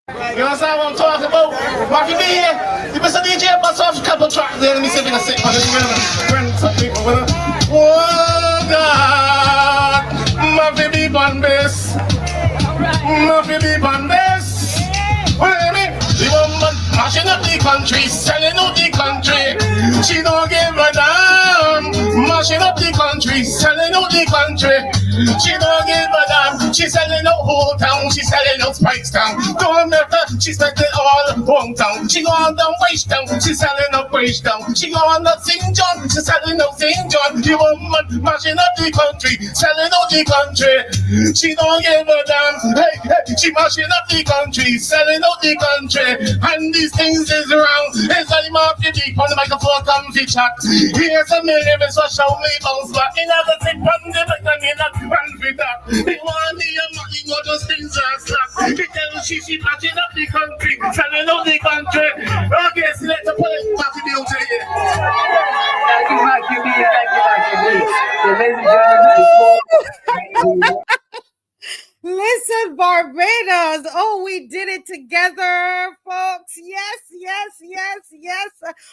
You understand what I'm talking about? Marky B here. You Mr. DJ bust off a couple tracks there. Let me see if I can sit on this friend some people with her. Oh God, Marky B on this. Marky B on this. What do you mean? The woman mashing up the country, selling out the country. She don't give a damn. Mashing up the country, selling out the country. She don't give a damn. She's selling out Holetown, she's selling out Town. Don't matter, she's selling all hometown. She go on down Town, she's selling out Town. She go on down St. John, she's selling out St. John. The woman mashing up the country, selling out the country. She don't give a damn. Hey, hey, she mashing up the country, selling out the country. And these things is wrong. It's like Marcia deep on the microphone, come to chat. Here's a million, so show me bounce back. He never take one, never done it, not one for that. He want me and nothing, all those things are slack. He tell she patching up the country, selling out the country. Okay, so let's put it back to the old here. Thank you, Marcia B. Thank you, Marcia B. So, ladies and gentlemen, Listen, Barbados. Oh, we did it together, folks. Yes, yes, yes, yes.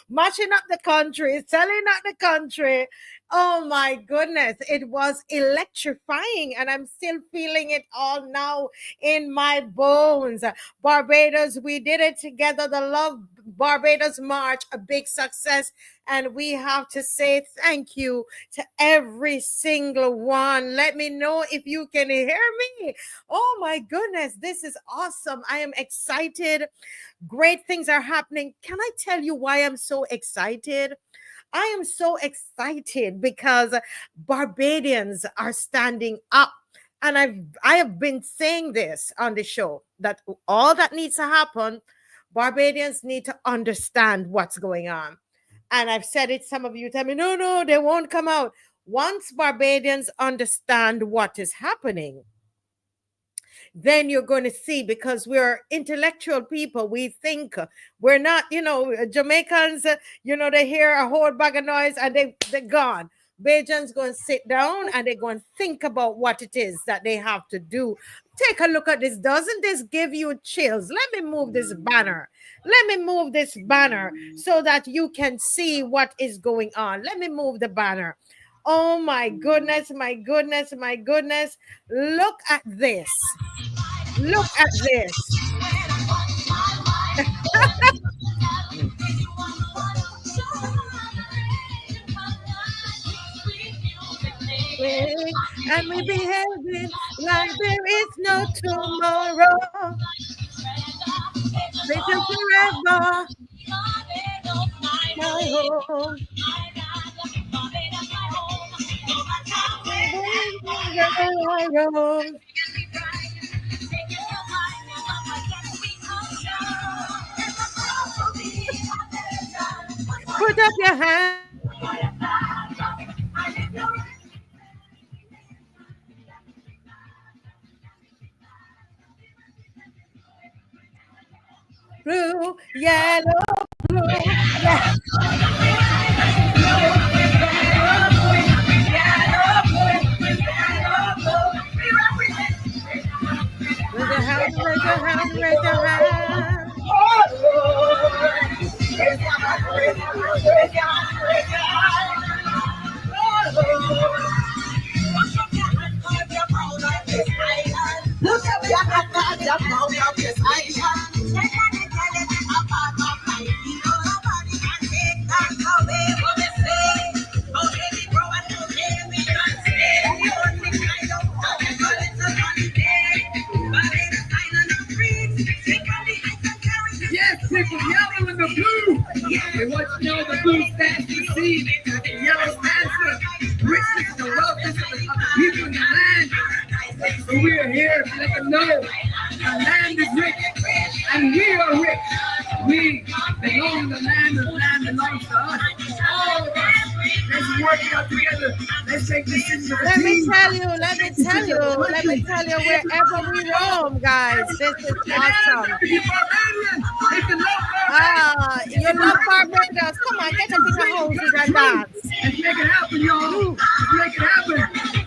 Marching up the country, selling out the country. Oh my goodness. It was electrifying, and I'm still feeling it all now in my bones. Barbados, we did it together. The Love Barbados March, a big success. And we have to say thank you to every single one. Let me know if you can hear me. Oh my goodness, this is awesome. I am excited. Great things are happening. Can I tell you why I'm so excited? I am so excited because Barbadians are standing up. And I have been saying this on the show, that all that needs to happen, Barbadians need to understand what's going on. And I've said it, some of you tell me, no, they won't come out. Once Barbadians understand what is happening, then you're going to see, because we're intellectual people. We think. We're not, Jamaicans, they hear a whole bag of noise and they're gone. Bajans go and sit down and they go and think about what it is that they have to do. Take a look at this. Doesn't this give you chills? Let me move this banner. Let me move this banner so that you can see what is going on. Let me move the banner. Oh my goodness, my goodness, my goodness. Look at this. Look at this. And we behaving like there is no tomorrow. Little forever. My home. Put up your hand. Blue, yellow, blue, yeah. Raise your hand, raise your hand, raise your hand. Look at your hand, your mouth of this island. yes, people, yellow and the blue. And what you know, the blue stands for seed, and the yellow stands for richness and the wealthness of the people in the land. So we are here to let them know the land is rich, and we are rich. We belong to the land, and the land belongs to us. All of us. Let's work it out together. Let's take this into the Let team. me tell you, wherever we roam, guys, this is awesome. You love Barbados. Come on, get up in the houses and dance. Let's make it happen, y'all. Let's make it happen.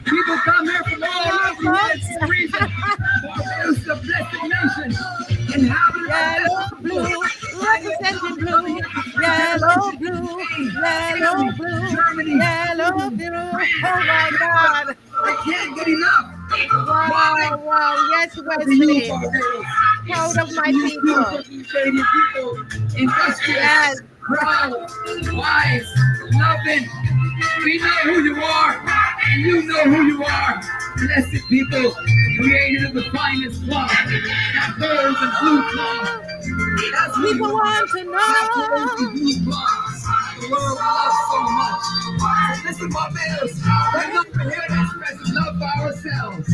People come here from all over the reason. Barbados is a blessed nation. Inhabited Oh my God. I can't get enough. Why? Wow. Yes, Because of you, Wesley. Barbados. Proud of my You people. Caribbean people, industrious, Yes. proud, wise, loving. We know who you are, and you know who you are. Blessed people, created of the finest cloth, that gold and blue cloth. That's who People you want to are. know. That gold and blue cloth. The world loves so much. So listen, Barbados, we're not here to express love for ourselves.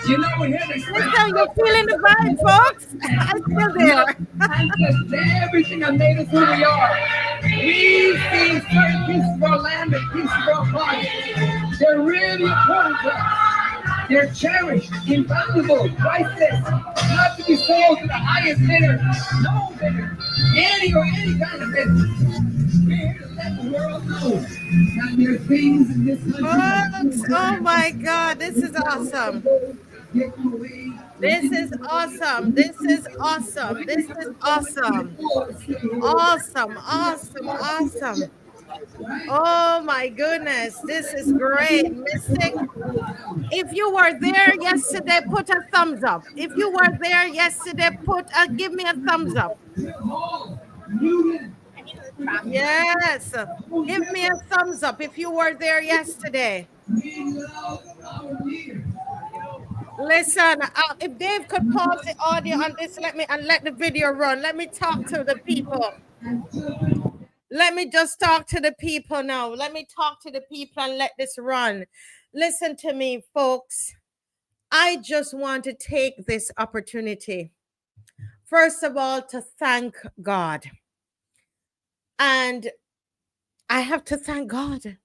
You know, we're here to express Listen, you're love for feeling the vibe, folks. I'm still there. ancestors, everything that made us who we are. We see certain pieces of our land and pieces of our body. They're really important to us. They're cherished, invaluable, priceless, not to be sold to the highest bidder, no bidder, any kind of bidder. We're here to let the world know that there are things in this country that Folks, oh my God, this is awesome. This is awesome. This is awesome. This is awesome. Awesome, awesome, awesome. Oh my goodness, this is great. Mystic, if you were there yesterday, put a thumbs up. If you were there yesterday, give me a thumbs up. Yes, give me a thumbs up if you were there yesterday. Listen, if Dave could pause the audio on this, let the video run. Let me talk to the people. Let me just talk to the people now. Let me talk to the people and let this run. Listen to me, folks. I just want to take this opportunity, first of all, to thank God. And I have to thank God.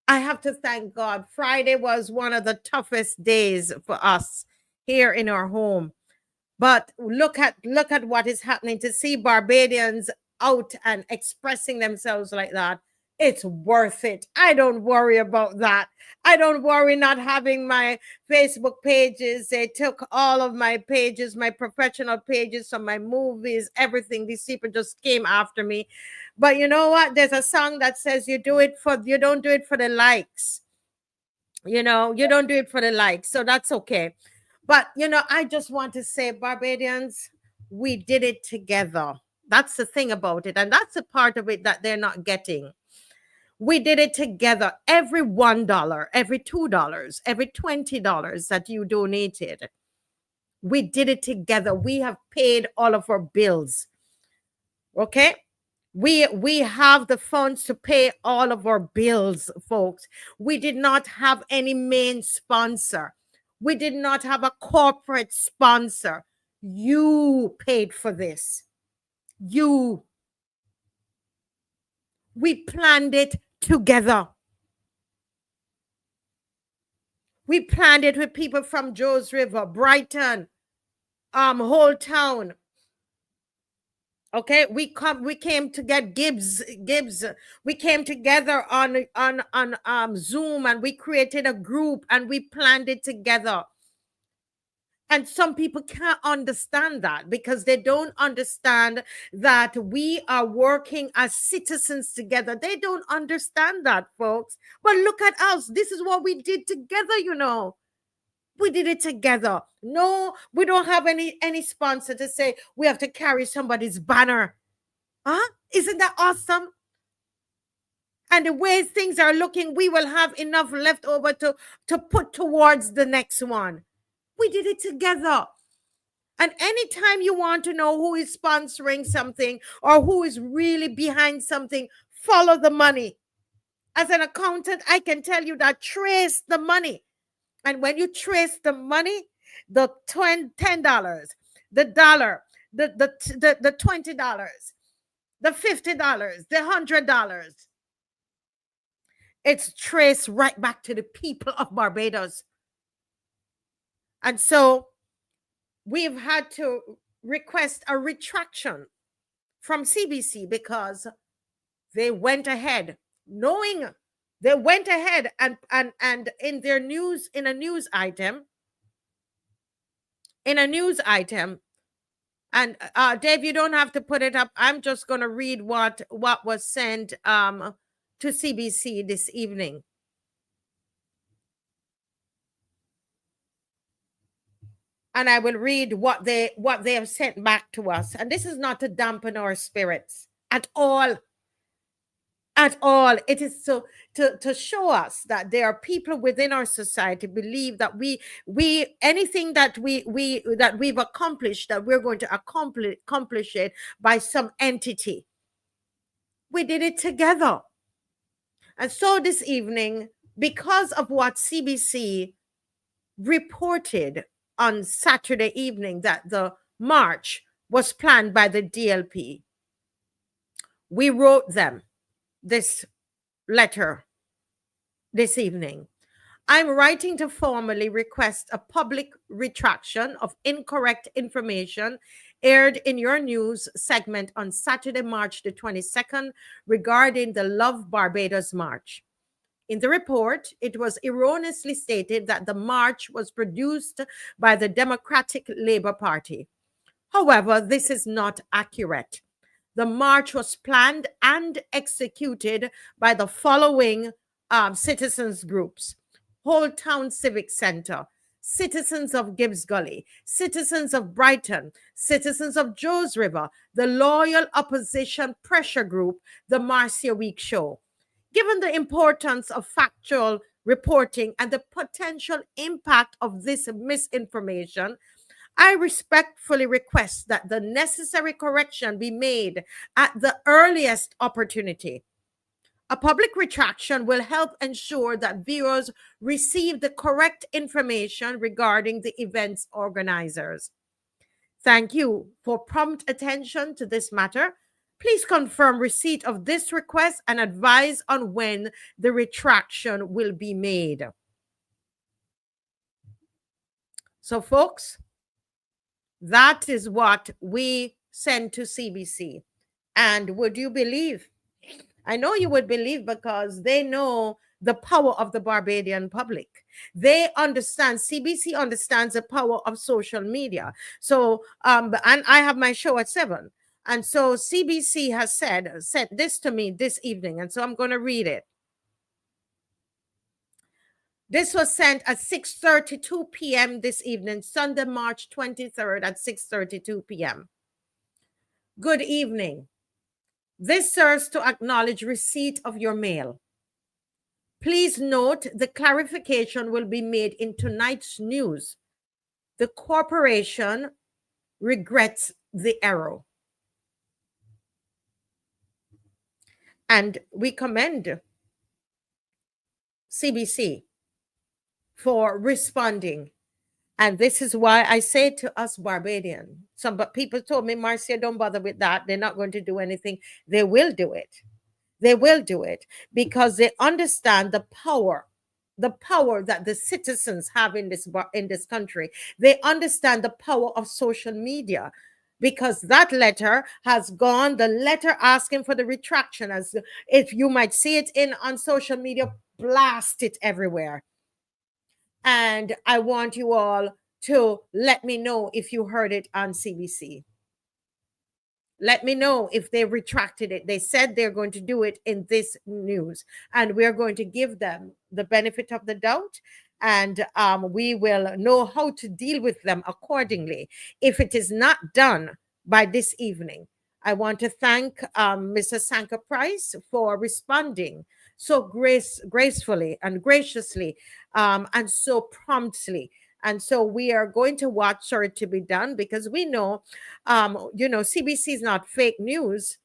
I have to thank God. Friday was one of the toughest days for us here in our home. But look at what is happening. To see Barbadians out and expressing themselves like that, it's worth it. I don't worry about that. I don't worry not having my Facebook pages. They took all of my pages, my professional pages, some of my movies, everything. These people just came after me. But you know what? There's a song that says you don't do it for the likes. You know, you don't do it for the likes. So that's okay. But, I just want to say, Barbadians, we did it together. That's the thing about it. And that's a part of it that they're not getting. We did it together. Every $1, every $2, every $20 that you donated, we did it together. We have paid all of our bills. Okay? We have the funds to pay all of our bills, folks. We did not have any main sponsor. We did not have a corporate sponsor. You paid for this. We planned it together. We planned it with people from Joe's River, Brighton, Holetown. Okay, we came to get Gibbs. We came together on Zoom, and we created a group and we planned it together. And some people can't understand that because they don't understand that we are working as citizens together. They don't understand that, folks. But look at us. This is what we did together, We did it together. No, we don't have any sponsor to say we have to carry somebody's banner. Huh? Isn't that awesome? And the way things are looking, we will have enough left over to put towards the next one. We did it together. And anytime you want to know who is sponsoring something or who is really behind something, follow the money. As an accountant, I can tell you that trace the money. And when you trace the money, the $10, the dollar, the $20, the $50, the $100, it's traced right back to the people of Barbados. And so we've had to request a retraction from CBC because they went ahead, knowing they went ahead and in a news item, and Dave, you don't have to put it up. I'm just going to read what was sent to CBC this evening. and I will read what they have sent back to us. And this is not to dampen our spirits at all. At all. It is to show us that there are people within our society believe that we anything that we've accomplished, that we're going to accomplish it by some entity. We did it together. And so this evening, because of what CBC reported on Saturday evening, that the march was planned by the DLP, we wrote them this letter this evening. I'm writing to formally request a public retraction of incorrect information aired in your news segment on Saturday, March the 22nd, regarding the Love Barbados March. In the report, it was erroneously stated that the march was produced by the Democratic Labour Party. However, this is not accurate. The march was planned and executed by the following citizens groups: Holetown Civic Center, Citizens of Gibbs Gully, Citizens of Brighton, Citizens of Joes River, the Loyal Opposition Pressure Group, the Marcia Week Show. Given the importance of factual reporting and the potential impact of this misinformation, I respectfully request that the necessary correction be made at the earliest opportunity. A public retraction will help ensure that viewers receive the correct information regarding the event's organizers. Thank you for prompt attention to this matter. Please confirm receipt of this request and advise on when the retraction will be made. So, folks, that is what we sent to CBC. And would you believe? I know you would believe, because they know the power of the Barbadian public. They understand, CBC understands the power of social media. So, and I have my show at 7. And so CBC has sent this to me this evening. And so I'm going to read it. This was sent at 6:32 p.m. this evening, Sunday, March 23rd at 6:32 p.m. Good evening. This serves to acknowledge receipt of your mail. Please note the clarification will be made in tonight's news. The corporation regrets the error. And we commend CBC for responding. And this is why I say to us Barbadian, some people told me, Marcia, don't bother with that. They're not going to do anything. They will do it. They will do it because they understand the power that the citizens have in this country. They understand the power of social media, because that letter has gone, the letter asking for the retraction, as if you might see it on social media, blast it everywhere. And I want you all to let me know if you heard it on CBC. Let me know if they retracted it. They said they're going to do it in this news, and we're going to give them the benefit of the doubt, and we will know how to deal with them accordingly if it is not done by this evening. I want to thank Mr. Sanka Price for responding so gracefully and graciously and so promptly. And so we are going to watch for it to be done, because we know, CBC is not fake news.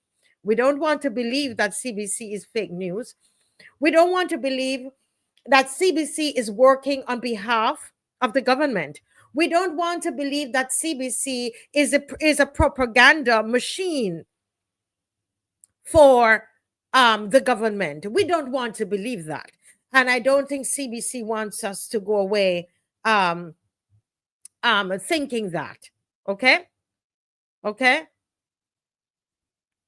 We don't want to believe that CBC is fake news. We don't want to believe that CBC is working on behalf of the government. We don't want to believe that CBC is a propaganda machine for the government. We don't want to believe that. And I don't think CBC wants us to go away thinking that. Okay?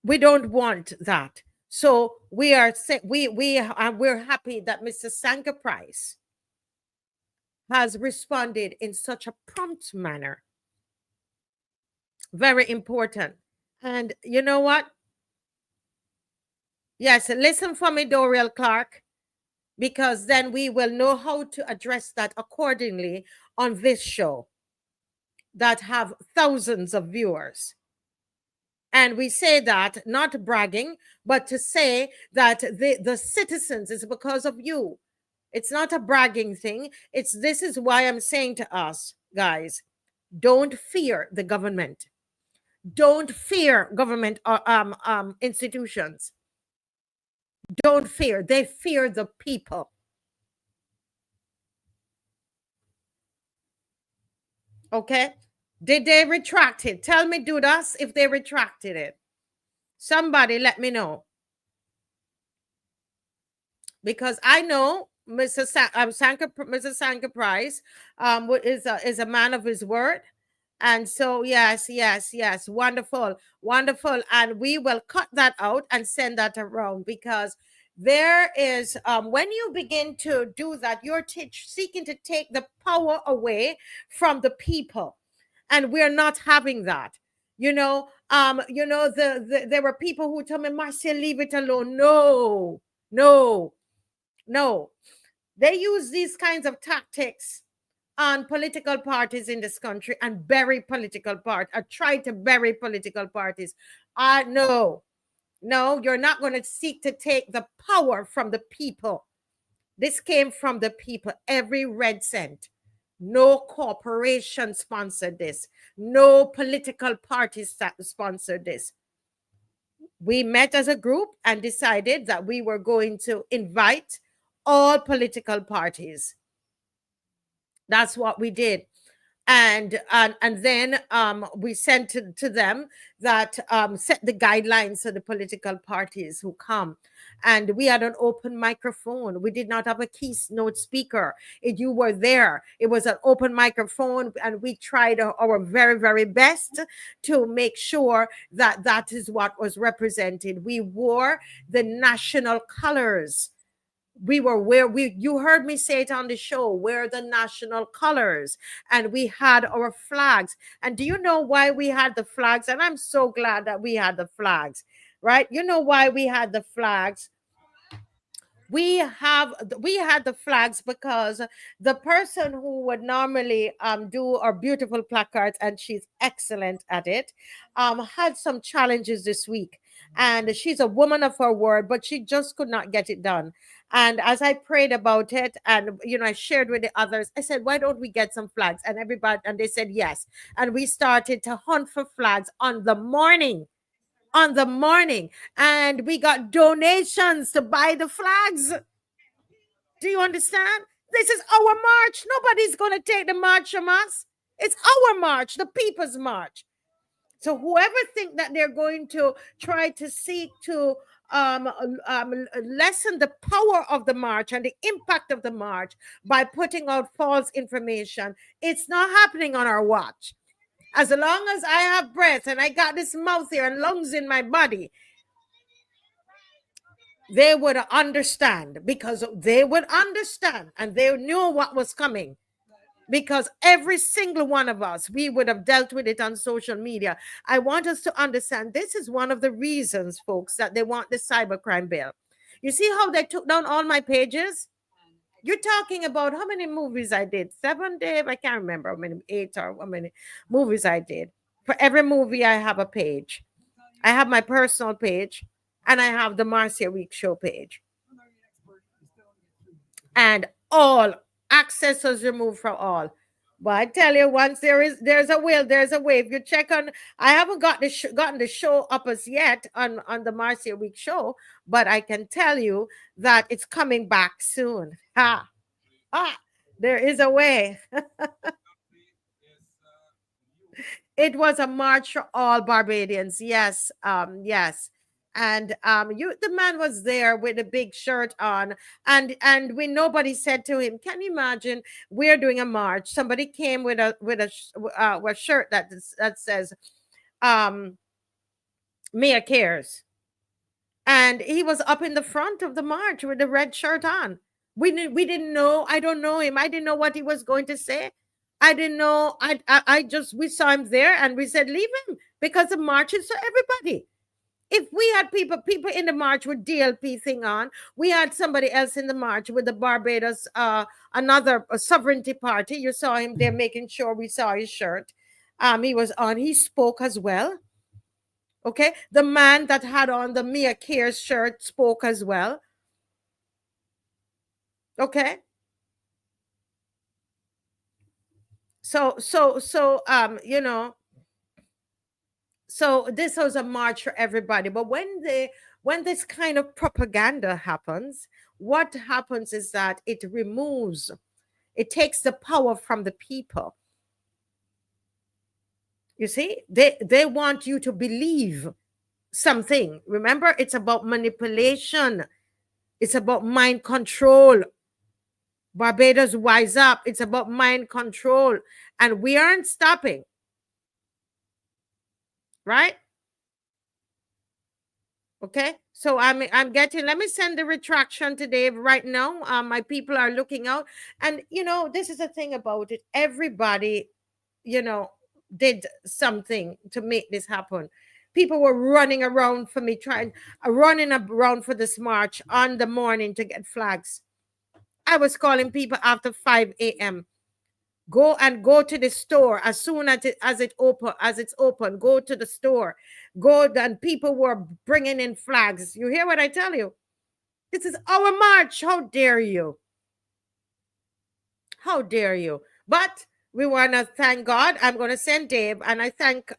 We don't want that. So we're happy that Mr. Sanka Price has responded in such a prompt manner. Very important. And you know what? Yes, listen for me, Doriel Clark, because then we will know how to address that accordingly on this show. that have thousands of viewers. And we say that not bragging, but to say that the citizens is because of you. It's not a bragging thing. This is why I'm saying to us, guys, don't fear the government. Don't fear government institutions. Don't fear. They fear the people. Okay? Did they retract it? Tell me, Dudas, if they retracted it. Somebody let me know. Because I know Mrs. Sanka Price is a man of his word. And so, yes, wonderful. And we will cut that out and send that around, because there is, when you begin to do that, you're seeking to take the power away from the people. And we're not having that. There were people who told me, Marcia, leave it alone. No. They use these kinds of tactics on political parties in this country and bury political parties, or try to bury political parties. No, you're not going to seek to take the power from the people. This came from the people, every red cent. No corporation sponsored this. No political party sponsored this. We met as a group and decided that we were going to invite all political parties. That's what we did. And then we sent to them that set the guidelines for the political parties who come. And we had an open microphone. We did not have a keynote speaker. You were there. It was an open microphone, and we tried our very, very best to make sure that that is what was represented. We wore the national colors. We were you heard me say it on the show, wear the national colors, and we had our flags. And do you know why we had the flags? And I'm so glad that we had the flags, right? You know why we had the flags? We had the flags because the person who would normally do our beautiful placards, and she's excellent at it, had some challenges this week. And she's a woman of her word, but she just could not get it done. And as I prayed about it, and I shared with the others, I said, why don't we get some flags? And they said yes. And we started to hunt for flags on the morning. And we got donations to buy the flags. Do you understand? This is our march. Nobody's going to take the march from us. It's our march, the people's march. So whoever think that they're going to try to seek to lessen the power of the march and the impact of the march by putting out false information, it's not happening on our watch. As long as I have breath and I got this mouth here and lungs in my body, they would understand, because they would understand, and they knew what was coming. Because every single one of us, we would have dealt with it on social media. I want us to understand this is one of the reasons, folks, that they want the cybercrime bill. You see how they took down all my pages? You're talking about how many movies I did? 7, Dave? I can't remember how many, 8 or how many movies I did. For every movie, I have a page. I have my personal page, and I have the Marcia Week Show page. And all access was removed from all. But I tell you, once there's a will, there's a way. If you check on, I haven't gotten the show up as yet on the Marcia Week Show, but I can tell you that it's coming back soon. There is a way. It was a march for all Barbadians. Yes, yes. And the man was there with a big shirt on, and when nobody said to him, can you imagine, we're doing a march, somebody came with a shirt that says Mia cares, and he was up in the front of the march with the red shirt on. We didn't know. I don't know him. I didn't know what he was going to say. I didn't know. We saw him there, and we said, leave him, because the march is for everybody. If we had people in the march with DLP thing on, we had somebody else in the march with the Barbados, another sovereignty party. You saw him there making sure we saw his shirt. He was on, he spoke as well. Okay, the man that had on the Mia Cares shirt spoke as well. Okay, so you know, so this was a march for everybody. But when this kind of propaganda happens, what happens is that it takes the power from the people. You see, they want you to believe something. Remember, it's about manipulation. It's about mind control. Barbados, wise up. It's about mind control. And we aren't stopping. Right? Okay. So I'm getting, let me send the retraction today right now. My people are looking out. And you know, this is the thing about it. Everybody, you know, did something to make this happen. People were running around for me, running around for this march on the morning to get flags. I was calling people after 5 a.m. Go to the store as soon as it's open. Go to the store. Go, and people were bringing in flags. You hear what I tell you? This is our march. How dare you? How dare you? But we want to thank God. I'm going to send Dave, and I thank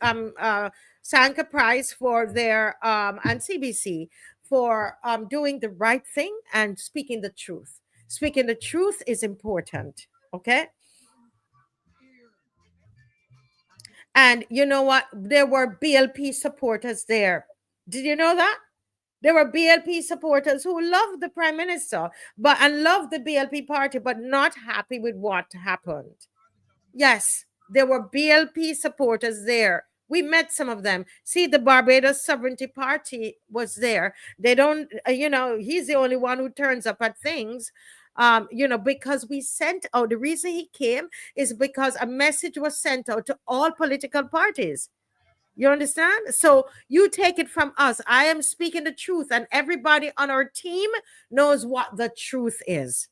Sanka Price for their and CBC for doing the right thing and speaking the truth. Speaking the truth is important. Okay. And you know what? There were BLP supporters there. Did you know that? There were BLP supporters who loved the prime minister, and loved the BLP party, but not happy with what happened. Yes, there were BLP supporters there. We met some of them. See, the Barbados Sovereignty Party was there. They don't, you know, he's the only one who turns up at things. You know, because we sent out, the reason he came is because a message was sent out to all political parties. You understand? So you take it from us. I am speaking the truth, and everybody on our team knows what the truth is.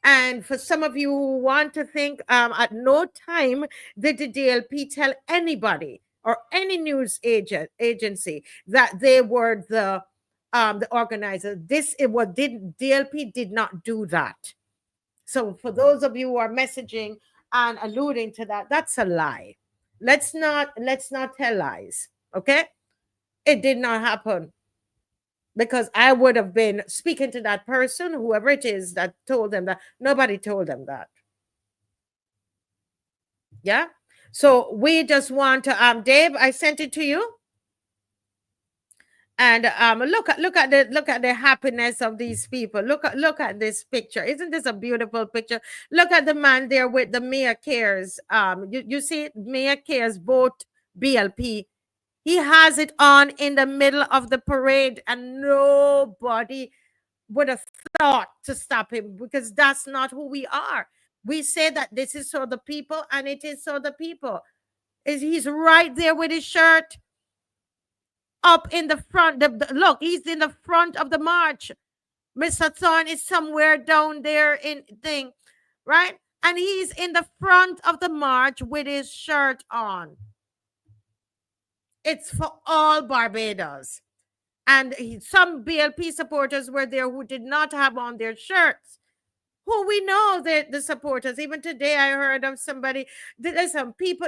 And for some of you who want to think, at no time did the DLP tell anybody or any news agency that they were the organizer. DLP did not do that. So for those of you who are messaging and alluding to that, that's a lie. Let's not tell lies. Okay, it did not happen. Because I would have been speaking to that person, whoever it is that told them that. Nobody told them that. Yeah. So we just want to Dave, I sent it to you. And look at the happiness of these people. Look at this picture. Isn't this a beautiful picture? Look at the man there with the Mia Cares. You see Mia Cares vote BLP. He has it on in the middle of the parade, and nobody would have thought to stop him, because that's not who we are. We say that this is for the people, and it is for the people. He's right there with his shirt up in the front. Look, he's in the front of the march. Mr. Thorne is somewhere down there in thing, right? And he's in the front of the march with his shirt on. It's for all Barbados. And some BLP supporters were there who did not have on their shirts. Who we know that the supporters. Even today, I heard of somebody. There's some people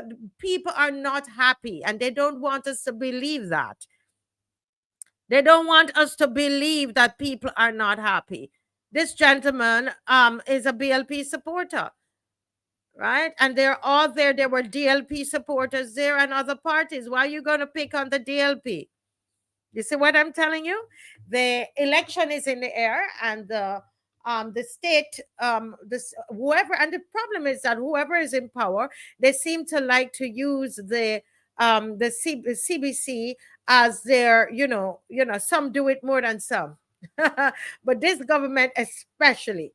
are not happy, and they don't want us to believe that. They don't want us to believe that people are not happy. This gentleman is a BLP supporter, right? And they're all there. There were DLP supporters there and other parties. Why are you going to pick on the DLP? You see what I'm telling you? The election is in the air, and the state, whoever, and the problem is that whoever is in power, they seem to like to use the CBC as their, some do it more than some, but this government especially.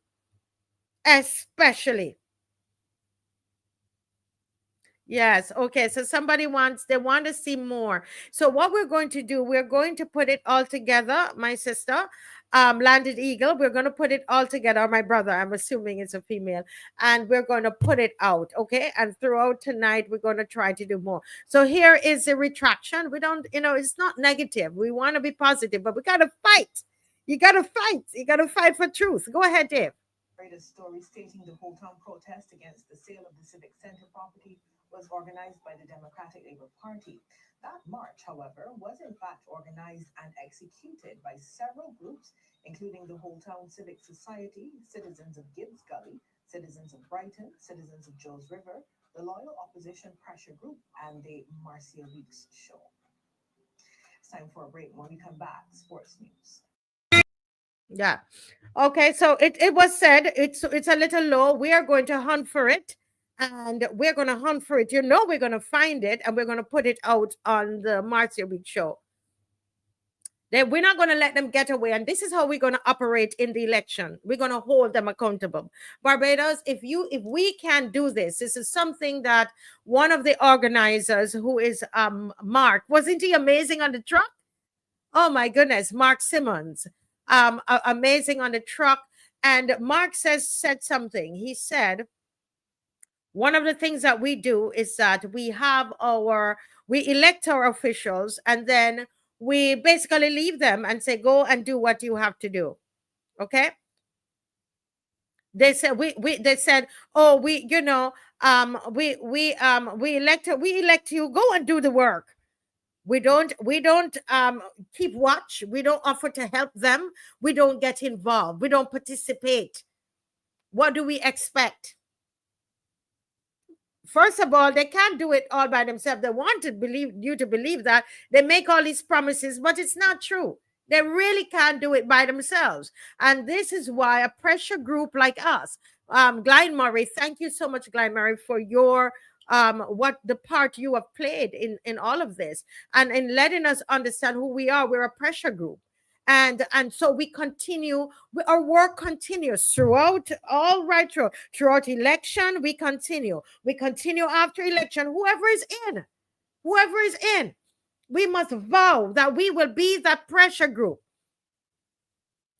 Yes. Okay. So they want to see more. So what we're going to do, we're going to put it all together, my sister. Landed Eagle. We're going to put it all together. My brother, I'm assuming it's a female, and we're going to put it out. Okay. And throughout tonight, we're going to try to do more. So here is the retraction. We don't, it's not negative. We want to be positive, but we got to fight. You got to fight. You got to fight for truth. Go ahead, Dave. A story stating the Holetown protest against the sale of the Civic Center property was organized by the Democratic Labour Party. That march, however, was in fact organized and executed by several groups, including the Holetown Civic Society, Citizens of Gibbs, Gully, Citizens of Brighton, Citizens of Joes River, the Loyal Opposition Pressure Group, and the Marcia Weeks Show. It's time for a break. When we come back, sports news. Yeah. Okay. So it was said it's a little low. We are going to hunt for it, and we're going to hunt for it. We're going to find it, and we're going to put it out on the Marcia Week Show. We're not going to let them get away, and this is how we're going to operate in the election. We're going to hold them accountable. Barbados, if we can do this, this is something that one of the organizers, who is Mark, wasn't he amazing on the truck? Oh my goodness, Mark Simmons. Amazing on the truck. And Mark said something. He said, one of the things that we do is that we elect our officials, and then we basically leave them and say, go and do what you have to do. Okay. They said, we elect you, go and do the work. We don't keep watch. We don't offer to help them. We don't get involved. We don't participate. What do we expect? First of all, they can't do it all by themselves. They want you to believe that. They make all these promises, but it's not true. They really can't do it by themselves. And this is why a pressure group like us, GLYNE Murray, thank you so much, GLYNE Murray, for your what the part you have played in all of this, and in letting us understand who we are. We're a pressure group, and so we continue. Our work continues throughout election. We continue after election. Whoever is in, we must vow that we will be that pressure group.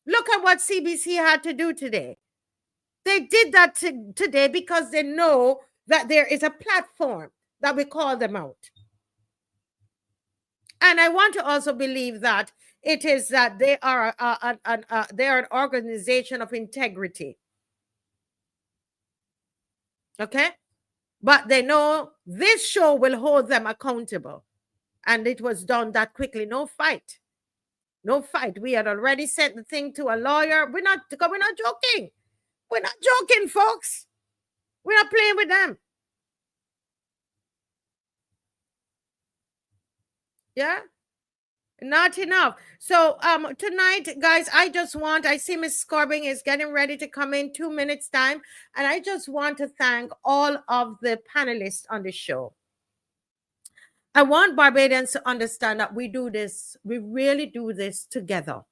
Look at what CBC had to do today. They did that today because they know that there is a platform that we call them out. And I want to also believe that it is that they are an organization of integrity. Okay? But they know this show will hold them accountable. And it was done that quickly. No fight. We had already sent the thing to a lawyer. We're not joking. We're not joking, folks. We're not playing with them. Yeah, not enough. So tonight, guys, I see Miss CORBIN is getting ready to come in 2 minutes time, and I just want to thank all of the panelists on the show. I want Barbadians to understand that we really do this together.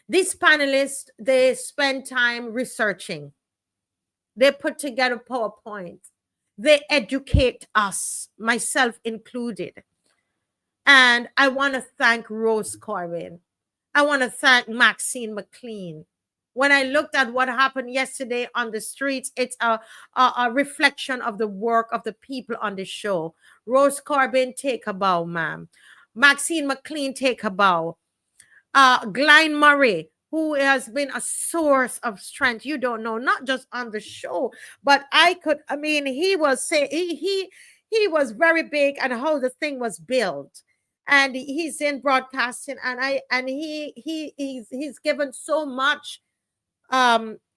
These panelists, they spend time researching. They put together PowerPoints. They educate us, myself included. And I want to thank Rose CORBIN. I want to thank MAXINE McCLEAN. When I looked at what happened yesterday on the streets, it's a reflection of the work of the people on the show. Rose CORBIN, take a bow, ma'am. MAXINE McCLEAN, take a bow. GLYNE Murray, who has been a source of strength. You don't know, not just on the show, but he was very big and how the thing was built. And he's in broadcasting, and he's given so much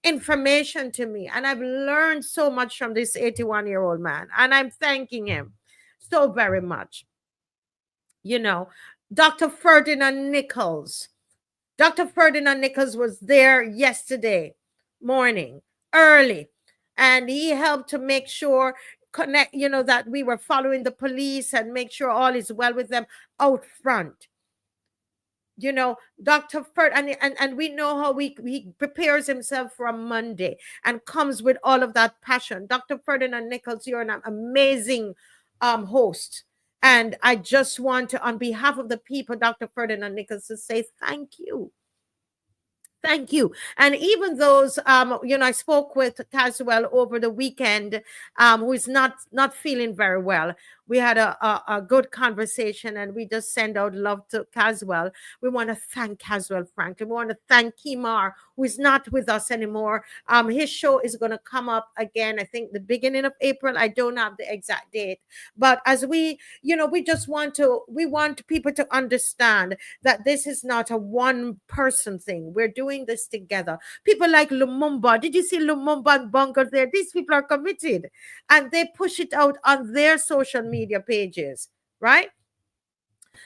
information to me, and I've learned so much from this 81-year-old man, and I'm thanking him so very much. Dr. Ferdinand Nichols. Dr. Ferdinand Nichols was there yesterday morning, early, and he helped to make sure that we were following the police and make sure all is well with them out front. Dr. Ferd, and we know how he prepares himself for a Monday and comes with all of that passion. Dr. Ferdinand Nichols, you're an amazing host. And I just want to, on behalf of the people, Dr. Ferdinand Nichols, to say thank you. Thank you. And even those, I spoke with Caswell over the weekend, who is not feeling very well. We had a good conversation, and we just send out love to Caswell. We want to thank Caswell Franklin. We want to thank Kimar, who is not with us anymore. His show is going to come up again, I think the beginning of April. I don't have the exact date. But as we want people to understand that this is not a one person thing. We're doing this together. People like Lumumba. Did you see Lumumba and Bunker there? These people are committed, and they push it out on their social media pages, right?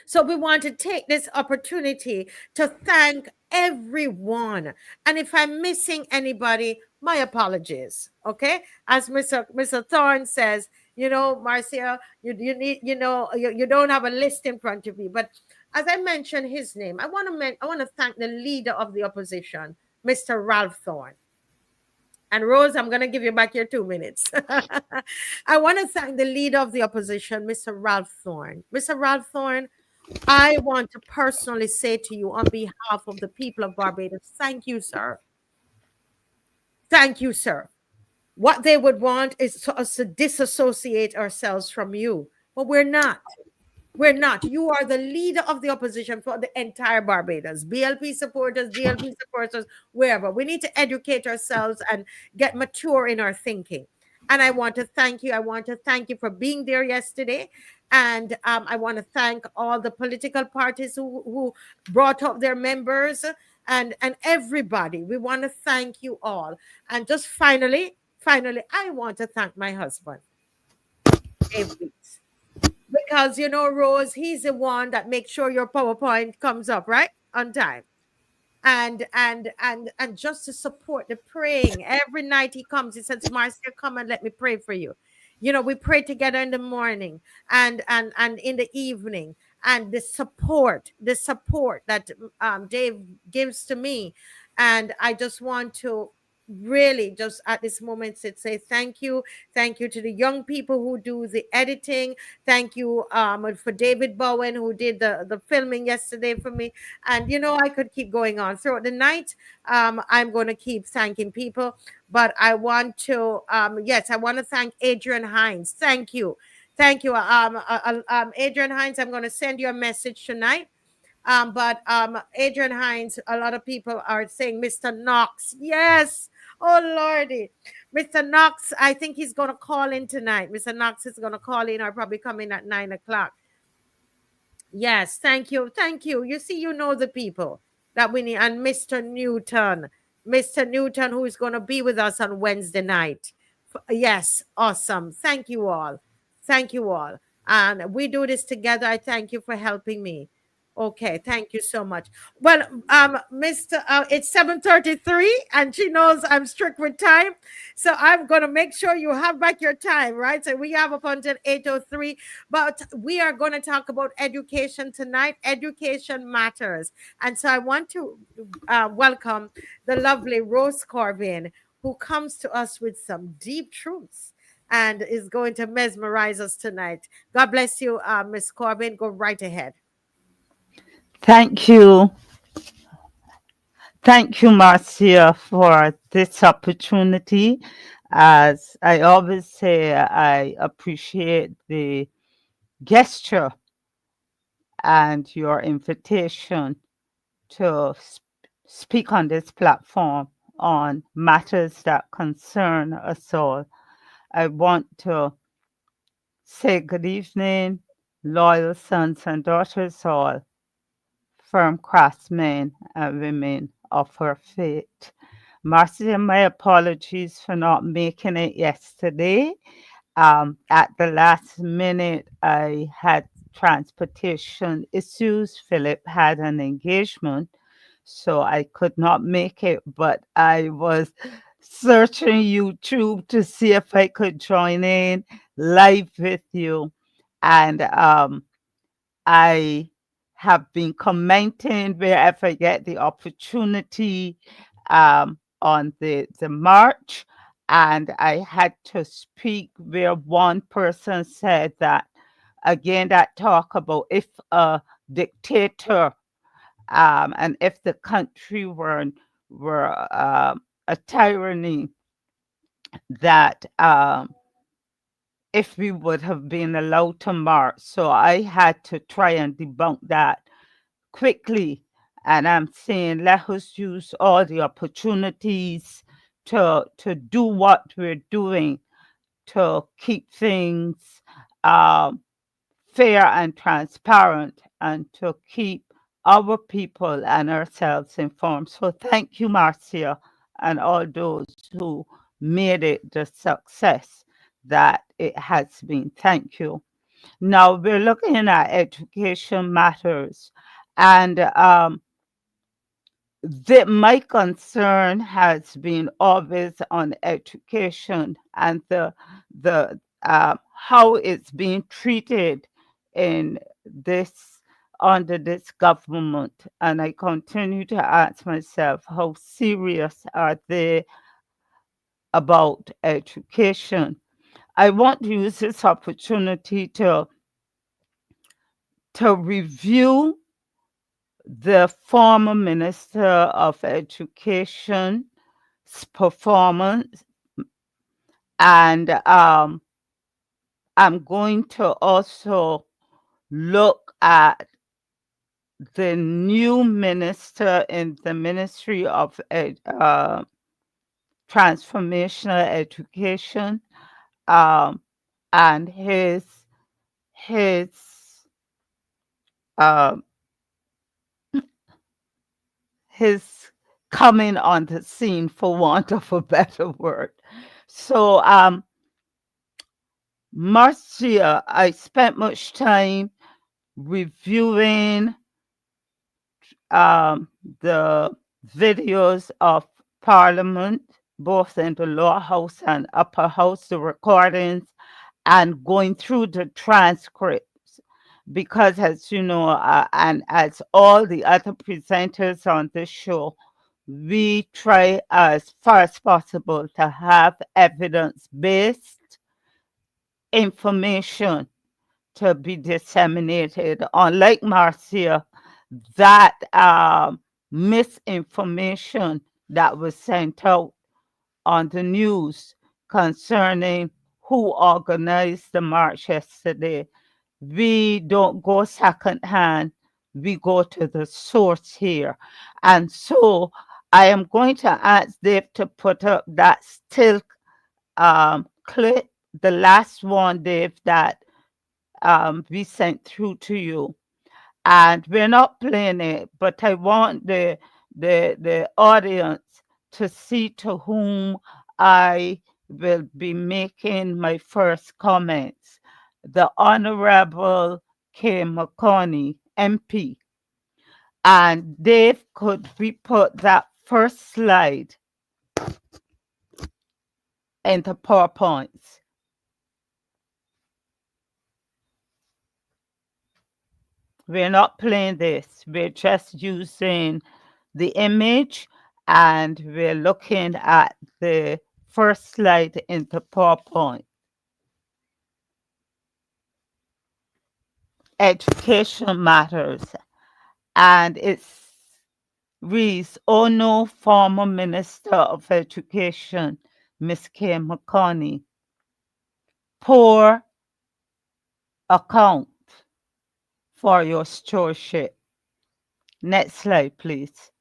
So we want to take this opportunity to thank everyone. And if I'm missing anybody, my apologies. Okay. As Mr. Thorne says, Marcia, you need, you don't have a list in front of you. But as I mentioned his name, I want to thank the leader of the opposition, Mr. Ralph Thorne. And Rose, I'm going to give you back your 2 minutes. I want to thank the leader of the opposition, Mr. Ralph Thorne. Mr. Ralph Thorne, I want to personally say to you on behalf of the people of Barbados, thank you, sir. Thank you, sir. What they would want is for us to disassociate ourselves from you, but we're not. We're not. You are the leader of the opposition for the entire Barbados. BLP supporters, DLP supporters, wherever. We need to educate ourselves and get mature in our thinking. And I want to thank you. I want to thank you for being there yesterday. And I want to thank all the political parties who brought up their members and everybody. We want to thank you all. And just finally, I want to thank my husband, Dave Weeks. Because, Rose, he's the one that makes sure your PowerPoint comes up, right? On time. And just to support the praying. Every night he comes, he says, Marcia, come and let me pray for you. We pray together in the morning and in the evening. And the support that Dave gives to me. And I just want to really just at this moment say thank you to the young people who do the editing. Thank you for David Bowen, who did the filming yesterday for me. And I could keep going on throughout the night. I'm going to keep thanking people, but I want to I want to thank Adrian Hines. Thank you Adrian Hines. I'm going to send you a message tonight. But Adrian Hines, a lot of people are saying Mr. Knox. Yes. Oh, Lordy. Mr. Knox, I think he's going to call in tonight. Mr. Knox is going to call in or probably come in at 9 o'clock. Yes, thank you. Thank you. You see, the people that we need. And Mr. Newton, who is going to be with us on Wednesday night. Yes, awesome. Thank you all. Thank you all. And we do this together. I thank you for helping me. Okay, thank you so much. Well, it's 7:33, and she knows I'm strict with time, so I'm gonna make sure you have back your time, right? So we have up until 8:03, but we are gonna talk about education tonight. Education matters, and so I want to welcome the lovely Rose Corbin, who comes to us with some deep truths and is going to mesmerize us tonight. God bless you, Miss Corbin. Go right ahead. Thank you. Thank you, Marcia, for this opportunity. As I always say, I appreciate the gesture and your invitation to speak on this platform on matters that concern us all. I want to say good evening, loyal sons and daughters all, firm craftsmen and women of her faith. Marcia, my apologies for not making it yesterday. At the last minute, I had transportation issues. Philip had an engagement, so I could not make it, but I was searching YouTube to see if I could join in live with you. And I have been commenting wherever I get the opportunity on the march. And I had to speak where one person said that, again, that talk about if a dictator and if the country were were a tyranny that if we would have been allowed to march. So I had to try and debunk that quickly. And I'm saying let us use all the opportunities to do what we're doing to keep things um, fair and transparent and to keep our people and ourselves informed. So thank you, Marcia, and all those who made it the success that it has been. Thank you. Now we're looking at education matters, and my concern has been always on education and the how it's being treated in this under this government, and I continue to ask myself how serious are they about education. I want to use this opportunity to review the former Minister of Education's performance, and I'm going to also look at the new minister in the Ministry of Transformational Education, um, and his um, his coming on the scene, for want of a better word. So, Marcia, I spent much time reviewing the videos of Parliament, both in the lower house and upper house, the recordings, and going through the transcripts. Because, as you know, and as all the other presenters on this show, we try as far as possible to have evidence-based information to be disseminated. Unlike Marcia, that misinformation that was sent out on the news concerning who organized the march yesterday, we don't go secondhand, we go to the source here. And so I am going to ask Dave to put up that still clip, the last one, Dave, that we sent through to you. And we're not playing it, but I want the audience to see to whom I will be making my first comments. The Honorable K. McConney, MP. And Dave, could we put that first slide into PowerPoints? We're not playing this. We're just using the image and we're looking at the first slide in the PowerPoint. Education matters. And it reads, "Oh no, former Minister of Education, Ms. K. McConney, poor account for your stewardship." Next slide, please.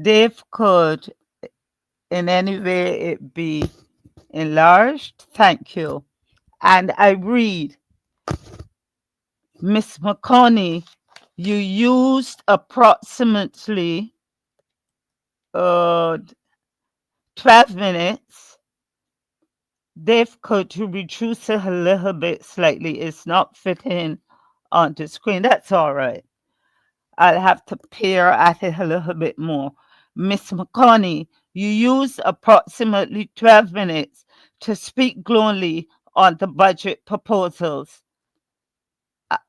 Dave, could in any way it be enlarged? Thank you. And I read, "Ms. McConney, you used approximately 12 minutes. Dave, could you reduce it a little bit slightly? It's not fitting on the screen. That's all right. I'll have to peer at it a little bit more. Miss McConney, you used approximately 12 minutes to speak glowingly on the budget proposals.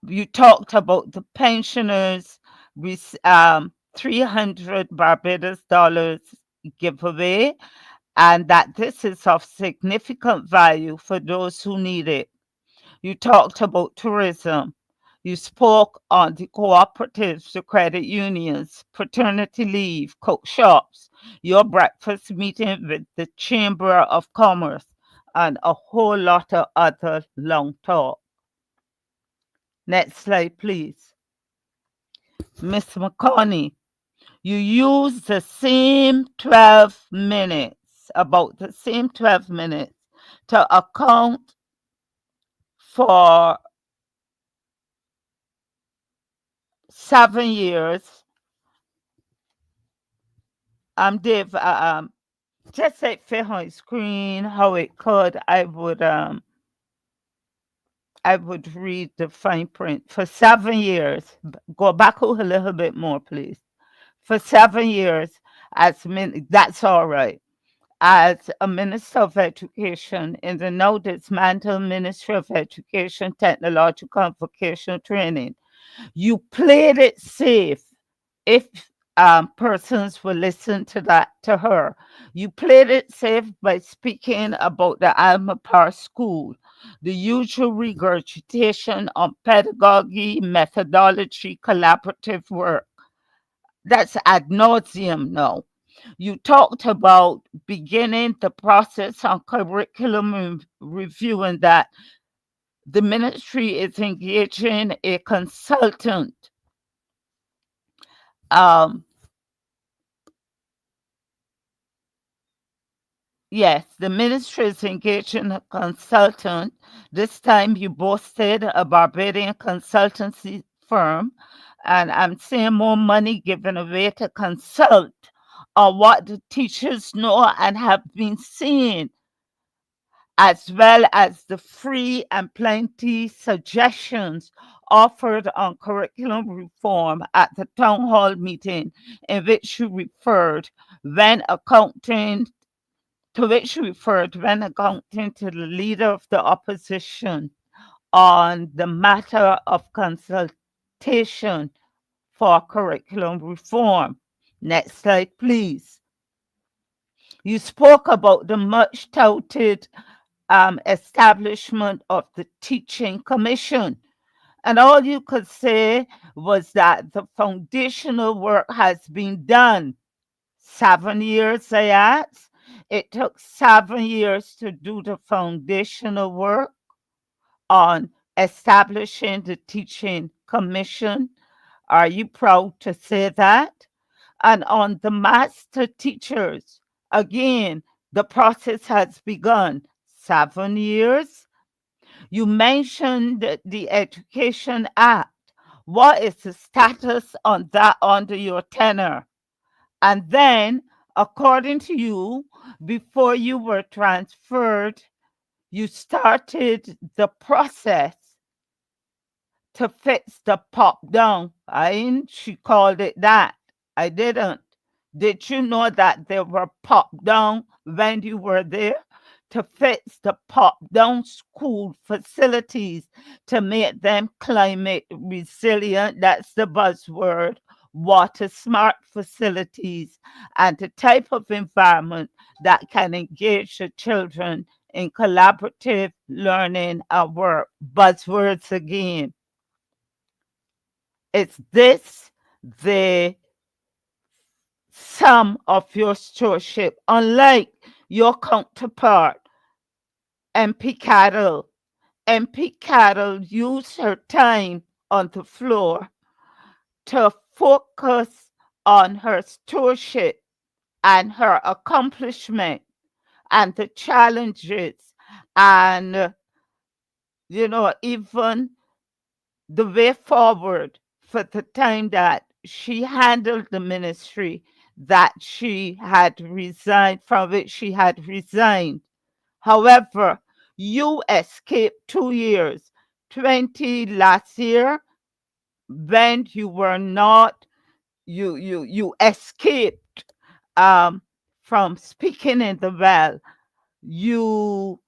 You talked about the pensioners with 300 Barbados dollars giveaway, and that this is of significant value for those who need it. You talked about tourism. You spoke on the cooperatives, the credit unions, paternity leave, cook shops, your breakfast meeting with the Chamber of Commerce, and a whole lot of other long talk. Next slide, please. Miss McConney, you use the same 12 minutes, about the same 12 minutes, to account for 7 years. Dave, just say fit on screen how it could. I would read the fine print. For 7 years, go back a little bit more, please. For 7 years, that's all right. As a Minister of Education in the now dismantled Ministry of Education, Technological and Vocational Training, you played it safe. If persons will listen to her, you played it safe by speaking about the Alma Par School, the usual regurgitation on pedagogy, methodology, collaborative work. That's ad nauseum now. You talked about beginning the process on curriculum review and that the ministry is engaging a consultant. Yes, the ministry is engaging a consultant. This time you boasted a Barbadian consultancy firm, and I'm seeing more money given away to consult on what the teachers know and have been seeing, as well as the free and plenty suggestions offered on curriculum reform at the town hall meeting in which you referred when accounting to the leader of the opposition on the matter of consultation for curriculum reform. Next slide, please. You spoke about the much touted establishment of the Teaching Commission. And all you could say was that the foundational work has been done. 7 years, I asked. It took 7 years to do the foundational work on establishing the Teaching Commission. Are you proud to say that? And on the master teachers, again, the process has begun. 7 years. You mentioned the Education Act. What is the status on that under your tenure? And then, according to you, before you were transferred, you started the process to fix the pop down. She called it that. I didn't. Did you know that there were pop down when you were there? To fix the pop down school facilities to make them climate resilient. That's the buzzword. Water smart facilities and the type of environment that can engage the children in collaborative learning and work. Buzzwords again. Is this the sum of your stewardship? Unlike your counterpart, MP Carroll. MP Carroll used her time on the floor to focus on her stewardship and her accomplishment and the challenges and, even the way forward for the time that she handled the ministry that she had resigned from which she had resigned. However, you escaped 2 years, 20 last year, when you were not, you escaped from speaking in the well. You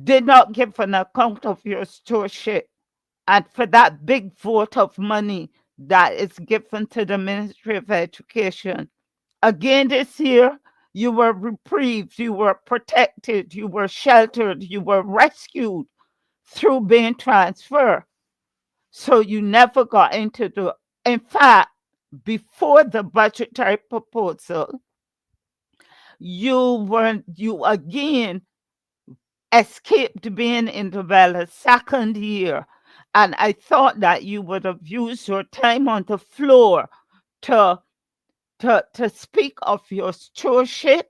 did not give an account of your stewardship. And for that big vote of money that is given to the Ministry of Education, again this year, you were reprieved, you were protected, you were sheltered, you were rescued through being transferred. So you never got into the, in fact, before the budgetary proposal, you again escaped being in the second year. And I thought that you would have used your time on the floor to to speak of your stewardship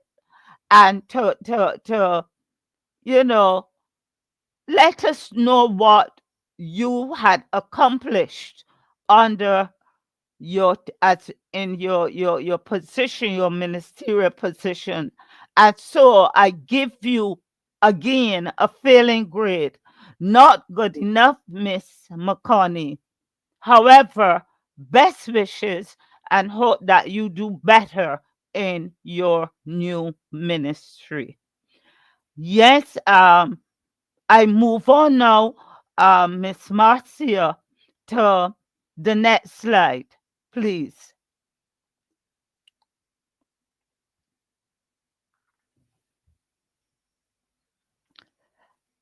and to you know, let us know what you had accomplished under your as in your position, your ministerial position. And so I give you again a failing grade. Not good enough, Miss McConney. However, best wishes and hope that you do better in your new ministry. Yes, I move on now, Miss Marcia, to the next slide, please.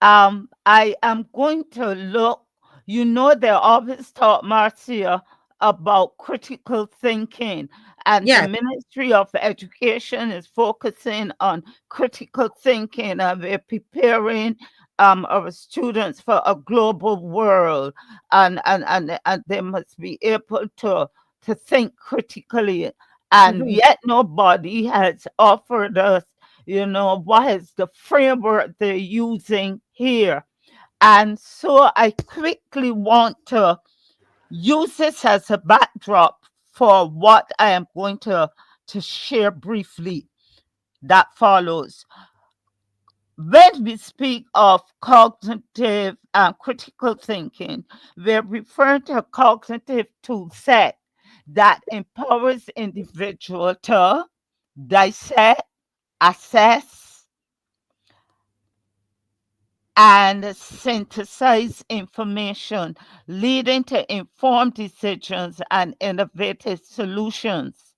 I am going to look, they always taught Marcia about critical thinking, and the Yes. Ministry of Education is focusing on critical thinking, and we're preparing our students for a global world, and they must be able to think critically, and Mhm. yet nobody has offered us what is the framework they're using here. And so I quickly want to use this as a backdrop for what I am going to share briefly that follows. When we speak of cognitive and critical thinking, we're referring to a cognitive tool set that empowers individual to dissect, assess, and synthesize information, leading to informed decisions and innovative solutions.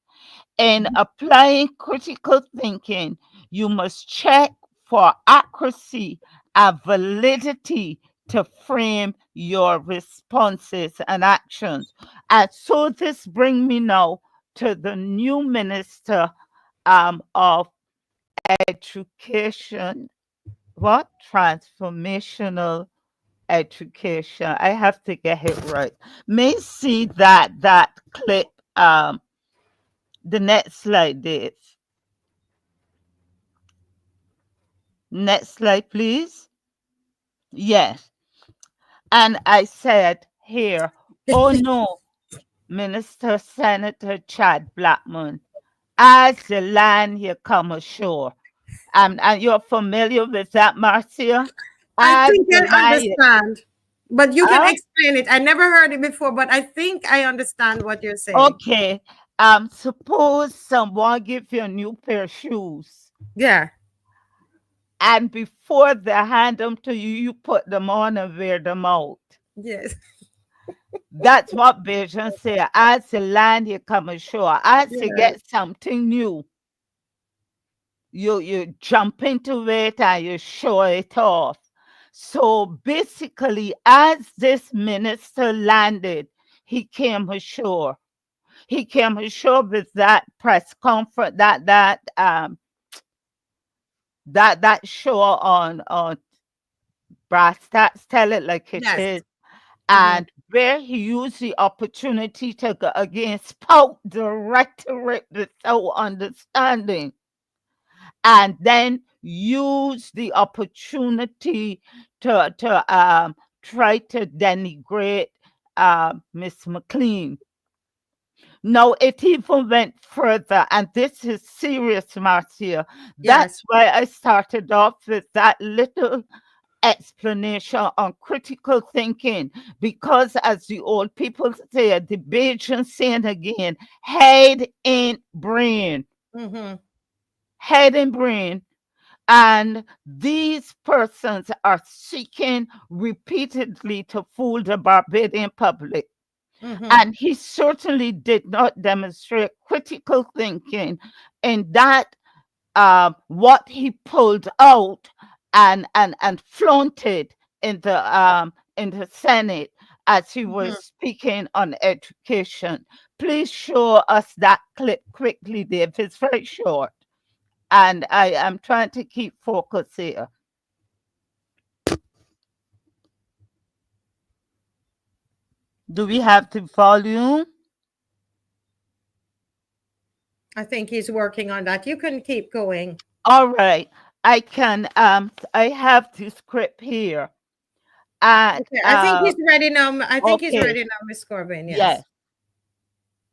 In applying critical thinking, you must check for accuracy and validity to frame your responses and actions. And so this brings me now to the new Minister of Education, what? Transformational education. I have to get it right. May see that clip. The next slide, Dave. Next slide, please. Yes. And I said here, oh no, Minister Senator Chad Blackman, as the land here come ashore. And you're familiar with that, Marcia? I As think the I land, understand, but you can huh? explain it. I never heard it before, but I think I understand what you're saying. Okay. Suppose someone give you a new pair of shoes, Yeah. and before they hand them to you, you put them on and wear them out. Yes. That's what Vision say. As the land you come ashore, as you Yeah. get something new, you jump into it and you show it off. So basically, as this minister landed, he came ashore. He came ashore with that press conference, that show on Brass Stats, Tell It Like It Yes. Is, Mhm. and where he used the opportunity to go again spout the rhetoric without understanding, and then use the opportunity to try to denigrate Miss McCLEAN. No, it even went further, and this is serious, Marcia. Yes. That's why I started off with that little explanation on critical thinking, because as the old people say, the Bajan saying again, head in brain, Mhm. head and brain. And these persons are seeking repeatedly to fool the Barbadian public. Mhm. And he certainly did not demonstrate critical thinking in that what he pulled out and flaunted in the Senate as he was speaking on education. Please show us that clip quickly, Dave. It's very short. And I am trying to keep focus here. Do we have the volume? I think he's working on that. You can keep going. All right. I can I have the script here. And Okay, I think he's ready now. I think he's okay. ready now, Miss Corbin. Yes. Yes.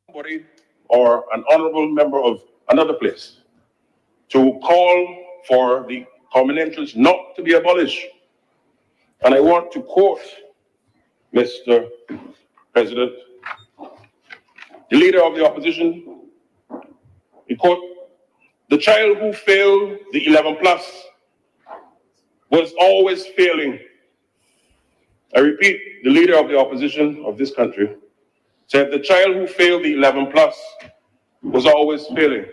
Somebody or an honorable member of another place to call for the common interest not to be abolished. And I want to quote Mr. President, the leader of the opposition. He quote, "The child who failed the 11 plus was always failing." I repeat, the leader of the opposition of this country said the child who failed the 11 plus was always failing.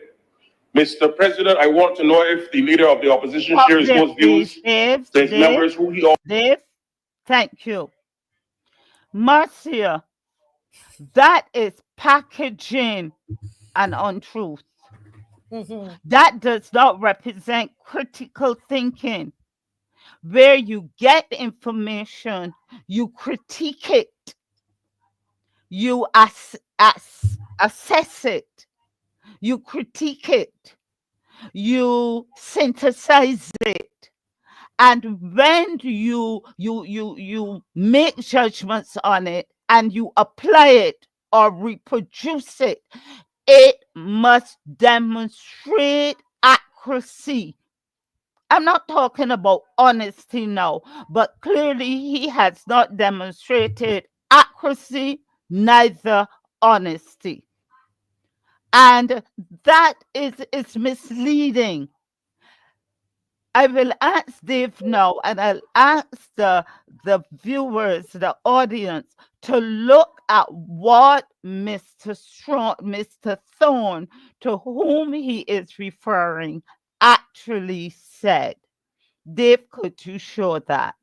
Mr. President, I want to know if the leader of the opposition shares those views. Says members who he. Dave, thank you. Marcia, that is packaging an untruth. That does not represent critical thinking. Where you get information, you critique it, you assess it, you critique it, you synthesize it, and when you make judgments on it and you apply it or reproduce it, it must demonstrate accuracy. I'm not talking about honesty now, but clearly he has not demonstrated accuracy, neither honesty. And that is misleading. I will ask Dave now, and I'll ask the viewers, the audience, to look at what Mr. Thorne, to whom he is referring, actually said. Dave, could you show that?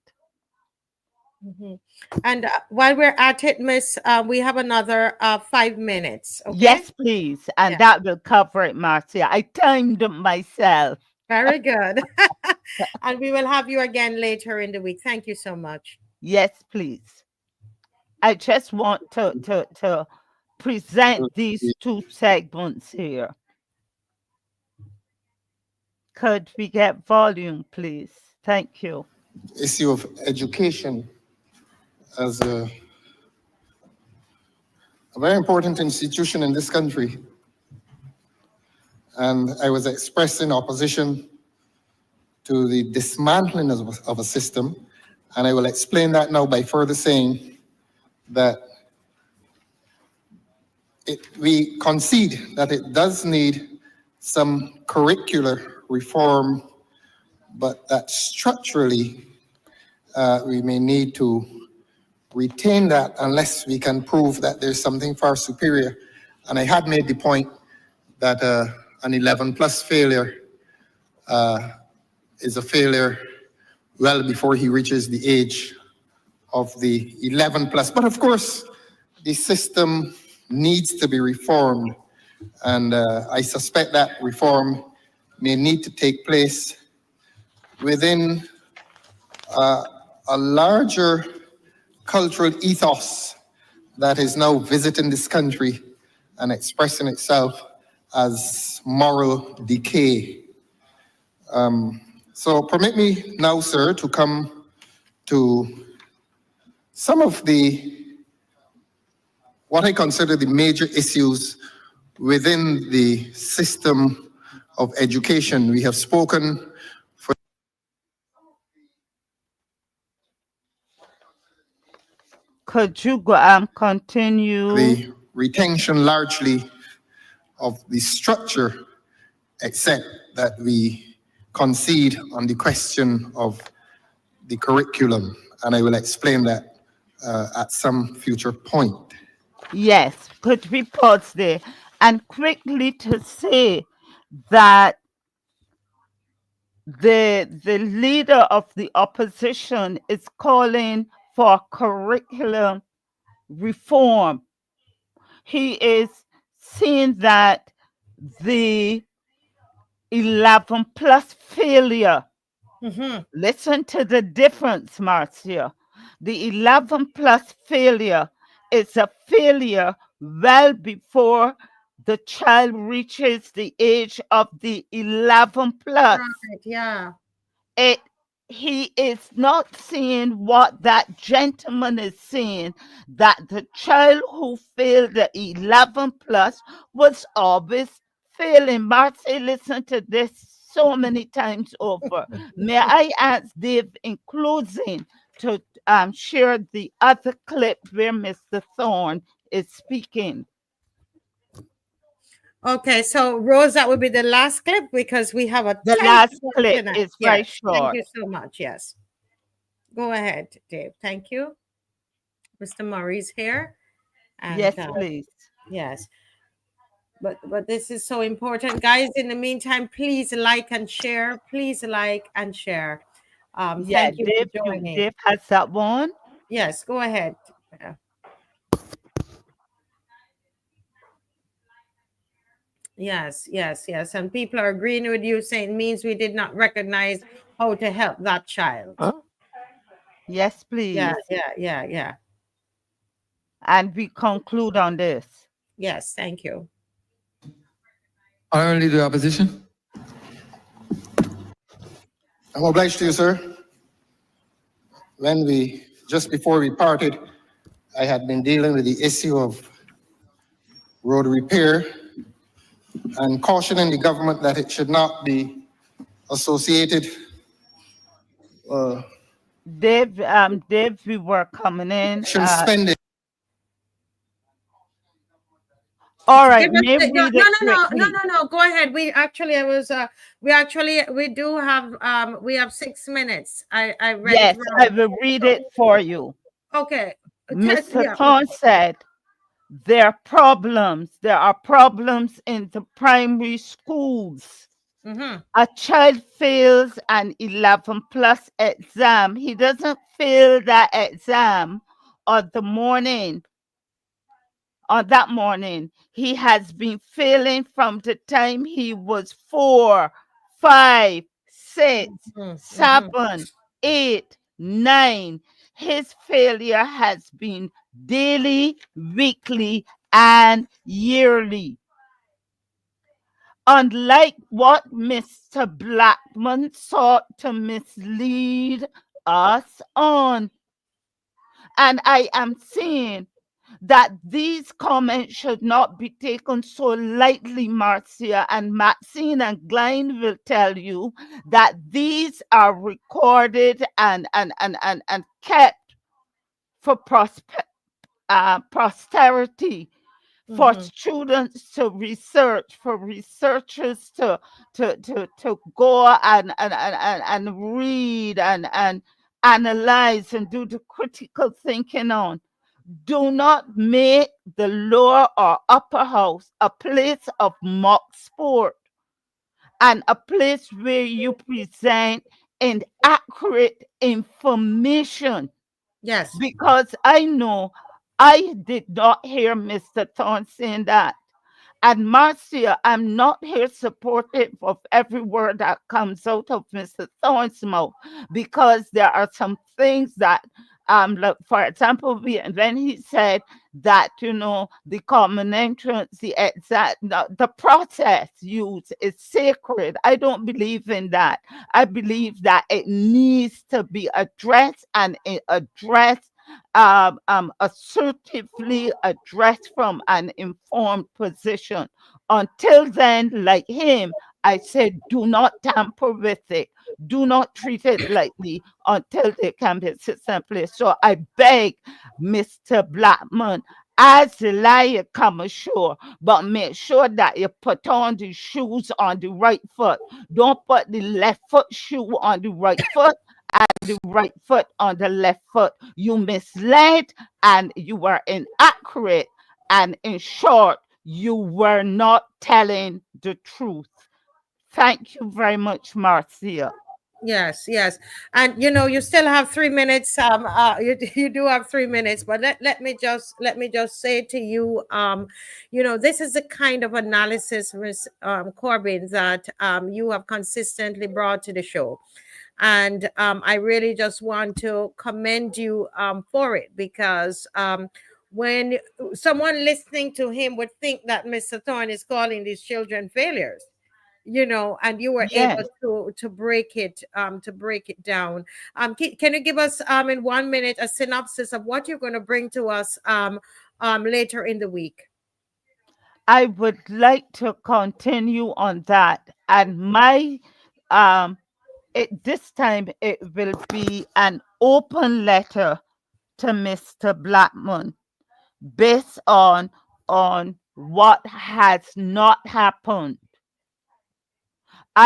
And while we're at it, Miss, we have another 5 minutes. Okay? Yes, please. And that will cover it, Marcia. I timed it myself. Very good. And we will have you again later in the week. Thank you so much. Yes, please. I just want to present these two segments here. Could we get volume, please? Thank you. Issue of education as a very important institution in this country. And I was expressing opposition to the dismantling of a system. And I will explain that now by further saying that we concede that it does need some curricular reform, but that structurally we may need to retain that unless we can prove that there's something far superior. And I had made the point that an 11 plus failure is a failure well before he reaches the age of the 11 plus. But of course, the system needs to be reformed. And I suspect that reform may need to take place within a larger cultural ethos that is now visiting this country and expressing itself as moral decay. So permit me now, sir, to come to some of what I consider the major issues within the system of education. We have spoken for Could you continue? The retention largely of the structure, except that we concede on the question of the curriculum. And I will explain that at some future point. Yes, could we pause there? And quickly to say that the leader of the opposition is calling for curriculum reform. He is seeing that the 11 plus failure. Listen to the difference, Marcia. The 11 plus failure is a failure well before the child reaches the age of the 11 plus. Right, yeah. He is not seeing what that gentleman is seeing, that the child who failed the 11 plus was always failing. Marcia, listen to this so many times over. May I ask Dave in closing to share the other clip where Mr. Thorne is speaking? Okay, so Rose, that would be the last clip because we have a The tight last schedule clip tonight. is Yes, very thank short. you so much. Yes. Go ahead, Dave. Thank you. Mr. Murray's here. And, Yes, please. yes. But this is so important. Guys, in the meantime, please like and share. Please like and share. Yeah, Thank you for joining. Dave has that one. Yes, go ahead. Yes, yes, yes. And people are agreeing with you, saying it means we did not recognize how to help that child. Yes, please. Yeah. And we conclude on this. Yes, thank you. Honorable Leader of the Opposition. I'm obliged to you, sir. Just before we parted, I had been dealing with the issue of road repair and cautioning the government that it should not be associated. Dave, we were coming in. Should spend it. All right. No. Go ahead. We do have we have 6 minutes. I read yes, it. I will read it for you. Okay. Mr. Thorne said there are problems in the primary schools. A child fails an 11 plus exam. He doesn't fail that exam on that morning. He has been failing from the time he was 4, 5, 6, 7, 8, 9. His failure has been daily, weekly, and yearly. Unlike what Mr. Blackman sought to mislead us on. And I am saying that these comments should not be taken so lightly, Marcia, and Maxine and GLYNE will tell you that these are recorded and kept for posterity, for students to research, for researchers to go and read and analyze and do the critical thinking on. Do not make the lower or upper house a place of mock sport and a place where you present inaccurate information. Yes. Because I know I did not hear Mr. Thorne saying that. And Marcia, I'm not here supportive of every word that comes out of Mr. Thorne's mouth, because there are some things that, like, for example, when he said that, the common entrance, the process used is sacred. I don't believe in that. I believe that it needs to be addressed and addressed assertively, addressed from an informed position. Until then, like him, I said, do not tamper with it. Do not treat it lightly until there can be a system place. So I beg Mr. Blackman, as the liar come ashore, but make sure that you put on the shoes on the right foot. Don't put the left foot shoe on the right foot and the right foot on the left foot. You misled and you were inaccurate. And in short, you were not telling the truth. Thank you very much, Marcia. Yes, yes. And you still have 3 minutes. You do have 3 minutes, but let me just say to you, this is the kind of analysis, Ms. Corbin, that you have consistently brought to the show. And I really just want to commend you for it, because when someone listening to him would think that Mr. Thorne is calling these children failures, and you were able Yes. to break it down. Can you give us in 1 minute a synopsis of what you're going to bring to us later in the week? I would like to continue on that. And my this time it will be an open letter to Mr. Blackman based on what has not happened.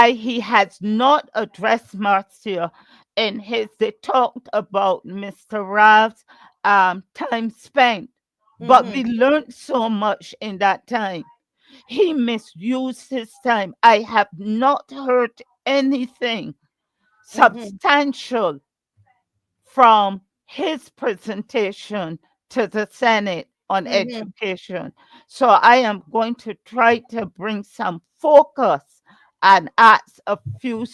He has not addressed Marcia in his. They talked about Mr. Rav's time spent, but we learned so much in that time. He misused his time. I have not heard anything substantial from his presentation to the Senate on education. So I am going to try to bring some focus and ask a few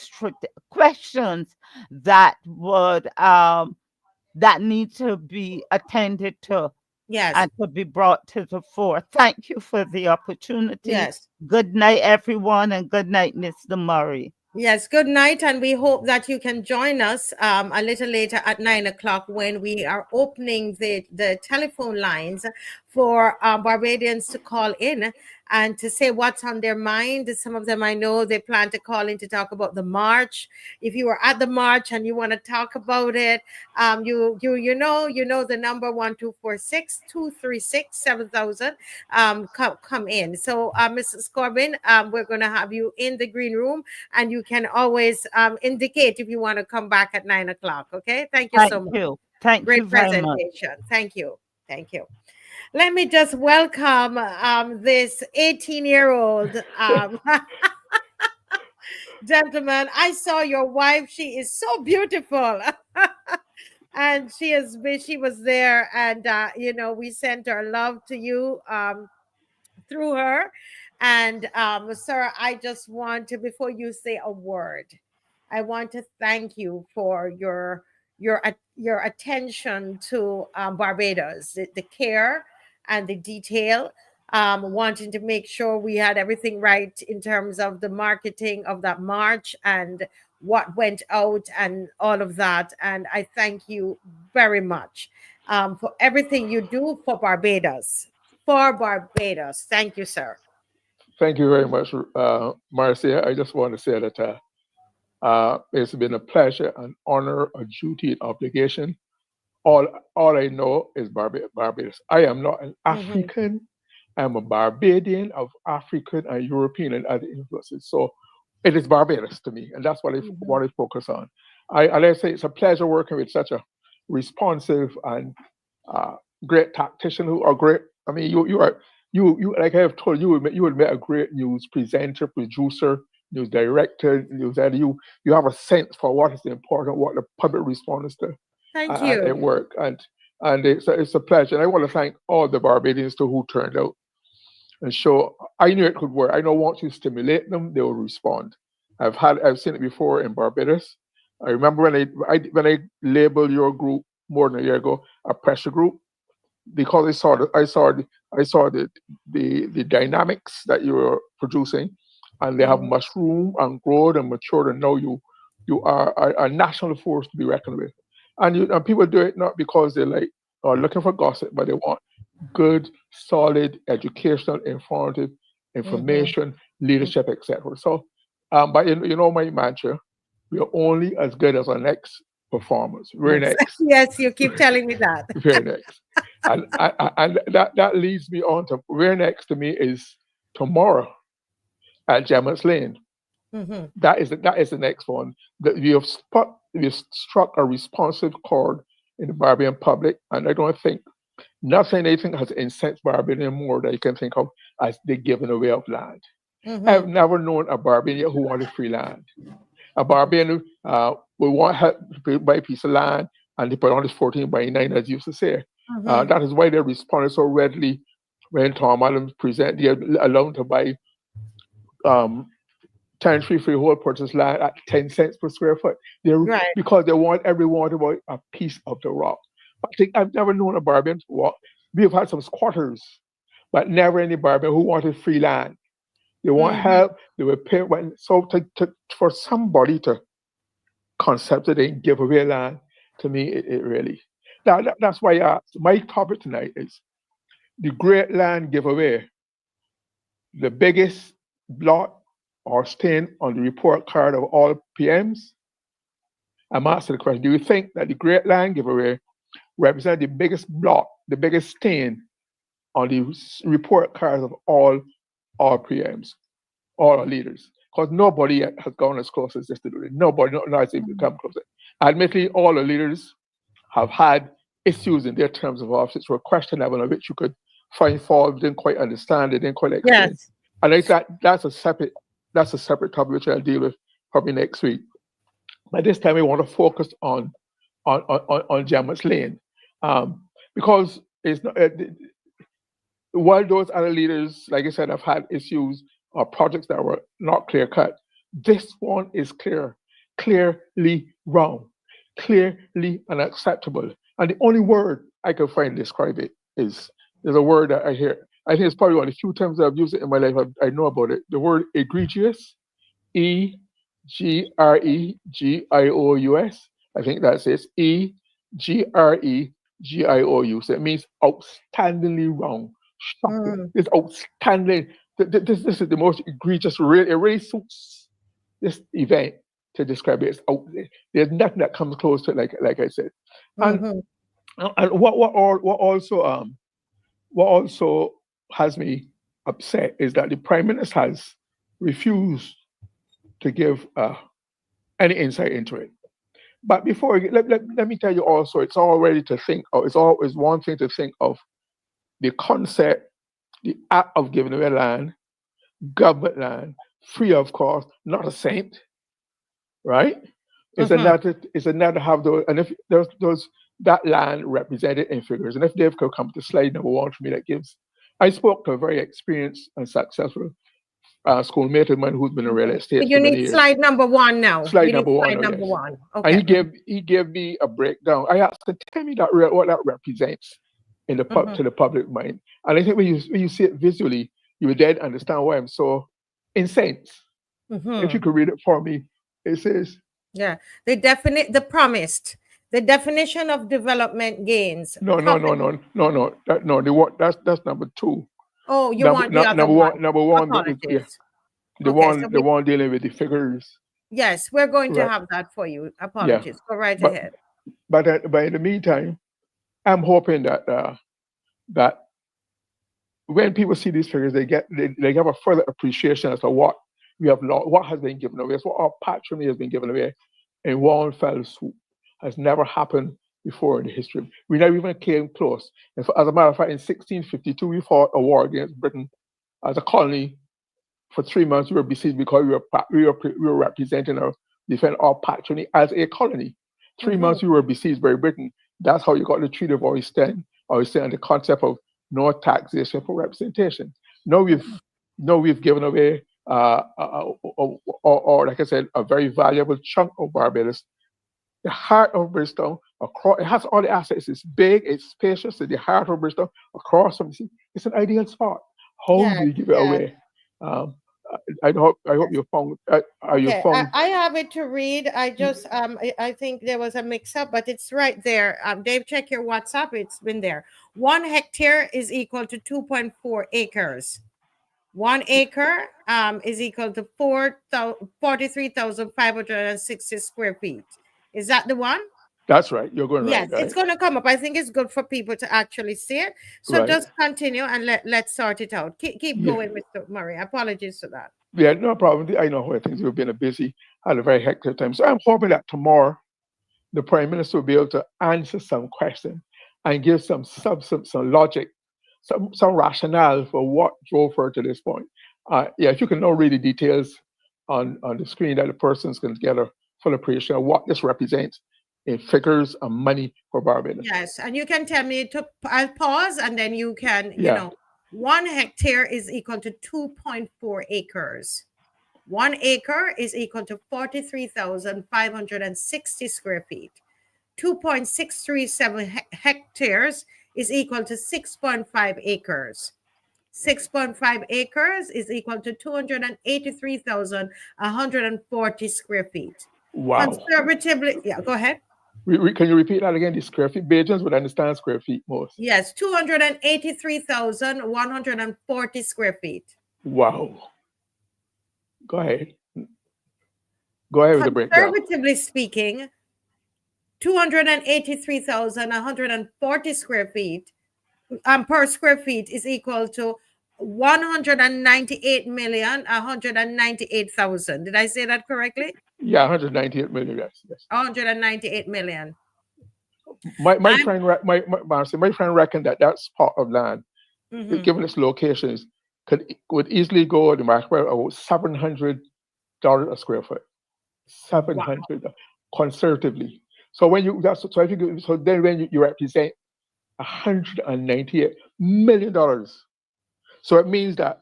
questions that would that need to be attended to Yes, and to be brought to the fore. Thank you for the opportunity. yes. Good night, everyone, and good night, Mr. Murray. Yes, good night, and we hope that you can join us a little later at 9 o'clock, when we are opening the telephone lines for Barbadians to call in and to say what's on their mind. Some of them, I know, they plan to call in to talk about the march. If you were at the march and you want to talk about it, you know the number 1246-236-7000. Come in. So, Mrs. Corbin, we're going to have you in the green room, and you can always indicate if you want to come back at 9 o'clock. Okay. Thank you so Thank much. you. Thank Great you very much. presentation. Thank you. Thank you. Let me just welcome this 18-year-old gentleman. I saw your wife. She is so beautiful. And she was there, and we sent our love to you through her. And sir, I just want to, before you say a word, I want to thank you for your attention to Barbados, the care and the detail, wanting to make sure we had everything right in terms of the marketing of that march and what went out and all of that. And I thank you very much for everything you do for Barbados. For Barbados. Thank you, sir. Thank you very much, Marcia. I just want to say that it's been a pleasure, an honor, a duty, an obligation. All I know is Barbados. I am not an African. I'm a Barbadian of African and European and other influences. So it is Barbados to me, and that's what I focus on. I say it's a pleasure working with such a responsive and great tactician who are great. I mean, you like I have told you, you would make a great news presenter, producer, news director, news editor. You have a sense for what is important, what the public responds to. Thank you. At work, and it's a pleasure. And I want to thank all the Barbadians who turned out. And so I knew it could work. I know once you stimulate them, they will respond. I've seen it before in Barbados. I remember when I labeled your group more than a year ago a pressure group, because I saw the dynamics that you were producing, and they have mushroomed and grown and matured, and now you are a national force to be reckoned with. And people do it not because they are looking for gossip, but they want good, solid, educational, informative information, leadership, etc. So, but you know my mantra: we are only as good as our next performers. We're next. Yes, you keep telling me that. We're next. And that leads me on to where next to me is tomorrow at Gemmott'S Lane. That is the next one. That we have struck a responsive chord in the Barbadian public, and I don't think anything has incensed Barbadian more that you can think of as the giving away of land. I've never known a Barbadian who wanted free land. A Barbadian We want help to buy a piece of land, and they put on this 14 by 9, as you used to say. That is why they responded so readily when Tom Adams presented the allowed to buy 10 freehold purchase land at 10 cents per square foot. Because they want everyone to buy a piece of the rock. I think I've never known a Barbadian to walk. We have had some squatters, but never any Barbadian who wanted free land. They want help. They were paying. So for somebody to concept that they give away land, to me, it really. That's why my topic tonight is the great land giveaway. The biggest blot or stain on the report card of all PMs. I'm asking the question: do you think that the great land giveaway represents the biggest blot, the biggest stain on the report cards of all PMs, all our leaders? Because nobody has gone as close as this to do it. Nobody, not has even come closer. Admittedly, all the leaders have had issues in their terms of office were questionable, of which you could find fault, didn't quite understand, they didn't quite explain. Yes. And I think that's a separate topic which I'll deal with probably next week. But this time we want to focus on JEMMOTT'S lane, because it's not. While those other leaders, like I said, have had issues or projects that were not clear cut, this one is clearly wrong, clearly unacceptable. And the only word I can find to describe it is there's a word that I hear. I think it's probably one of the few times I've used it in my life. I know about it. The word egregious, EGREGIOUS. I think that's it. EGREGIOU. So it means outstandingly wrong. Shocking. It's outstanding. This is the most egregious. It really suits this event to describe it. There's nothing that comes close to it, like I said. And what also has me upset is that the Prime Minister has refused to give any insight into it. But before let me tell you also, it's already to think of. It's always one thing to think of the concept, the act of giving away land, government land, free of cost, not a cent, right? It's another to have those, and if there's that land represented in figures, and if Dave could come to slide number 1 for me, that gives. I spoke to a very experienced and successful schoolmate of mine who's been in real estate. You need slide number 1 now. Slide number 1. Slide number 1. Okay. And he gave me a breakdown. I asked him, tell me what that represents in the to the public mind. And I think when you see it visually, you would then understand why I'm so incensed. If you could read it for me, it says. Yeah, the definition of development gains. No. That's number 2. Oh, you want the other one? Number 1. The one dealing with the figures. Yes, we're going to have that for you. Apologies. Yeah. Go right ahead. But in the meantime, I'm hoping that that when people see these figures, they have a further appreciation as to what we have lost, what has been given away. So what our patrimony has been given away in one fell swoop. Has never happened before in the history. We never even came close. And as a matter of fact, in 1652, we fought a war against Britain as a colony. For 3 months, we were besieged because we were representing or defending our patrimony as a colony. 3 months, we were besieged by Britain. That's how you got the Treaty of Ostend, and the concept of no taxation for representation. Now we've given away, or like I said, a very valuable chunk of Barbados. The heart of Bristol, it has all the assets. It's big, it's spacious. It's the heart of Bristol, across from the sea. It's an ideal spot. How do you give it away? I hope you found. I have it to read. I just I think there was a mix-up, but it's right there. Dave, check your WhatsApp. It's been there. 1 hectare is equal to 2.4 acres. 1 acre is equal to 43,560 square feet. Is that the one? That's right. You're going right. Yes, it's going to come up. I think it's good for people to actually see it. So just continue and let's sort it out. Keep going, Mr. Murray. Apologies for that. Yeah, no problem. I know how things have been had a very hectic time. So I'm hoping that tomorrow the Prime Minister will be able to answer some questions and give some substance, some logic, some rationale for what drove her to this point. If you can now read the details on the screen that the persons can get a full appreciation of what this represents in figures and money for Barbados. Yes, and you can tell me to. I'll pause, and then you can. You Yeah. know, 1 hectare is equal to 2.4 acres. 1 acre is equal to 43,560 square feet. 2.637 hectares is equal to 6.5 acres. 6.5 acres is equal to 283,140 square feet. Wow. Conservatively, yeah, go ahead. Can you repeat that again? The square feet? Bajans would understand square feet most. Yes, 283,140 square feet. Wow. Go ahead. Go ahead with the breakdown. Conservatively speaking, 283,140 square feet per square feet is equal to 198,198,000. Did I say that correctly? Yeah, 198 million. Yes. 198 million. My friend reckoned that spot of land, given its locations, would easily go the market about $700 a square foot. 700 conservatively. So when you then when you represent $198 million, so it means that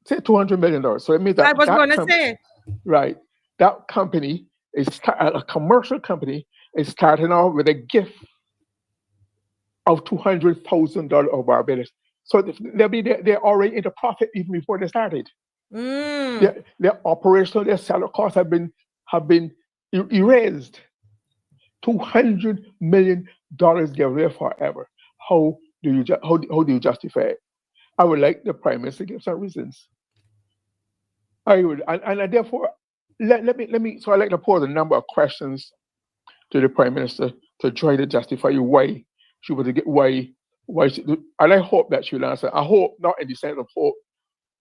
say $200 million. So it means that I was going to say, right, that company is a commercial company is starting off with a gift of $200,000 of Barbados. So they're already into profit even before they started. Their operational, their seller costs have been erased. $200 million they're there forever. How do you justify it? I would like the Prime Minister to give some reasons. I would, and therefore let me. So I like to pose a number of questions to the Prime Minister to try to justify why she was to get why she, and I hope that she'll answer. I hope not in the sense of hope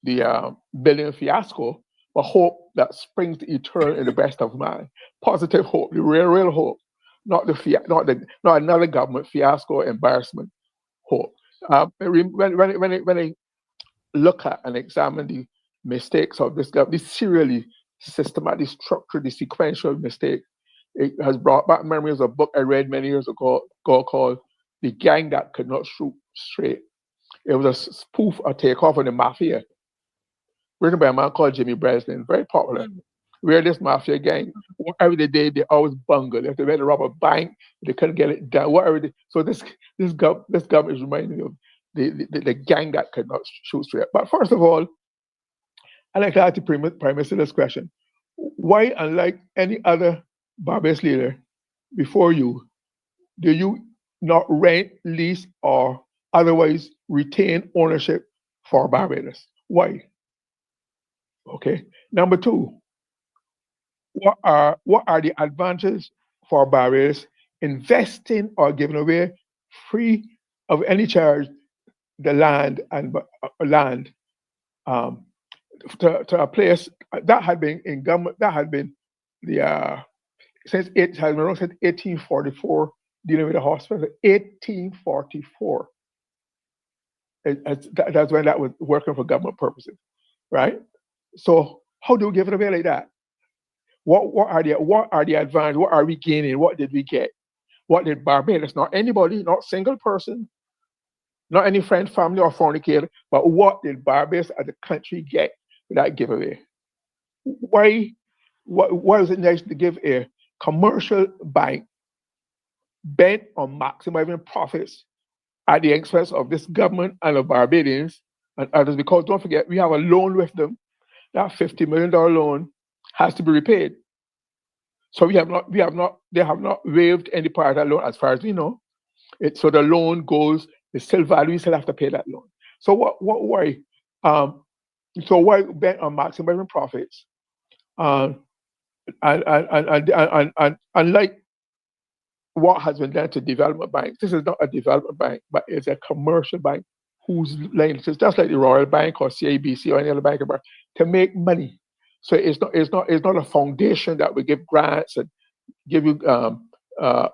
the billion fiasco, but hope that springs eternal in the breast of man. Positive hope, the real hope, not another government fiasco, embarrassment hope. When I look at and examine the mistakes of this government, this serially systematic structure, the sequential mistake, it has brought back memories of a book I read many years ago called "The Gang That Could Not Shoot Straight." It was a spoof, a takeoff of the mafia, written by a man called Jimmy Breslin, very popular. Where this mafia gang, every day they always bungle. If they went to rob a bank, they couldn't get it done. So this government is reminding me of the gang that could not shoot straight. But first of all, I'd like to ask the Prime Minister this question: why, unlike any other Barbados leader before you, do you not rent, lease, or otherwise retain ownership for Barbados? Why? Okay. Number two, what are the advantages for Barbados investing or giving away free of any charge the land to a place that had been in government, that had been since 1844 dealing with the hospital. 1844. That's when that was working for government purposes, right? So how do we give it away like that? What are the advantages? What are we gaining? What did we get? What did Barbados, not anybody, not single person, not any friend, family, or fornicator, but what did Barbados as a country get with that giveaway? Why is it nice to give a commercial bank bent on maximizing profits at the expense of this government and of Barbadians and others? Because don't forget, we have a loan with them. That $50 million loan has to be repaid. So they have not waived any part of that loan as far as we know. So the loan goes, it's still value, we still have to pay that loan. So why? So why bet on maximizing profits? And unlike what has been done to development banks, this is not a development bank, but it's a commercial bank whose line is just like the Royal Bank or CIBC or any other bank to make money. So it's not a foundation that will give grants and give you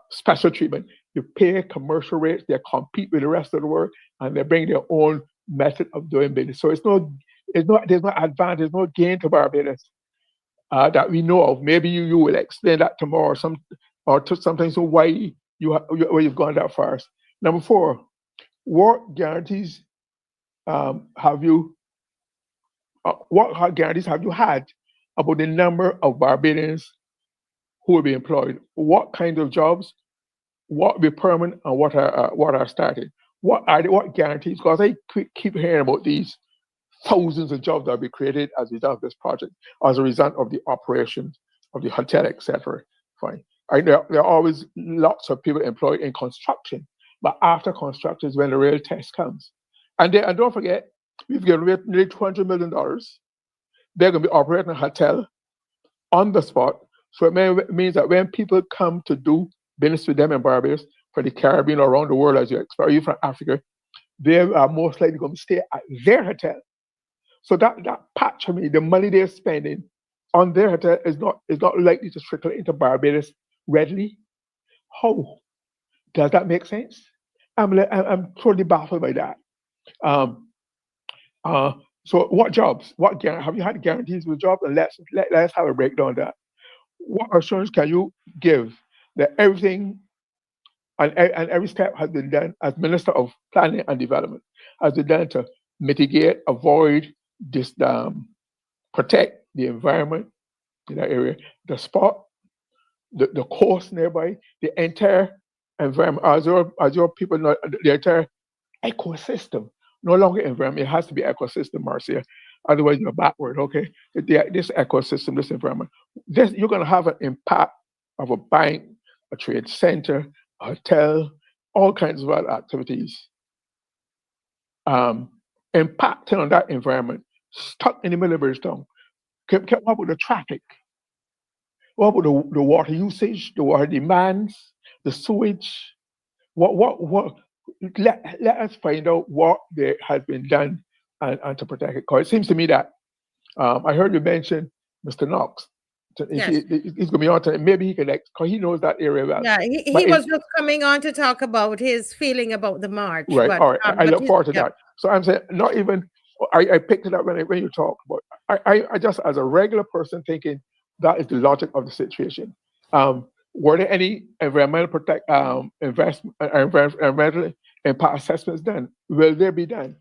special treatment. You pay commercial rates, they compete with the rest of the world, and they bring their own method of doing business. So there's no advantage, there's no gain to Barbados that we know of. Maybe you will explain that tomorrow, sometimes why you've gone that far. Number 4, what guarantees have you had about the number of Barbadians who will be employed? What kind of jobs? What will be permanent and what are started? What guarantees? Because I keep hearing about these thousands of jobs that will be created as a result of this project, as a result of the operations of the hotel, etc. Fine. There are always lots of people employed in construction, but after construction is when the real test comes. And don't forget, we've given away nearly $200 million. They're going to be operating a hotel on the spot. So it means that when people come to do business with them in Barbados, for the Caribbean or around the world, as you expect, or you from Africa, they are most likely going to stay at their hotel. So that patch of the money they're spending on their hotel is not likely to trickle into Barbados readily. How does that make sense? I'm totally baffled by that. So what jobs? Have you had guarantees with jobs? And let's have a breakdown of that. What assurance can you give that everything and every step has been done as Minister of Planning and Development, has been done to mitigate, avoid this, protect the environment in that area, the spot, the coast nearby, the entire environment, as your people know, the entire ecosystem, no longer environment, it has to be ecosystem, Marcia. Otherwise, you're backward, okay? This ecosystem, this environment, you're going to have an impact of a bank, a trade center, a hotel, all kinds of other activities impacting on that environment, stuck in the middle of Bridgetown. What about the traffic? What about the water usage, the water demands, the sewage? Let us find out what there has been done and to protect it. Because it seems to me that I heard you mention Mr. Knox. Yes. He's going to be on tonight. Maybe he can, because he knows that area well. Yeah, he was just coming on to talk about his feeling about the march. Right. But, all right. I look forward to that. So I'm saying, not even, I picked it up when you talk, but I just, as a regular person, thinking that is the logic of the situation. Were there any environmental environmental impact assessments done? Will they be done?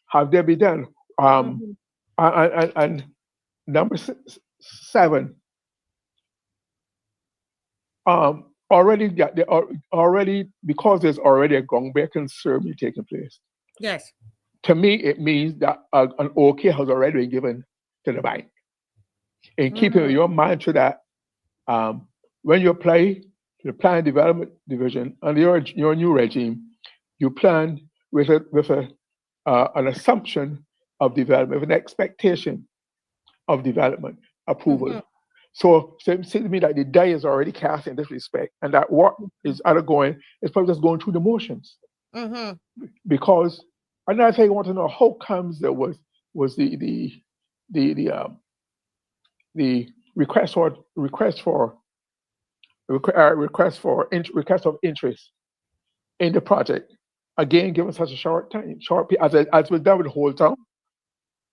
Have they been done? And number 7. Already because there's already a groundbreaking ceremony taking place. Yes. To me, it means that an OK has already been given to the bank. In keeping with your mantra that when you apply to the Plan Development Division under your new regime, you plan with an assumption of development, with an expectation of development approval. So it seems to me that the die is already cast in this respect, and that what is undergoing is probably just going through the motions. Because another thing I want to know, how comes there was the request of interest in the project, again given such a short as was done with Holetown.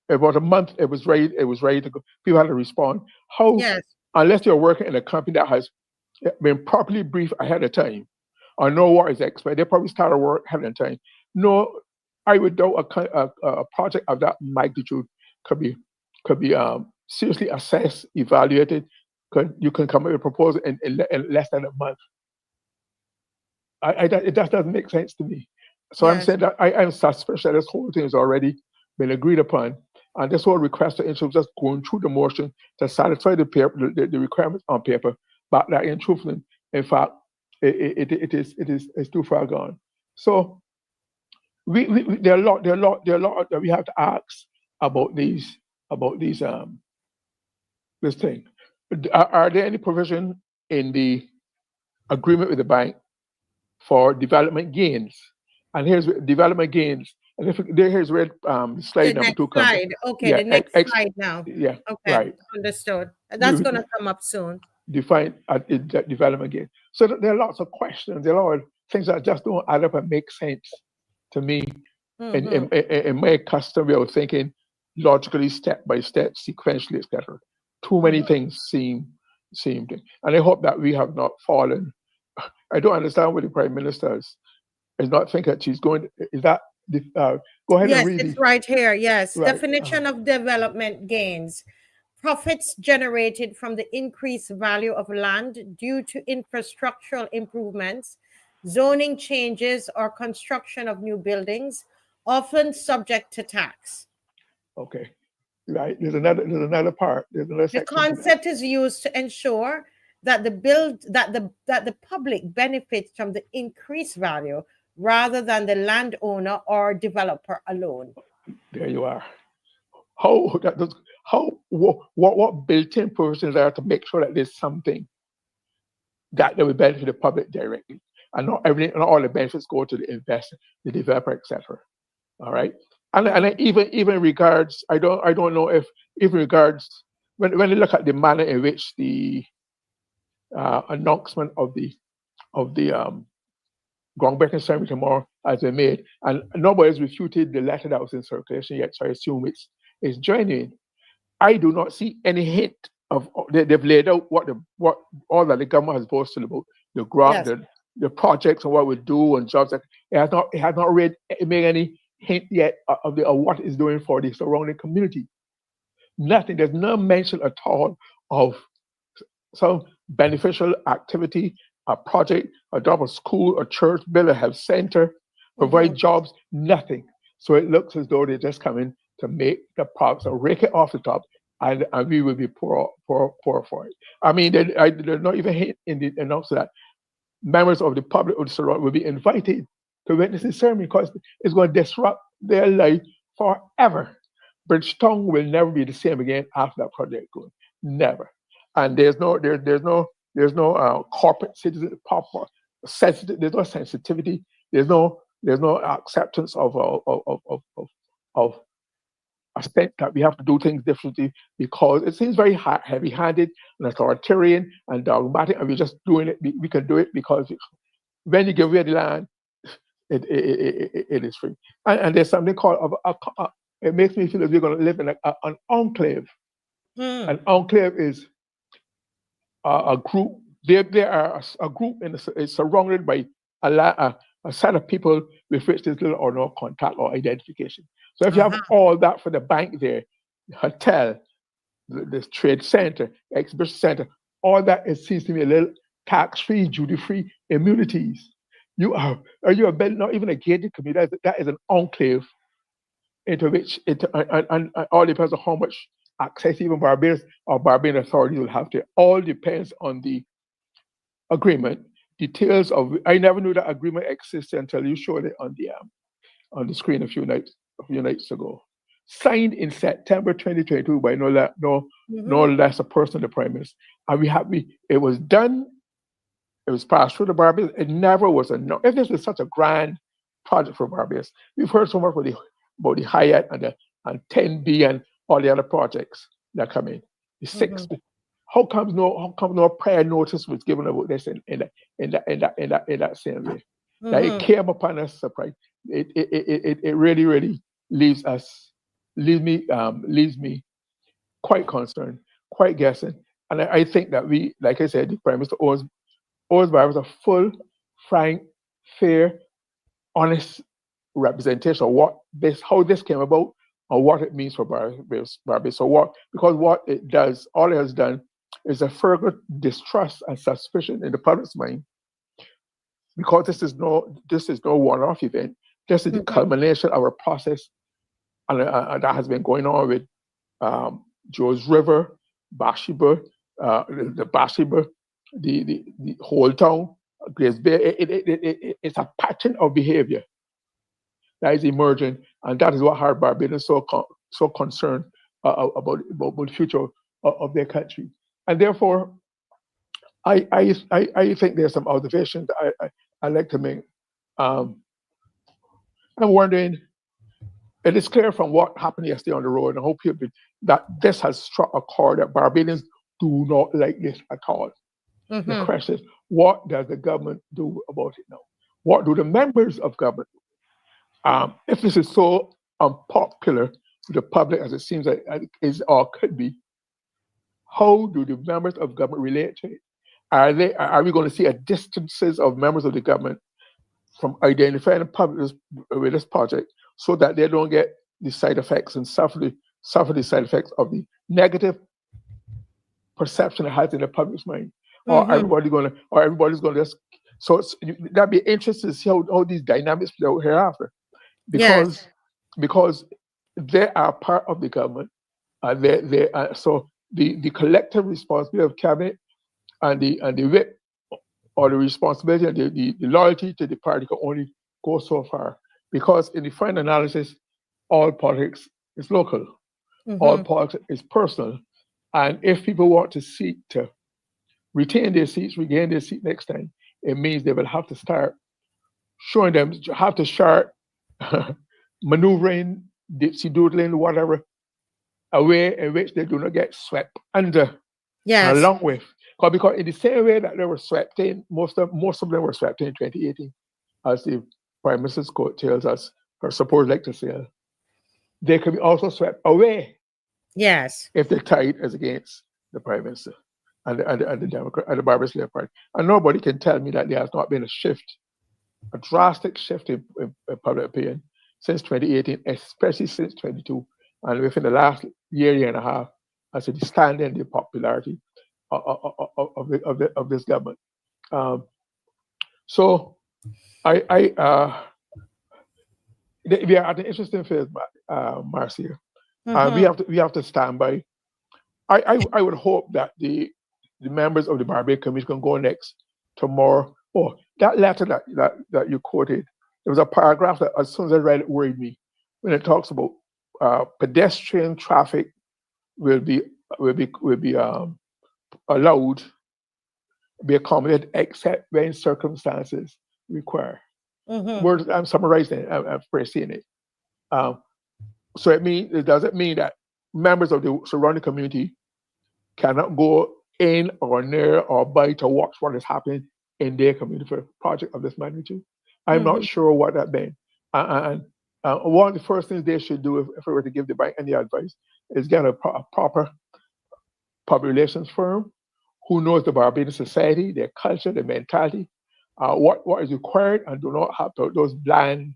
About a month, it was ready to go. People had to respond. How? Yes. Unless you're working in a company that has been properly briefed ahead of time, or know what is expected, they probably started work ahead of time. No, I would doubt a project of that magnitude could be seriously assessed, evaluated. You can come up with a proposal in less than a month. It just doesn't make sense to me. So yes. I'm saying that I'm suspicious that this whole thing has already been agreed upon. And this whole request for interest just going through the motion to satisfy the requirements on paper, but that in truth, in fact, it's too far gone. So there are a lot that we have to ask about this thing. Are there any provision in the agreement with the bank for development gains? And here's development gains. And here's where slide number 2 comes. Slide. Okay, yeah, the next slide now. Yeah. Okay, right. Understood. That's going to come up soon. Define development gain. So there are lots of questions. There are a lot of things that just don't add up and make sense to me. In my custom way of thinking, logically, step by step, sequentially, etc. Too many things seem to, and I hope that we have not fallen. I don't understand what the Prime Minister is not thinking that she's going. Is that the? Go ahead and Yes, read it's it. right here. Yes, Right. definition of development gains. Profits generated from the increased value of land due to infrastructural improvements, zoning changes, or construction of new buildings, often subject to tax. Okay. Right. There's another part. There's another The section. concept is used to ensure that the public benefits from the increased value rather than the landowner or developer alone. There you are. What built-in provisions are to make sure that there's something that will benefit the public directly, and not everything, and all the benefits go to the investor, the developer, etc. All right, and even regards, I don't know if even regards when you look at the manner in which the announcement of the groundbreaking ceremony tomorrow has been made, and nobody's refuted the letter that was in circulation yet, so I assume it's genuine. I do not see any hint of they've laid out what all that the government has boasted about the grant, Yes. the projects and what we do and jobs. It has not made any hint yet of what it's doing for the surrounding community. Nothing. There's no mention at all of some beneficial activity, a project, adopt a school, a church, build a health center, provide jobs. Nothing. So it looks as though they're just coming to make the profits and rake it off the top, and we will be poor for it. I mean, there's not even hint in the announcement that members of the public of the surround will be invited to witness the ceremony because it's going to disrupt their life forever. Bridgetown will never be the same again after that project goes. Never. And there's no corporate citizen proper sensitive. There's no sensitivity. There's no acceptance of a sense that we have to do things differently because it seems very heavy-handed and authoritarian and dogmatic, and we're just doing it. We can do it because when you give away the land, it is free. And there's something called it makes me feel as we're going to live in an enclave. An enclave is a group. There are a group is surrounded by a set of people with which there's little or no contact or identification. So if you have all that for the bank there, the hotel, the trade center, the exhibition center, all that, it seems to me a little tax-free, duty-free immunities. You are not even a gated community. That is an enclave into which it all depends on how much access even Barbados or Barbadian authorities will have to. All depends on the agreement. Details of I never knew that agreement existed until you showed it on the screen a few nights ago. Signed in September 2022 by no less a person, the Prime Minister. And it was done. It was passed through the Barbados. It never was enough. If this was such a grand project for Barbados, we've heard so much about the Hyatt and 10B and all the other projects that come in. The 6. How come no prior notice was given about this in that same way? That it came upon us surprise. It really leaves me quite concerned, quite guessing. And I think that we, like I said, the Prime Minister owes Barbados a full, frank, fair, honest representation of how this came about and what it means for Barbados. So because what it does, all it has done is a further distrust and suspicion in the public's mind, because this is no one-off event. This is the culmination of a process and that has been going on with Joe's River, Bathsheba, the Bathsheba, the Holetown, Grace Bay. It's a pattern of behavior that is emerging, and that is what had Barbadians so concerned about the future of their country. And therefore, I think there's some observations I like to make. I'm wondering, it is clear from what happened yesterday on the road, and I hope that this has struck a chord that Barbadians do not like this at all. The question is, what does the government do about it now? What do the members of government do? If this is so unpopular with the public as it seems like it is or could be, how do the members of government relate to it? Are we going to see a distances of members of the government from identifying the public with this project so that they don't get the side effects and suffer the side effects of the negative perception it has in the public's mind? Or everybody's going to just, so that'd be interesting to see how these dynamics play out hereafter. Because they are part of the government. So the collective responsibility of cabinet and the whip, or the responsibility and the loyalty to the party can only go so far. Because in the final analysis, all politics is local. All politics is personal. And if people want to seek to retain their seats, regain their seat next time, it means they will have to start showing them, have to start maneuvering, dipsy doodling, whatever, a way in which they do not get swept under along with. Because in the same way that they were swept in, most of them were swept in 2018, as the Prime Minister's quote tells us, her support elected sale. They can be also swept away. Yes. If the tide is against the Prime Minister and the Democrat and the Barbados Labour Party. And nobody can tell me that there has not been a drastic shift in public opinion since 2018, especially since 22, and within the last year and a half, as a standing the popularity of this government. So we are at an interesting phase, Marcia. We have to stand by. I would hope that the members of the Barbados Commission can go next tomorrow. Oh, that letter that you quoted, there was a paragraph that as soon as I read it worried me when it talks about pedestrian traffic will be allowed, be accommodated except when circumstances require. I'm summarizing, I'm phrasing it. So it doesn't mean that members of the surrounding community cannot go in or near or by to watch what is happening in their community for a project of this magnitude. I'm not sure what that means. And one of the first things they should do, if we were to give the bank any advice, is get a proper public relations firm who knows the Barbadian society, their culture, their mentality, what is required, and do not have those bland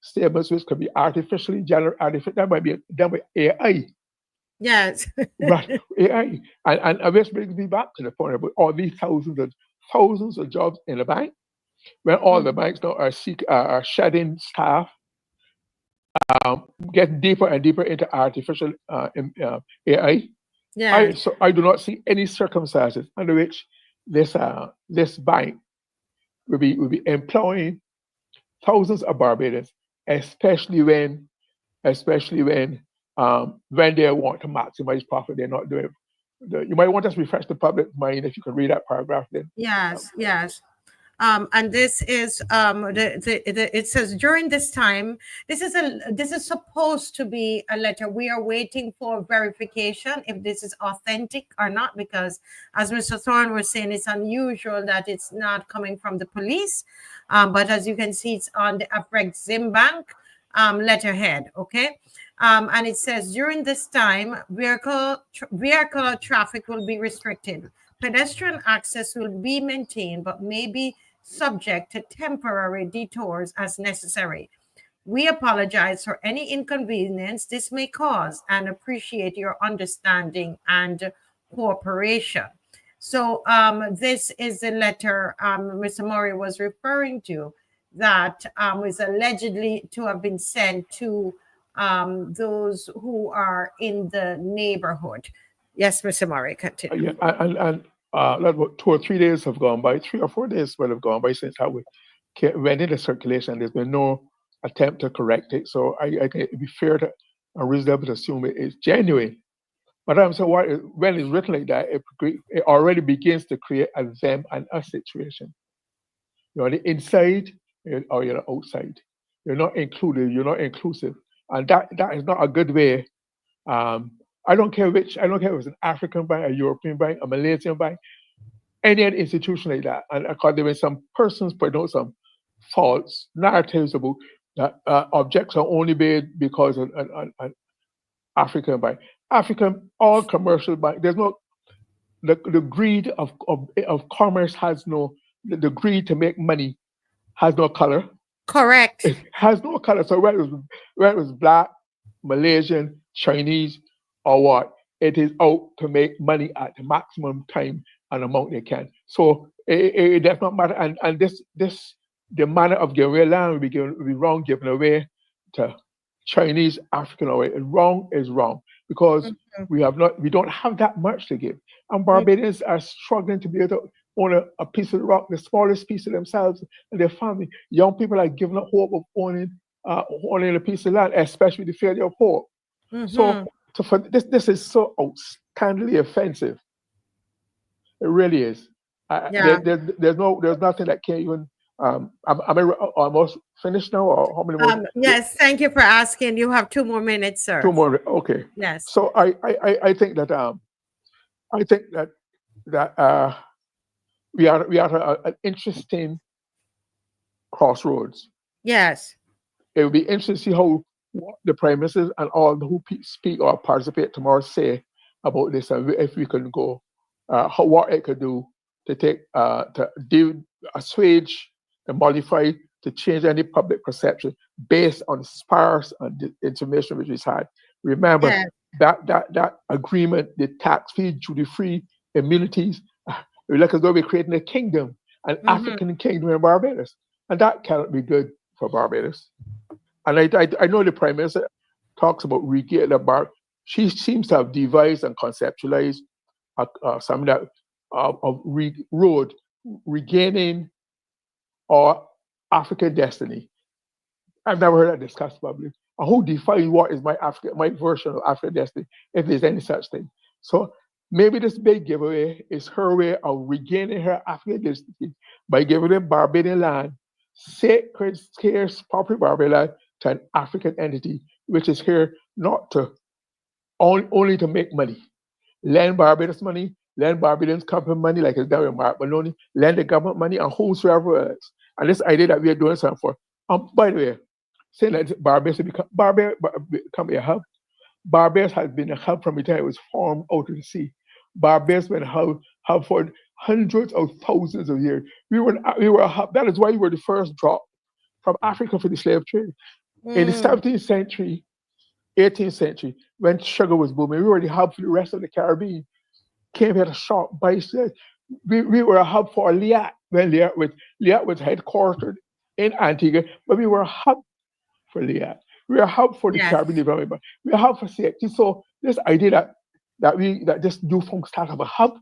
statements which could be artificially generated. That might be done by AI. Yes. Right, AI. And this brings me back to the point about all these thousands of jobs in the bank, when all the banks now are shedding staff, getting deeper and deeper into artificial AI. Yeah. I do not see any circumstances under which this bank will be employing thousands of Barbadians, especially when they want to maximize profit. They're not doing it. You might want us to refresh the public mind if you can read that paragraph then. Yes. And this is it says during this time, this is supposed to be a letter. We are waiting for verification if this is authentic or not, because as Mr. Thorne was saying, it's unusual that it's not coming from the police. But as you can see, it's on the Afreximbank letterhead. Okay. And it says during this time, vehicle traffic will be restricted. Pedestrian access will be maintained, but may be subject to temporary detours as necessary. We apologize for any inconvenience this may cause and appreciate your understanding and cooperation. So this is the letter Mr. Murray was referring to that was allegedly to have been sent to those who are in the neighborhood. Yes, Mr. Murray, continue. And about 2 or 3 days have gone by, 3 or 4 days will have gone by since that went into circulation. There's been no attempt to correct it. So I think it'd be fair to and reasonable to assume it is genuine. But I'm saying when it's written like that, it already begins to create a them and us situation. You're on the inside or you're outside. You're not included, you're not inclusive. And that is not a good way. I don't care if it's an African bank, a European bank, a Malaysian bank, any institution like that. And because there were some persons putting out some false narratives about that objects are only made because of an African bank. African, all commercial bank, there's no, the greed of commerce has no, the greed to make money has no color. Correct. It has no color. So whether it was black, Malaysian, Chinese, or what, it is out to make money at the maximum time and amount they can. So it does not matter. And this the manner of giving away land will be wrong, giving away to Chinese, African away. And wrong is wrong because we don't have that much to give. And Barbadians are struggling to be able to own a piece of the rock, the smallest piece of themselves and their family. Young people are giving up hope of owning a piece of land, especially the failure of hope. So for this is so outstandingly offensive. It really is. There's nothing that can't even. Am I almost finished now, or how many more? Yes, thank you for asking. You have 2 more minutes, sir. 2 more. Okay. Yes. So I think that we are an interesting crossroads. Yes. It will be interesting to see how the prime ministers and all who speak or participate tomorrow say about this, and if we can go, what it could do to take to assuage and modify, to change any public perception based on sparse and information which is had. Remember that agreement, the tax-free, duty-free immunities, like as though we're creating a kingdom, an African kingdom in Barbados, and that cannot be good for Barbados. And I know the Prime Minister talks about regaining she seems to have devised and conceptualized some that road regaining our African destiny. I've never heard that discussed publicly. And who defines what is my version of African destiny, if there's any such thing? So maybe this big giveaway is her way of regaining her African destiny by giving them Barbadian land, sacred, scarce, property Barbadian land, to an African entity, which is here not to only to make money. Lend Barbados money, lend Barbadians company money, like it's done with Mark Maloney, lend the government money, and whosoever else. And this idea that we are doing something for. By the way, saying that Barbados become a hub. Barbados has been a hub from the time it was formed out of the sea. Barbados been a hub for hundreds of thousands of years. We were a hub. That is why we were the first drop from Africa for the slave trade. In the 17th century, 18th century, when sugar was booming, we were the hub for the rest of the Caribbean. Came here to shop, buy slaves. We were a hub for Liat when Liat was headquartered in Antigua, but we were a hub for Liat. We are a hub for the Caribbean development. We are a hub for safety. So this idea that this new folk start of a hub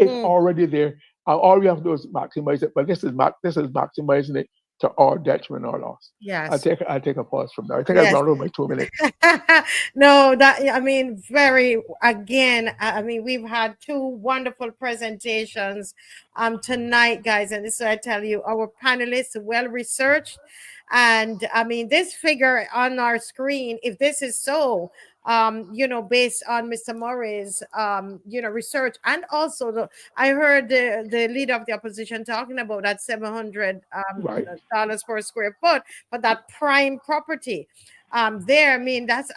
is already there. All we have to do is maximize it. But this is maximizing it to our detriment or loss. Yes. I'll take a pause from there. I think I've run over my 2 minutes. No, we've had 2 wonderful presentations tonight, guys. And this is what I tell you, our panelists are well researched. And I mean, this figure on our screen, if this is so, based on Mr. Murray's, research, and also I heard the leader of the opposition talking about that $700 per square foot for that prime property. There, I mean, that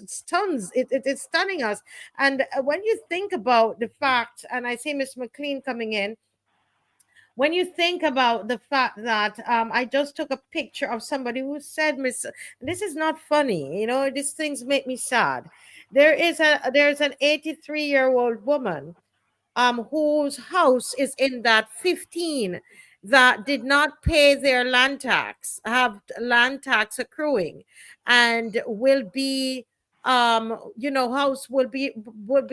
stuns. It's stunning us. And when you think about the fact, and I see Ms. McCLEAN coming in. When you think about the fact that I just took a picture of somebody who said, this is not funny, these things make me sad. There's an 83-year-old woman whose house is in that 15 that did not pay their land tax, have land tax accruing, and will be house will be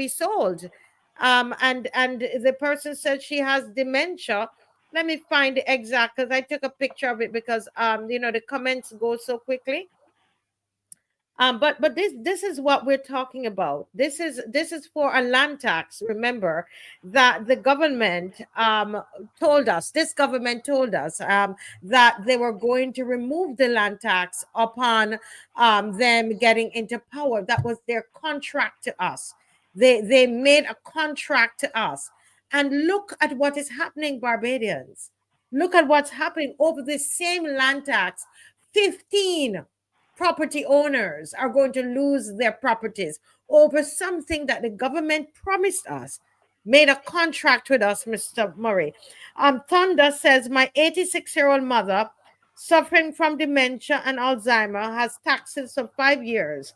sold. And the person said she has dementia. Let me find the exact, because I took a picture of it because the comments go so quickly. But this is what we're talking about. This is for a land tax. Remember that the government told us that they were going to remove the land tax upon them getting into power. That was their contract to us. They made a contract to us. And look at what is happening, Barbadians. Look at what's happening over the same land tax. 15 property owners are going to lose their properties over something that the government promised us, made a contract with us, Mr. Murray. Thunder says, my 86-year-old mother suffering from dementia and Alzheimer has taxes of 5 years,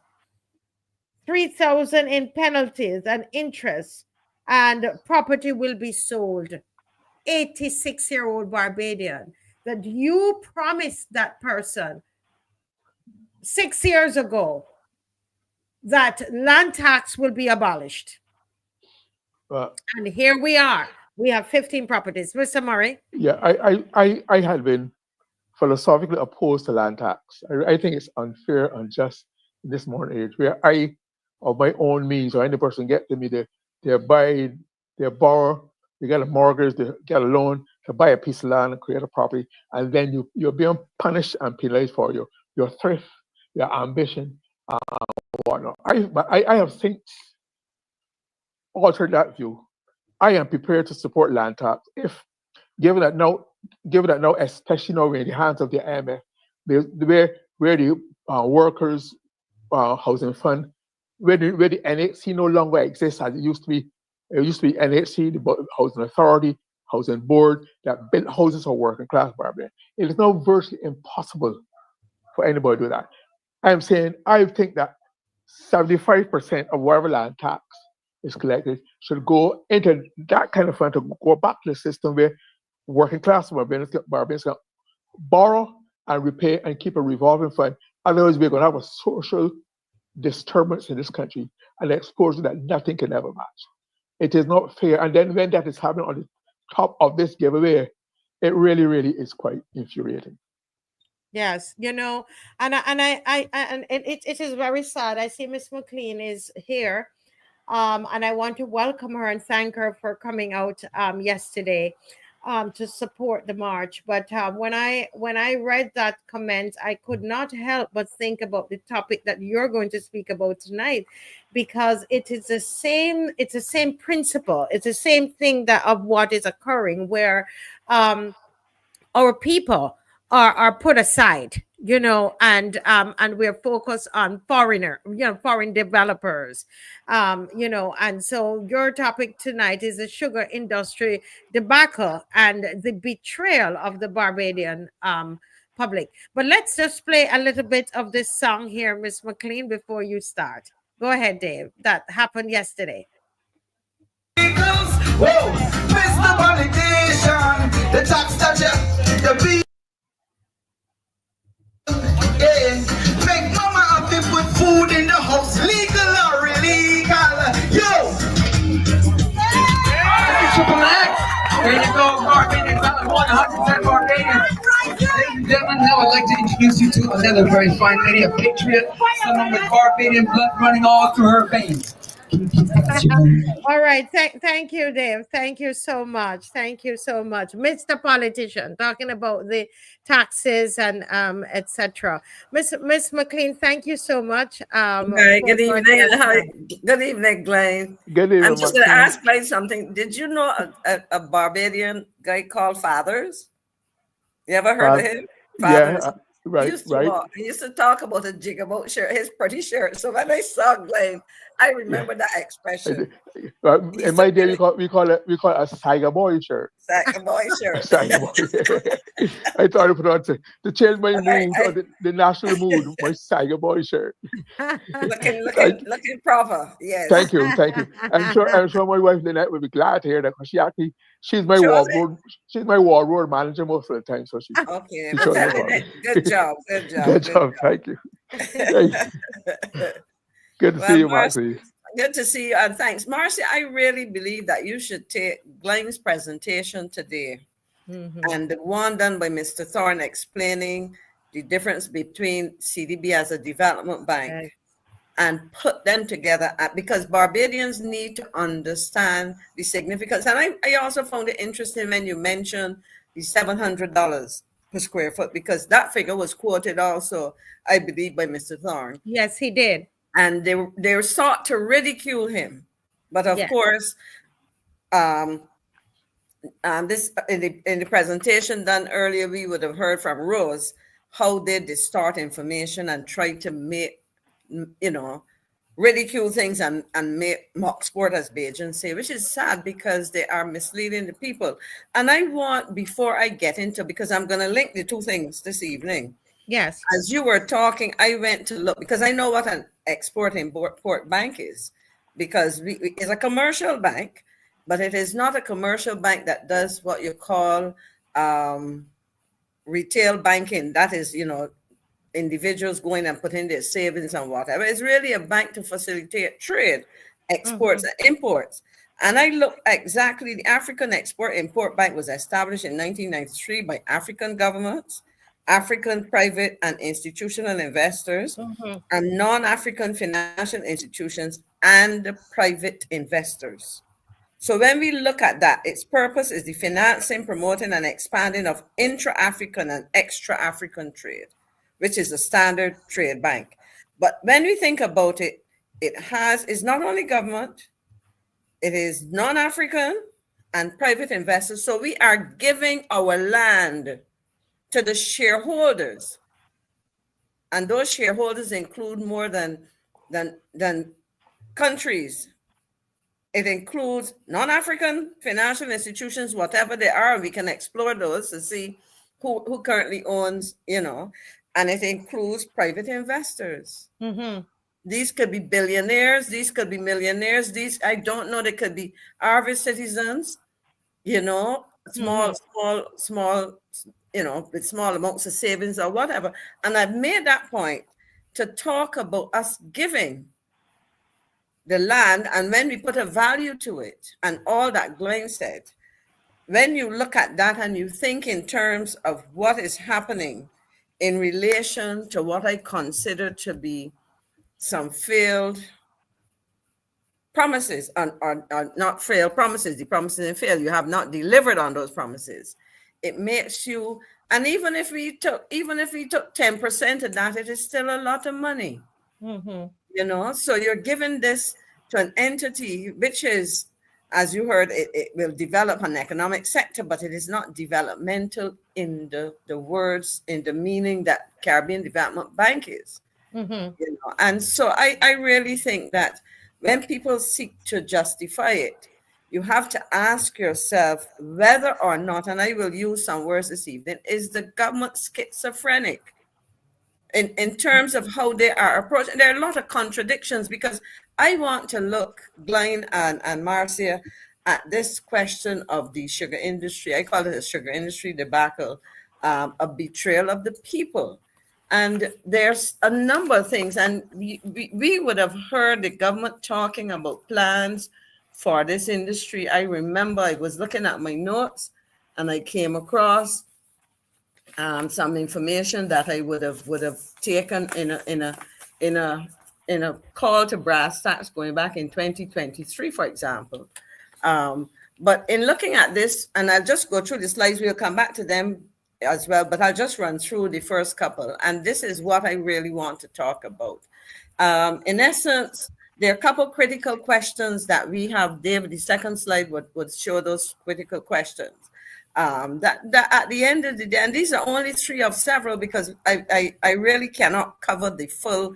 3,000 in penalties and interest, and property will be sold. 86-year-old Barbadian, that you promised that person 6 years ago that land tax will be abolished. And here we are. We have 15 properties. Mr. Murray? Yeah, I had been philosophically opposed to land tax. I think it's unfair, unjust in this modern age, where I, of my own means, or any person get to me, they buy, they borrow, they get a mortgage, they get a loan to buy a piece of land and create a property, and then you're being punished and penalized for your thrift, your ambition, whatnot. I have since altered that view. I am prepared to support land tax if, given that now, especially now we're in the hands of the IMF, where the workers' housing fund, where the NHC no longer exists as it used to be. It used to be NHC, the Housing Authority, Housing Board, that built houses for working class Barbadians. It is now virtually impossible for anybody to do that. I'm saying I think that 75% of whatever land tax is collected should go into that kind of fund to go back to the system where working class Barbadians can borrow and repay and keep a revolving fund. Otherwise, we're going to have a social disturbance in this country and exposure that nothing can ever match. It is not fair. And then when that is happening on the top of this giveaway, it really, really is quite infuriating. Yes, you know, and it is very sad. I see Miss McCLEAN is here, and I want to welcome her and thank her for coming out yesterday to support the march. But when I read that comment, I could not help but think about the topic that you're going to speak about tonight, because it is the same. It's the same principle. It's the same thing that of what is occurring, where our people are put aside, you know, and we're focused on foreign developers, you know, and so your topic tonight is the sugar industry debacle and the betrayal of the Barbadian public. But let's just play a little bit of this song here, Miss McCLEAN, before you start. Go ahead, Dave. That happened yesterday. Whoa, Mr. Politician, the tax toucher, the beat. Make mama have to put food in the house, legal or illegal. Yo! Triple X! There you go, Barbadian, 100% Barbadian. Ladies and gentlemen, now I'd like to introduce you to another very fine lady, a patriot, someone with Barbadian blood running all through her veins. All right, thank you, Dave. Thank you so much. Thank you so much, Mr. Politician, talking about the taxes and etc. Miss McCLEAN, thank you so much. Good evening. Good evening, GLYNE. Good evening. I'm just going to ask GLYNE something. Did you know a Barbadian guy called Fathers? You ever heard of him? Fathers. Yeah. Right, he used to talk about a jigabot shirt, his pretty shirt. So when I saw GLYNE, I remember that expression. In my day, we call it a Saiga boy shirt. Saiga boy shirt. Saiga boy. I thought I put on to change my mood, or the national mood, my Saiga boy shirt. looking proper. Yes. Thank you. I'm sure my wife Lynette will be glad to hear that, because she's my wardrobe manager most of the time. So okay. Good job. Good job. Thank you. Good to see you, Marcia. Good to see you, and thanks, Marcia. I really believe that you should take GLYNE's presentation today, and the one done by Mr. Thorne explaining the difference between CDB as a development bank, and put them together, because Barbadians need to understand the significance. And I also found it interesting when you mentioned the $700 per square foot, because that figure was quoted also, I believe, by Mr. Thorne. Yes, he did. And they sought to ridicule him, but of course, this in the presentation done earlier, we would have heard from Rose how they distort information and try to make, ridicule things and make mock sport, as Bajan say, which is sad because they are misleading the people. And I want, before I get into, because I'm going to link the two things this evening. Yes. As you were talking, I went to look, because I know what an export-import bank is, because it's a commercial bank, but it is not a commercial bank that does what you call retail banking. That is, individuals going and putting their savings and whatever. It's really a bank to facilitate trade, exports and imports. And I look exactly, the African Export-Import Bank was established in 1993 by African governments, African private and institutional investors, and non-African financial institutions and private investors. So when we look at that, its purpose is the financing, promoting, and expanding of intra-African and extra-African trade, which is a standard trade bank. But when we think about it, it's not only government, it is non-African and private investors. So we are giving our land to the shareholders. And those shareholders include more than countries. It includes non-African financial institutions, whatever they are. We can explore those to see who currently owns, and it includes private investors. These could be billionaires. These could be millionaires. I don't know. They could be average citizens, small, with small amounts of savings or whatever. And I've made that point to talk about us giving the land, and when we put a value to it, and all that GLYNE said, when you look at that and you think in terms of what is happening in relation to what I consider to be some failed promises, or not failed promises, the promises and fail, you have not delivered on those promises. It makes you, and even if we took 10% of that, it is still a lot of money. So you're giving this to an entity which is, as you heard, it will develop an economic sector, but it is not developmental in the words, in the meaning that Caribbean Development Bank is. And so I really think that when people seek to justify it, you have to ask yourself whether or not, and I will use some words this evening, is the government schizophrenic in terms of how they are approaching? There are a lot of contradictions, because I want to look, GLYNE and Marcia, at this question of the sugar industry. I call it a sugar industry debacle, a betrayal of the people. And there's a number of things, and we would have heard the government talking about plans for this industry. I remember I was looking at my notes and I came across some information that I would have taken in a call to brass tacks going back in 2023, for example. But in looking at this, and I'll just go through the slides, we'll come back to them as well, but I'll just run through the first couple. And this is what I really want to talk about. In essence, there are a couple critical questions that we have. David, the second slide would show those critical questions. That at the end of the day, and these are only three of several, because I really cannot cover the full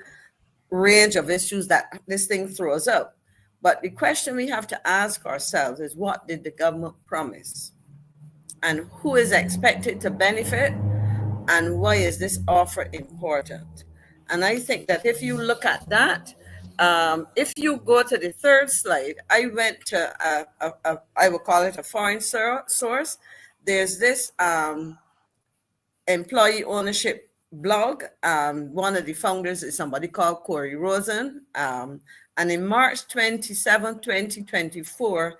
range of issues that this thing throws up. But the question we have to ask ourselves is, what did the government promise? And who is expected to benefit? And why is this offer important? And I think that if you look at that, if you go to the third slide, I went to, I would call it a foreign source. There's this employee ownership blog. One of the founders is somebody called Corey Rosen. And in March 27, 2024,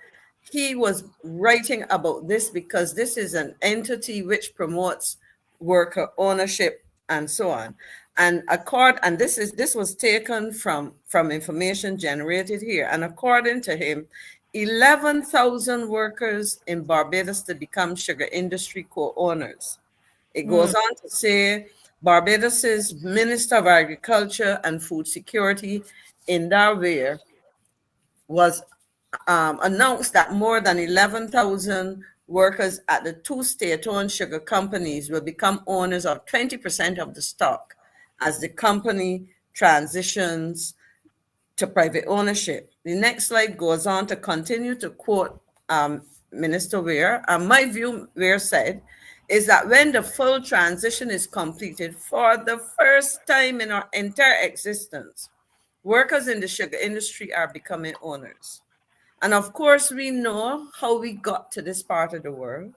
he was writing about this, because this is an entity which promotes worker ownership and so on. And this was taken from information generated here. And according to him, 11,000 workers in Barbados to become sugar industry co-owners. It goes on to say, Barbados's Minister of Agriculture and Food Security, in was announced that more than 11,000 workers at the 2 state-owned sugar companies will become owners of 20% of the stock as the company transitions to private ownership. The next slide goes on to continue to quote Minister Weir. My view, Weir said, is that when the full transition is completed, for the first time in our entire existence, workers in the sugar industry are becoming owners. And of course, we know how we got to this part of the world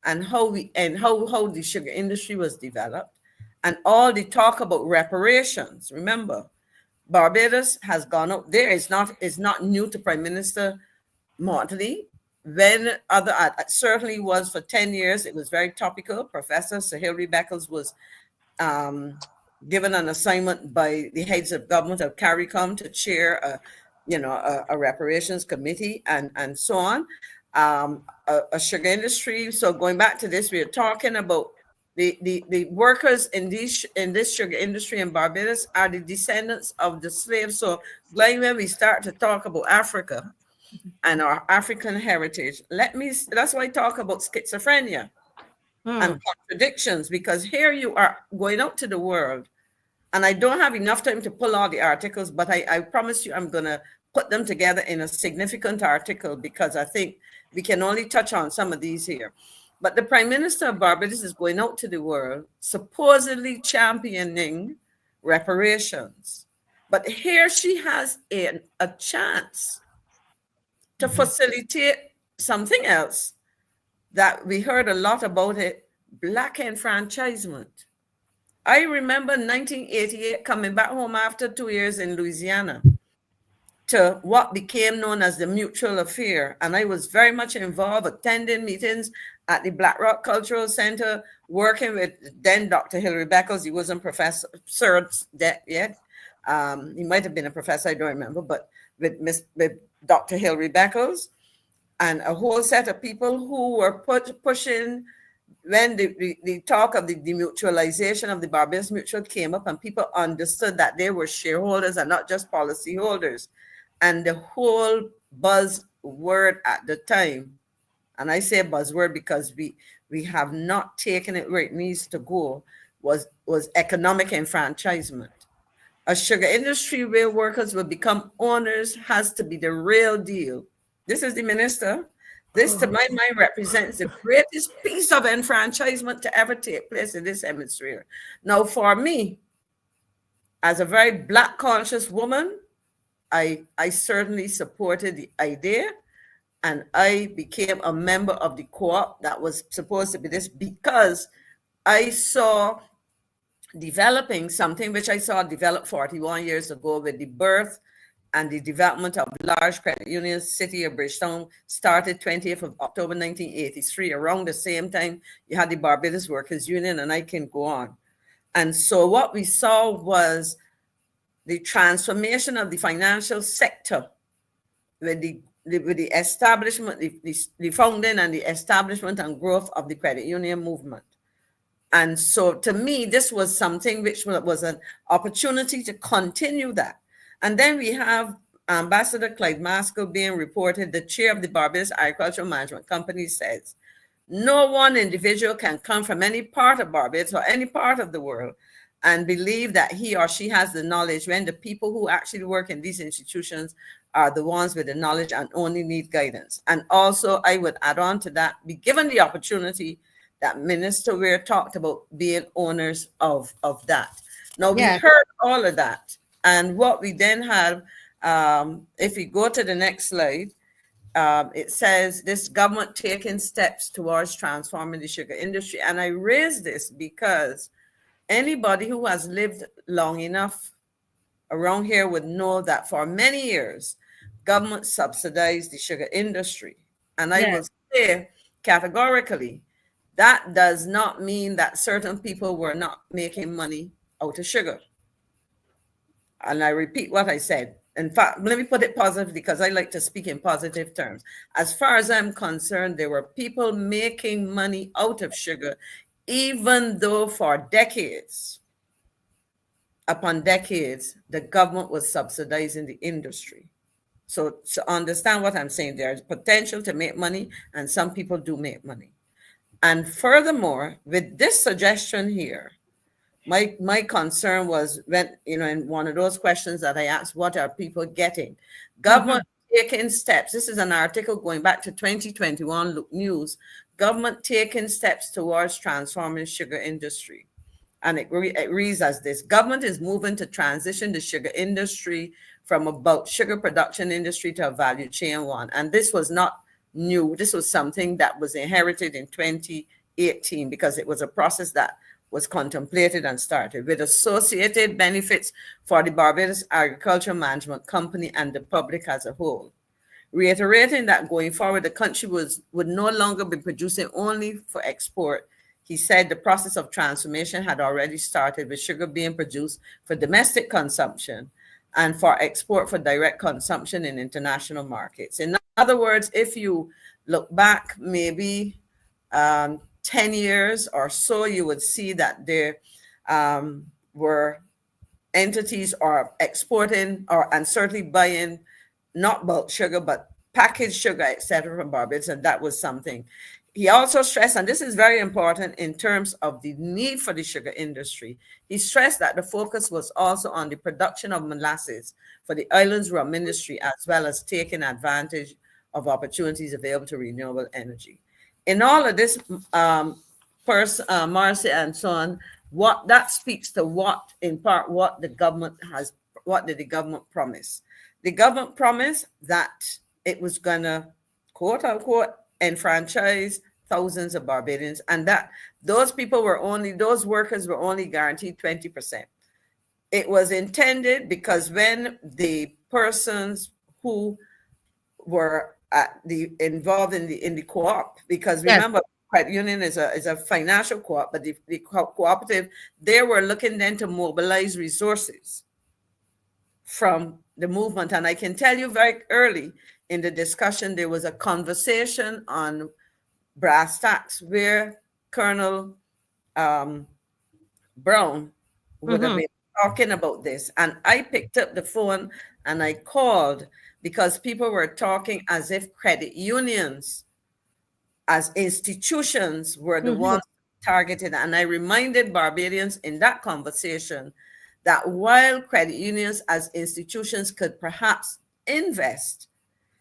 and how the sugar industry was developed and all the talk about reparations. Remember, Barbados has gone up there. It's not new to Prime Minister Motley. When certainly was for 10 years, it was very topical. Professor Sir Hilary Beckles was given an assignment by the heads of government of CARICOM to chair a reparations committee and so on. A sugar industry. So going back to this, we are talking about the workers in this sugar industry in Barbados are the descendants of the slaves. So when we start to talk about Africa and our African heritage, that's why I talk about schizophrenia and contradictions, because here you are going out to the world, and I don't have enough time to pull all the articles, but I promise you I'm going to put them together in a significant article, because I think we can only touch on some of these here. But the Prime Minister of Barbados is going out to the world, supposedly championing reparations. But here she has a chance to facilitate something else that we heard a lot about it, Black enfranchisement. I remember 1988 coming back home after 2 years in Louisiana to what became known as the Mutual Affair. And I was very much involved, attending meetings at the Black Rock Cultural Center, working with then Dr. Hilary Beckles. He wasn't professor yet. He might have been a professor, I don't remember, but with Dr. Hilary Beckles and a whole set of people who were pushing when the talk of the demutualization of the Barbados Mutual came up, and people understood that they were shareholders and not just policy holders. And the whole buzzword at the time, and I say buzzword because we have not taken it where it needs to go, was economic enfranchisement. A sugar industry where workers will become owners has to be the real deal. This is the minister. This, to my mind, represents the greatest piece of enfranchisement to ever take place in this hemisphere. Now, for me, as a very Black conscious woman, I certainly supported the idea, and I became a member of the co-op that was supposed to be this, because I saw developing something which I saw develop 41 years ago with the birth and the development of large credit unions. City of Bridgetown started 20th of October 1983. Around the same time, you had the Barbados Workers Union, and I can go on. And so what we saw was the transformation of the financial sector with the establishment, the founding and the establishment and growth of the credit union movement. And so to me, this was something which was an opportunity to continue that. And then we have Ambassador Clyde Maskell being reported, the chair of the Barbados Agricultural Management Company, says, no one individual can come from any part of Barbados or any part of the world and believe that he or she has the knowledge when the people who actually work in these institutions are the ones with the knowledge and only need guidance. And also, I would add on to that, be given the opportunity that Minister Weir talked about being owners of that. Now, we heard all of that. And what we then have, if we go to the next slide, it says this government taking steps towards transforming the sugar industry. And I raise this because anybody who has lived long enough around here would know that for many years, government subsidized the sugar industry. And I will say categorically, that does not mean that certain people were not making money out of sugar. And I repeat what I said. In fact, let me put it positively, because I like to speak in positive terms. As far as I'm concerned, there were people making money out of sugar, even though for decades upon decades, the government was subsidizing the industry. So understand what I'm saying. There's potential to make money, and some people do make money. And furthermore, with this suggestion here, my concern was when, in one of those questions that I asked, what are people getting? Government taking steps. This is an article going back to 2021 news. Government taking steps towards transforming sugar industry. And it reads as this: government is moving to transition the sugar industry from about sugar production industry to a value chain one. And this was not new. This was something that was inherited in 2018 because it was a process that was contemplated and started with associated benefits for the Barbados Agricultural Management Company and the public as a whole. Reiterating that going forward, the country would no longer be producing only for export. He said the process of transformation had already started, with sugar being produced for domestic consumption and for export for direct consumption in international markets. In other words, if you look back maybe 10 years or so, you would see that there were entities are exporting and certainly buying not bulk sugar, but packaged sugar, etc., from Barbados, and that was something. He also stressed, and this is very important in terms of the need for the sugar industry, he stressed that the focus was also on the production of molasses for the island's rum industry, as well as taking advantage of opportunities available to renewable energy. In all of this, Marcia and so on, what that speaks to what, in part, what the government has, what did the government promise? The government promised that it was gonna, quote unquote, enfranchise thousands of Barbadians, and that those workers were only guaranteed 20%. It was intended because when the persons who were involved in the co-op, because remember, credit union is a financial co-op, but the cooperative, they were looking then to mobilize resources from the movement. And I can tell you very early in the discussion, there was a conversation on brass tacks where Colonel Brown would have been talking about this. And I picked up the phone and I called because people were talking as if credit unions as institutions were the ones targeted. And I reminded Barbadians in that conversation that while credit unions as institutions could perhaps invest,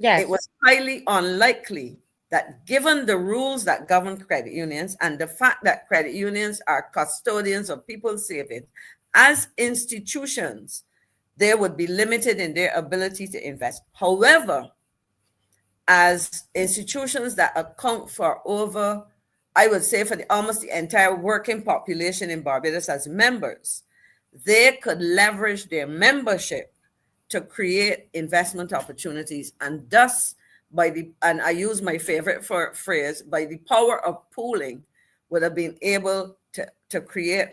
it was highly unlikely that, given the rules that govern credit unions and the fact that credit unions are custodians of people's savings, as institutions, they would be limited in their ability to invest. However, as institutions that account for over, I would say, for almost the entire working population in Barbados as members, they could leverage their membership to create investment opportunities, and thus, and I use my favorite phrase, by the power of pooling, would have been able to create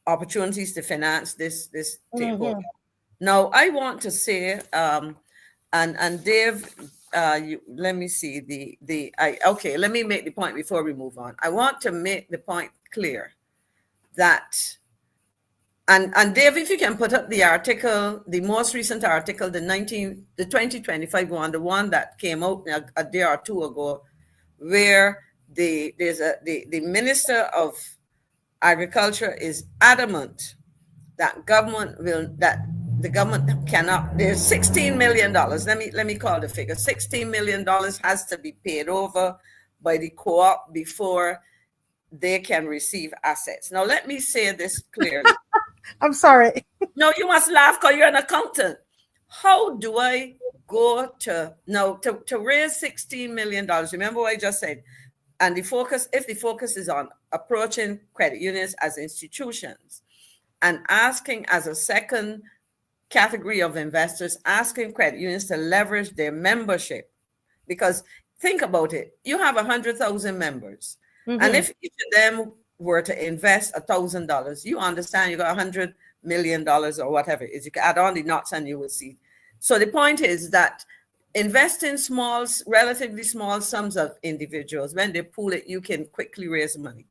opportunities to finance this takeover. Now, I want to say, and Dave, let me see okay, let me make the point before we move on. I want to make the point clear that, and Dave, if you can put up the article, the most recent article, the 2025 one, the one that came out a day or two ago, where the Minister of Agriculture is adamant that the government cannot. There's $16 million. Let me call the figure. $16 million has to be paid over by the co-op before they can receive assets. Now, let me say this clearly. I'm sorry. No, you must laugh because you're an accountant. How do I go to raise $16 million? Remember what I just said. And if the focus is on approaching credit unions as institutions and asking as a second category of investors, asking credit unions to leverage their membership, because think about it, you have 100,000 members, and if each of them were to invest $1,000, you understand you got $100 million or whatever it is. You can add on the knots and you will see. So the point is that investing relatively small sums of individuals, when they pool it, you can quickly raise money.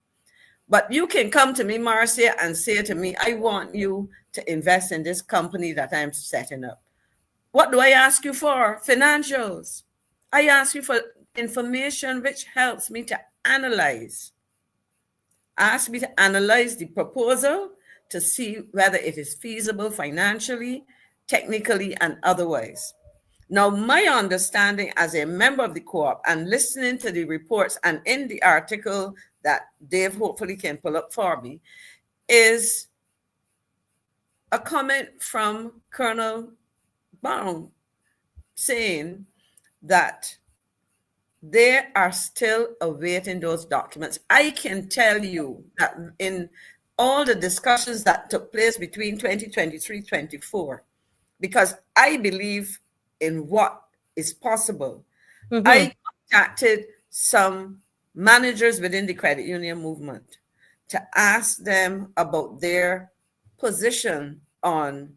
But you can come to me, Marcia, and say to me, I want you to invest in this company that I'm setting up. What do I ask you for? Financials. I ask you for information which helps me to analyze. Ask me to analyze the proposal to see whether it is feasible financially, technically, and otherwise. Now, my understanding as a member of the co-op and listening to the reports and in the article that Dave hopefully can pull up for me is a comment from Colonel Brown saying that they are still awaiting those documents. I can tell you that in all the discussions that took place between 2023-24, because I believe in what is possible, I contacted some managers within the credit union movement to ask them about their position on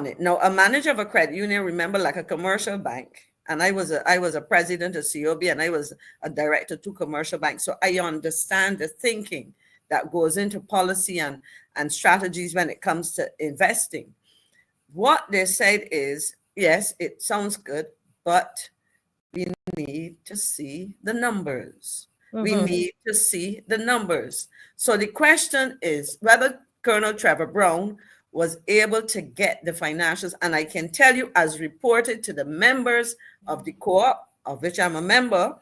it. Now, a manager of a credit union, remember, like a commercial bank, and I was a president of COB, and I was a director to commercial banks. So I understand the thinking that goes into policy and strategies when it comes to investing. What they said is, yes, it sounds good, but we need to see the numbers. We need to see the numbers. So the question is whether Colonel Trevor Brown was able to get the financials. And I can tell you, as reported to the members of the co-op, of which I'm a member,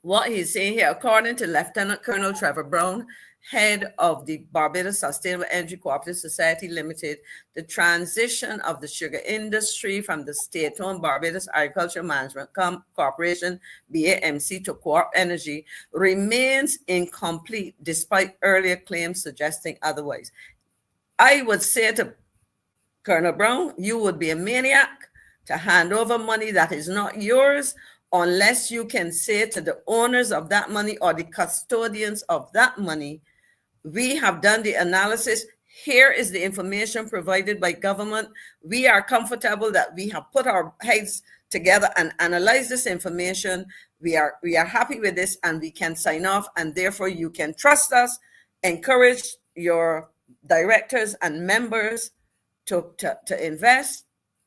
what he's saying here, according to Lieutenant Colonel Trevor Brown, head of the Barbados Sustainable Energy Cooperative Society Limited, the transition of the sugar industry from the state-owned Barbados Agricultural Management Corporation, BAMC, to Co-op Energy remains incomplete despite earlier claims suggesting otherwise. I would say to Colonel Brown, you would be a maniac to hand over money that is not yours unless you can say to the owners of that money or the custodians of that money, we have done the analysis. Here is the information provided by government. We are comfortable that we have put our heads together and analyzed this information. We are happy with this and we can sign off, and therefore you can trust us, encourage your directors and members to invest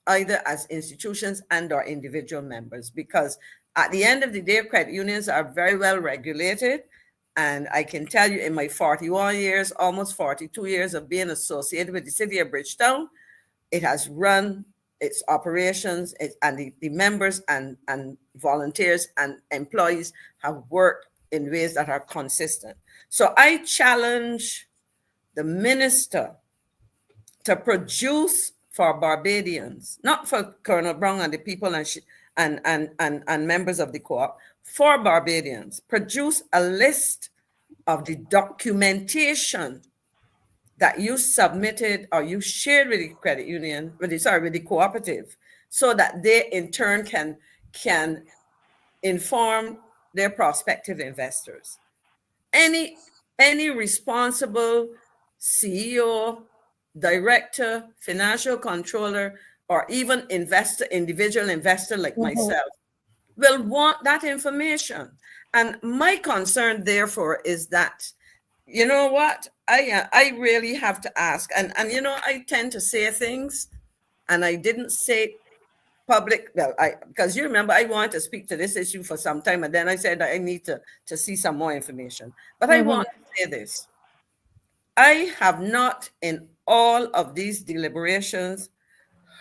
either as institutions and or individual members, because at the end of the day, credit unions are very well regulated. And I can tell you, in my 41 years, almost 42 years of being associated with the city of Bridgetown, it has run its operations, and the members and volunteers and employees have worked in ways that are consistent. So I challenge the minister to produce for Barbadians, not for Colonel Brown and the people and members of the co-op, for Barbadians, produce a list of the documentation that you submitted or you shared with the credit union, with the cooperative, so that they in turn can inform their prospective investors. Any responsible CEO, director, financial controller, or even individual investor like myself will want that information. And my concern, therefore, is that, you know what, I really have to ask, and you know, I tend to say things, and I didn't say public, well, because you remember, I wanted to speak to this issue for some time, and then I said that I need to see some more information. But I want to say this. I have not, in all of these deliberations,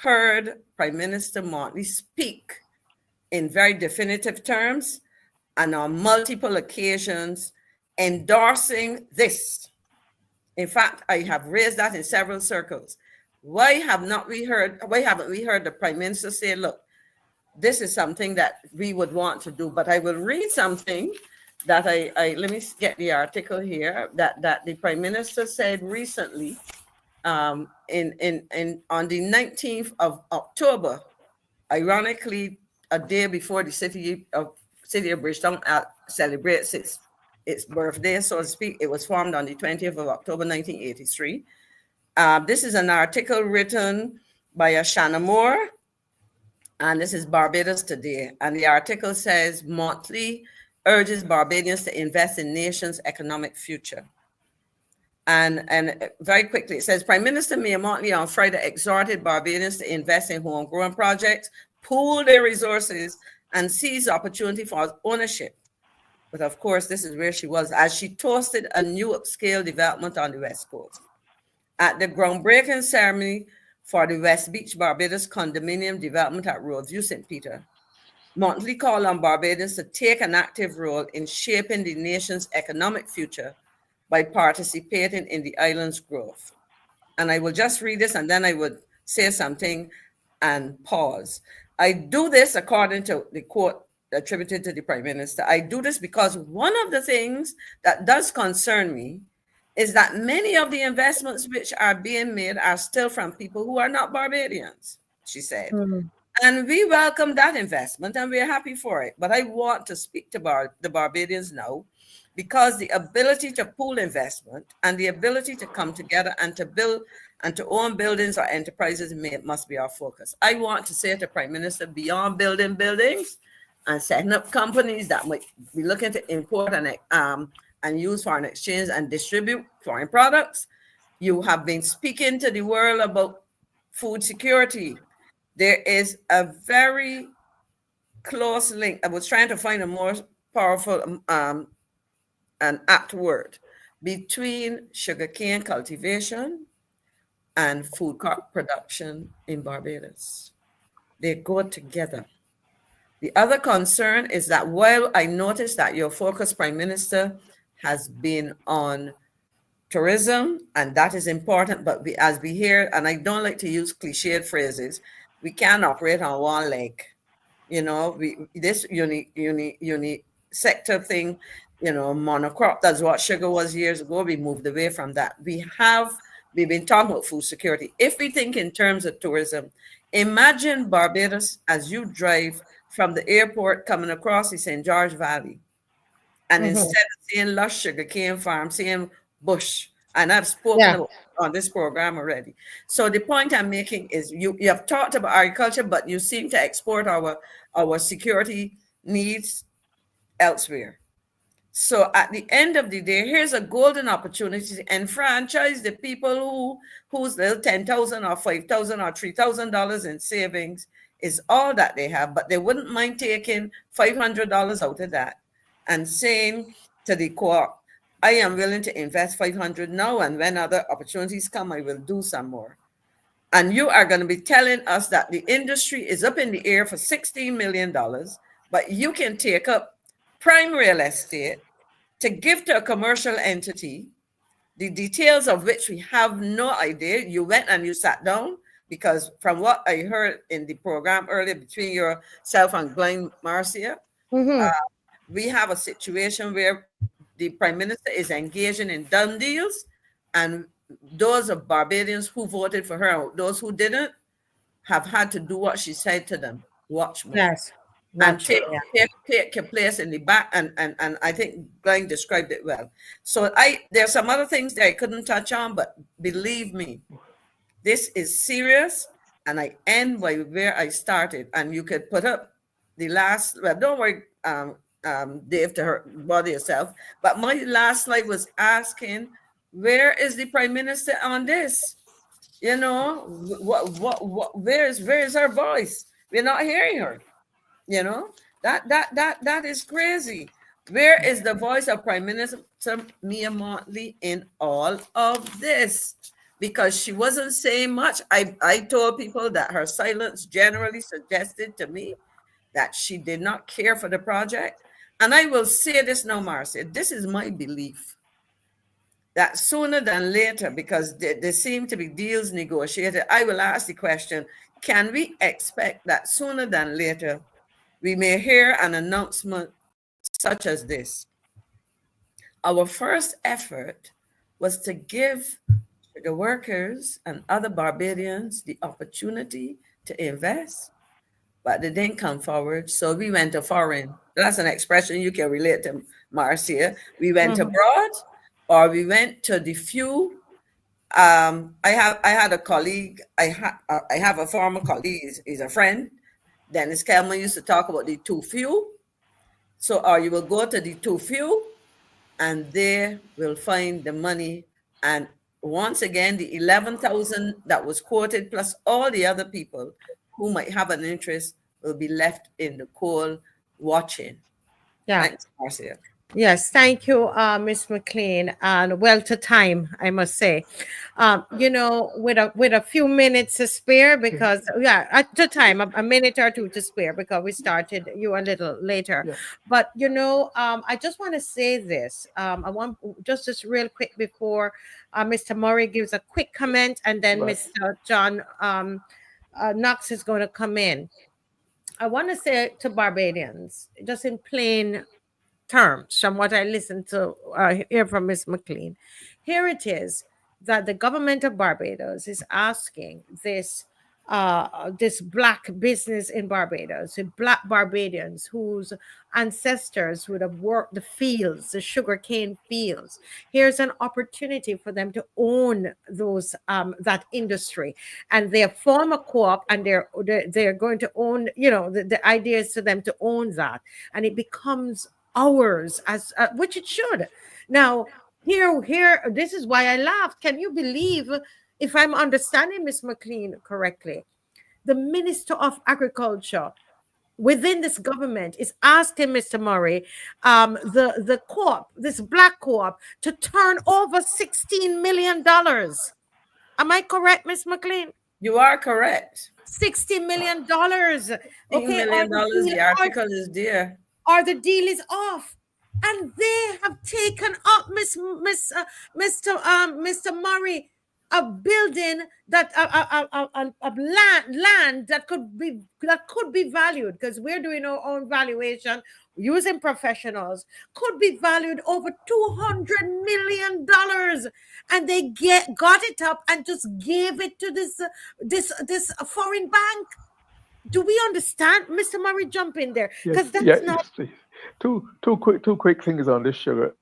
heard Prime Minister Motley speak in very definitive terms and on multiple occasions endorsing this. In fact, I have raised that in several circles. Why haven't we heard the Prime Minister say, look, this is something that we would want to do? But I will read something that let me get the article here, that the Prime Minister said recently on the 19th of October, ironically, a day before the city of Bridgetown celebrates its birthday, so to speak. It was formed on the 20th of October, 1983. This is an article written by Ashana Moore, and this is Barbados Today. And the article says, Motley urges Barbadians to invest in nation's economic future. And very quickly, it says, Prime Minister Mia Mottley on Friday exhorted Barbadians to invest in homegrown projects, pool their resources, and seize opportunity for ownership. But of course, this is where she was as she toasted a new upscale development on the West Coast. At the groundbreaking ceremony for the West Beach Barbados condominium development at Roadview, St. Peter, Mottley called on Barbadians to take an active role in shaping the nation's economic future by participating in the island's growth. And I will just read this and then I would say something and pause. I do this according to the quote attributed to the Prime Minister. I do this because one of the things that does concern me is that many of the investments which are being made are still from people who are not Barbadians, she said. And we welcome that investment and we're happy for it. But I want to speak to the Barbadians now, because the ability to pool investment and the ability to come together and to build and to own buildings or enterprises must be our focus. I want to say to Prime Minister, beyond building buildings and setting up companies that might be looking to import and use foreign exchange and distribute foreign products, you have been speaking to the world about food security. There is a very close link. I was trying to find a more powerful an apt word between sugarcane cultivation and food production in Barbados. They go together. The other concern is that while I noticed that your focus, Prime Minister, has been on tourism, and that is important, but as we hear, and I don't like to use cliched phrases, we can't operate on one leg. You know, this unique sector thing, you know, monocrop, that's what sugar was years ago. We moved away from that. We've been talking about food security. If we think in terms of tourism, imagine Barbados as you drive from the airport coming across the St. George Valley. And instead of seeing lush sugarcane farm, seeing bush. And I've spoken about on this program already. So the point I'm making is you have talked about agriculture, but you seem to export our security needs elsewhere. So at the end of the day, here's a golden opportunity to enfranchise the people whose little $10,000 or $5,000 or $3,000 in savings is all that they have, but they wouldn't mind taking $500 out of that and saying to the co-op, I am willing to invest $500 now, and when other opportunities come, I will do some more. And you are going to be telling us that the industry is up in the air for $16 million, but you can take up prime real estate to give to a commercial entity, the details of which we have no idea. You went and you sat down, because from what I heard in the program earlier between yourself and GLYNE, Marcia, we have a situation where the Prime Minister is engaging in done deals, and those of Barbadians who voted for her, those who didn't, have had to do what she said to them. Watch me. Yes. And take your place in the back, and I think GLYNE described it well. So there's some other things that I couldn't touch on, but believe me, this is serious, and I end by where I started. And you could put up the last, well, don't worry, Dave, to bother yourself, but my last slide was asking, where is the Prime Minister on this? You know, where is her voice? We're not hearing her. You know, that is crazy. Where is the voice of Prime Minister Mia Mottley in all of this? Because she wasn't saying much. I told people that her silence generally suggested to me that she did not care for the project. And I will say this now, Marcia, this is my belief, that sooner than later, because there seem to be deals negotiated, I will ask the question, can we expect that sooner than later, we may hear an announcement such as this? Our first effort was to give the workers and other Barbadians the opportunity to invest, but they didn't come forward. So we went to foreign. That's an expression you can relate to, Marcia. We went abroad, or we went to the few. I had a colleague. I have a former colleague. He's a friend. Dennis Kelman used to talk about the too few. So, or you will go to the too few, and they will find the money And once again, the 11,000 that was quoted, plus all the other people who might have an interest, will be left in the cold watching. Yeah. Thanks, Marcia. Yes, thank you, Miss McClean, and well to time, I must say. You know, with a few minutes to spare, because at the time, a minute or two to spare, because we started you a little later. Yeah. But you know, I just want to say this. I want just real quick before Mr. Murray gives a quick comment, and then Right. Mr. John Knox is going to come in. I want to say to Barbadians, just in plain terms, from what I listened to hear from Ms. McClean, here it is that the government of Barbados is asking this this black business in Barbados, the black Barbadians whose ancestors would have worked the fields, the sugarcane fields. Here's an opportunity for them to own those that industry, and they form a co-op, and they're going to own. You know, the idea is for them to own that, and it becomes ours, as which it should. Now, here, this is why I laughed. Can you believe? If I'm understanding Ms. McClean correctly, the Minister of Agriculture within this government is asking Mr. Murray, the co-op, this black co-op, to turn over $16 million. Am I correct, Ms. McClean? You are correct. $60 million. $16 million, the article is there. Or the deal is off. And they have taken up, Mr. Murray, a building that land that could be valued, because we're doing our own valuation using professionals, could be valued over $200 million, and they got it up and just gave it to this foreign bank. Do we understand? Mr. Murray, jump in there, because that's not. Yes, two quick things on this, Sugar.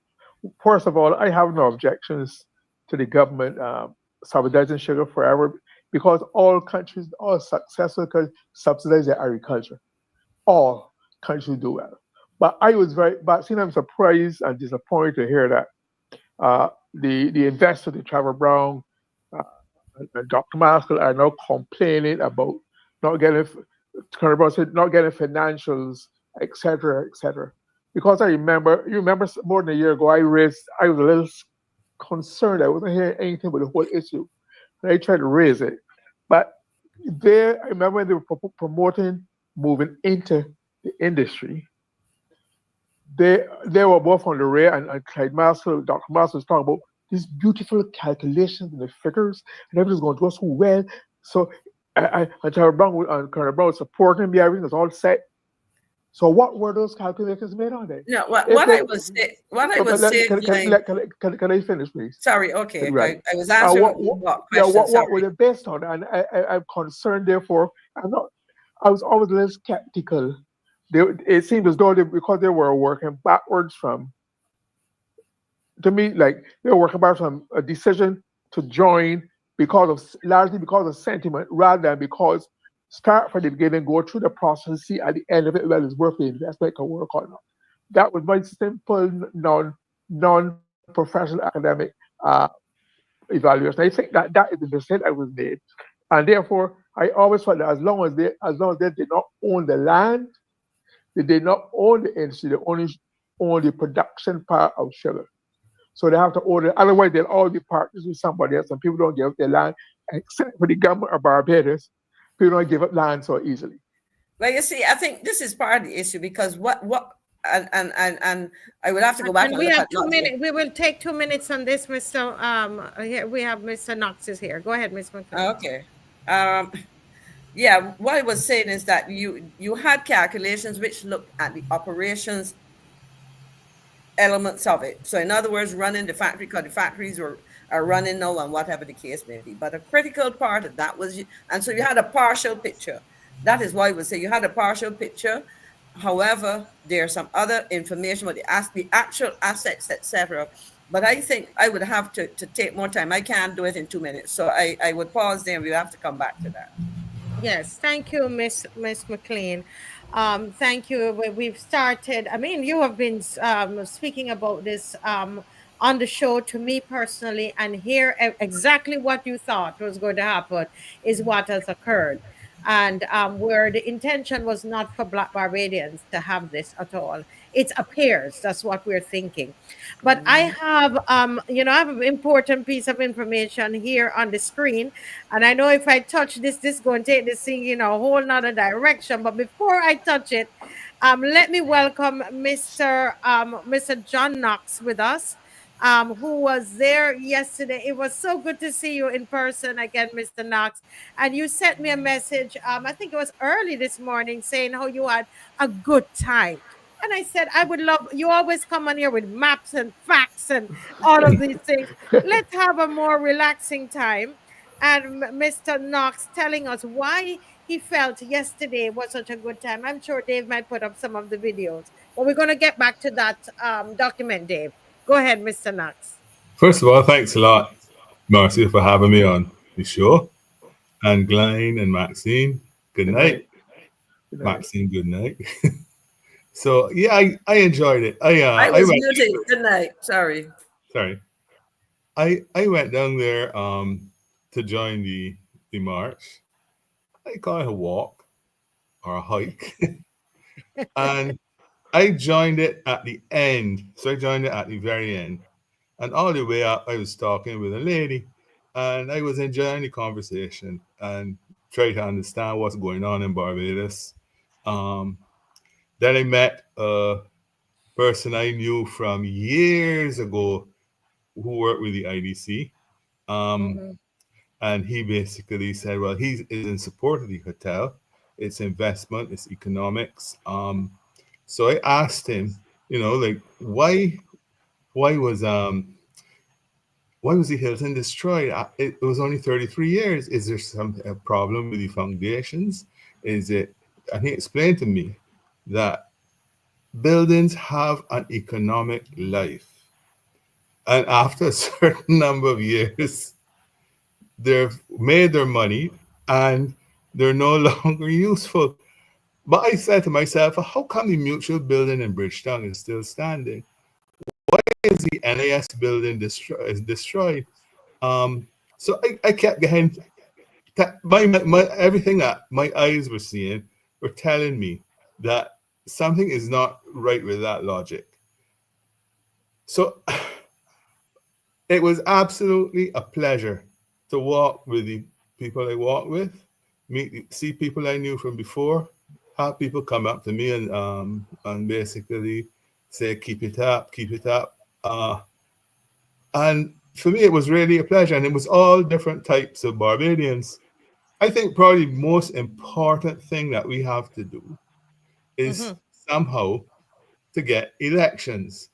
First of all, I have no objections to the government subsidizing sugar forever, because all countries, all successful countries subsidize their agriculture. All countries do well. But I'm surprised and disappointed to hear that the investor, the Trevor Brown, and Dr. Maskell are now complaining about not getting financials, etc., etc. Because you remember more than a year ago, I was a little concerned. I wasn't hearing anything about the whole issue, and I tried to raise it. But I remember when they were promoting moving into the industry, they were both on the rear, and Dr. Maskell was talking about these beautiful calculations and the figures, and everything's going to go so well. So and Colonel Brown was supporting me. Everything was all set. So what were those calculations made on it? No, what I was saying. Can I finish, please? Sorry, okay. Right. I was answering what were they based on? And I'm concerned, therefore, I was always a little skeptical. It seemed as though because they were working backwards to me, like they were working backwards from a decision to join largely because of sentiment, rather than because start from the beginning, go through the process, see at the end of it, well, it's worth the investment, can work or not. That was my simple, non-professional academic evaluation. I think that is the mistake that was made. And therefore, I always felt that as long as they did not own the land, they did not own the industry, they only own the production part of sugar. So they have to own it. Otherwise, they'll all be partners with somebody else, and people don't give up their land, except for the government of Barbados. People don't give up land so easily. Well, you see, I think this is part of the issue, because and I will have to go back. And we have 2 minutes. We will take 2 minutes on this, Mr. Here we have Mr. Knox is here. Go ahead, Ms. McClean. Okay. Yeah, what I was saying is that you had calculations which looked at the operations elements of it. So in other words, running the factory, because the factories are running now and whatever the case may be. But a critical part of that was, and so you had a partial picture. That is why I would say you had a partial picture. However, there's some other information about the actual assets, etc. But I think I would have to take more time. I can't do it in 2 minutes. So I would pause there, and we'll have to come back to that. Yes, thank you, Miss McClean. Thank you. We've started. I mean, you have been speaking about this on the show to me personally and hear exactly what you thought was going to happen is what has occurred. And where the intention was not for Black Barbadians to have this at all. It appears that's what we're thinking. But I have, I have an important piece of information here on the screen. And I know if I touch this, this is going to take this thing in a whole nother direction. But before I touch it, let me welcome Mr. John Knox with us, who was there yesterday. It was so good to see you in person again, Mr. Knox. And you sent me a message, I think it was early this morning, saying how you had a good time. And I said, I would love, you always come on here with maps and facts and all of these things. Let's have a more relaxing time. And Mr. Knox telling us why he felt yesterday was such a good time. I'm sure Dave might put up some of the videos, but we're going to get back to that document, Dave. Go ahead, Mr. Knox. First of all, thanks a lot, Marcia, for having me on the show. And GLYNE and Maxine, good night. Maxine, good night. So yeah, I enjoyed it. I was muted. Good night. Sorry. I went down there to join the march. I call it a walk or a hike. And I joined it at the end. So I joined it at the very end. And all the way up, I was talking with a lady and I was enjoying the conversation and trying to understand what's going on in Barbados. Then I met a person I knew from years ago who worked with the IDC. And he basically said, well, he is in support of the hotel. It's investment, it's economics. So I asked him, like, why was the Hilton destroyed? It was only 33 years. Is there a problem with the foundations? And he explained to me that buildings have an economic life. And after a certain number of years, they've made their money and they're no longer useful. But I said to myself, how come the Mutual building in Bridgetown is still standing? Why is the NAS building destroyed? So I kept getting, everything that my eyes were seeing were telling me that something is not right with that logic. So it was absolutely a pleasure to walk with the people I walked with, see people I knew from before, have people come up to me and basically say, keep it up. And for me, it was really a pleasure. And it was all different types of Barbadians. I think probably the most important thing that we have to do is somehow to get elections.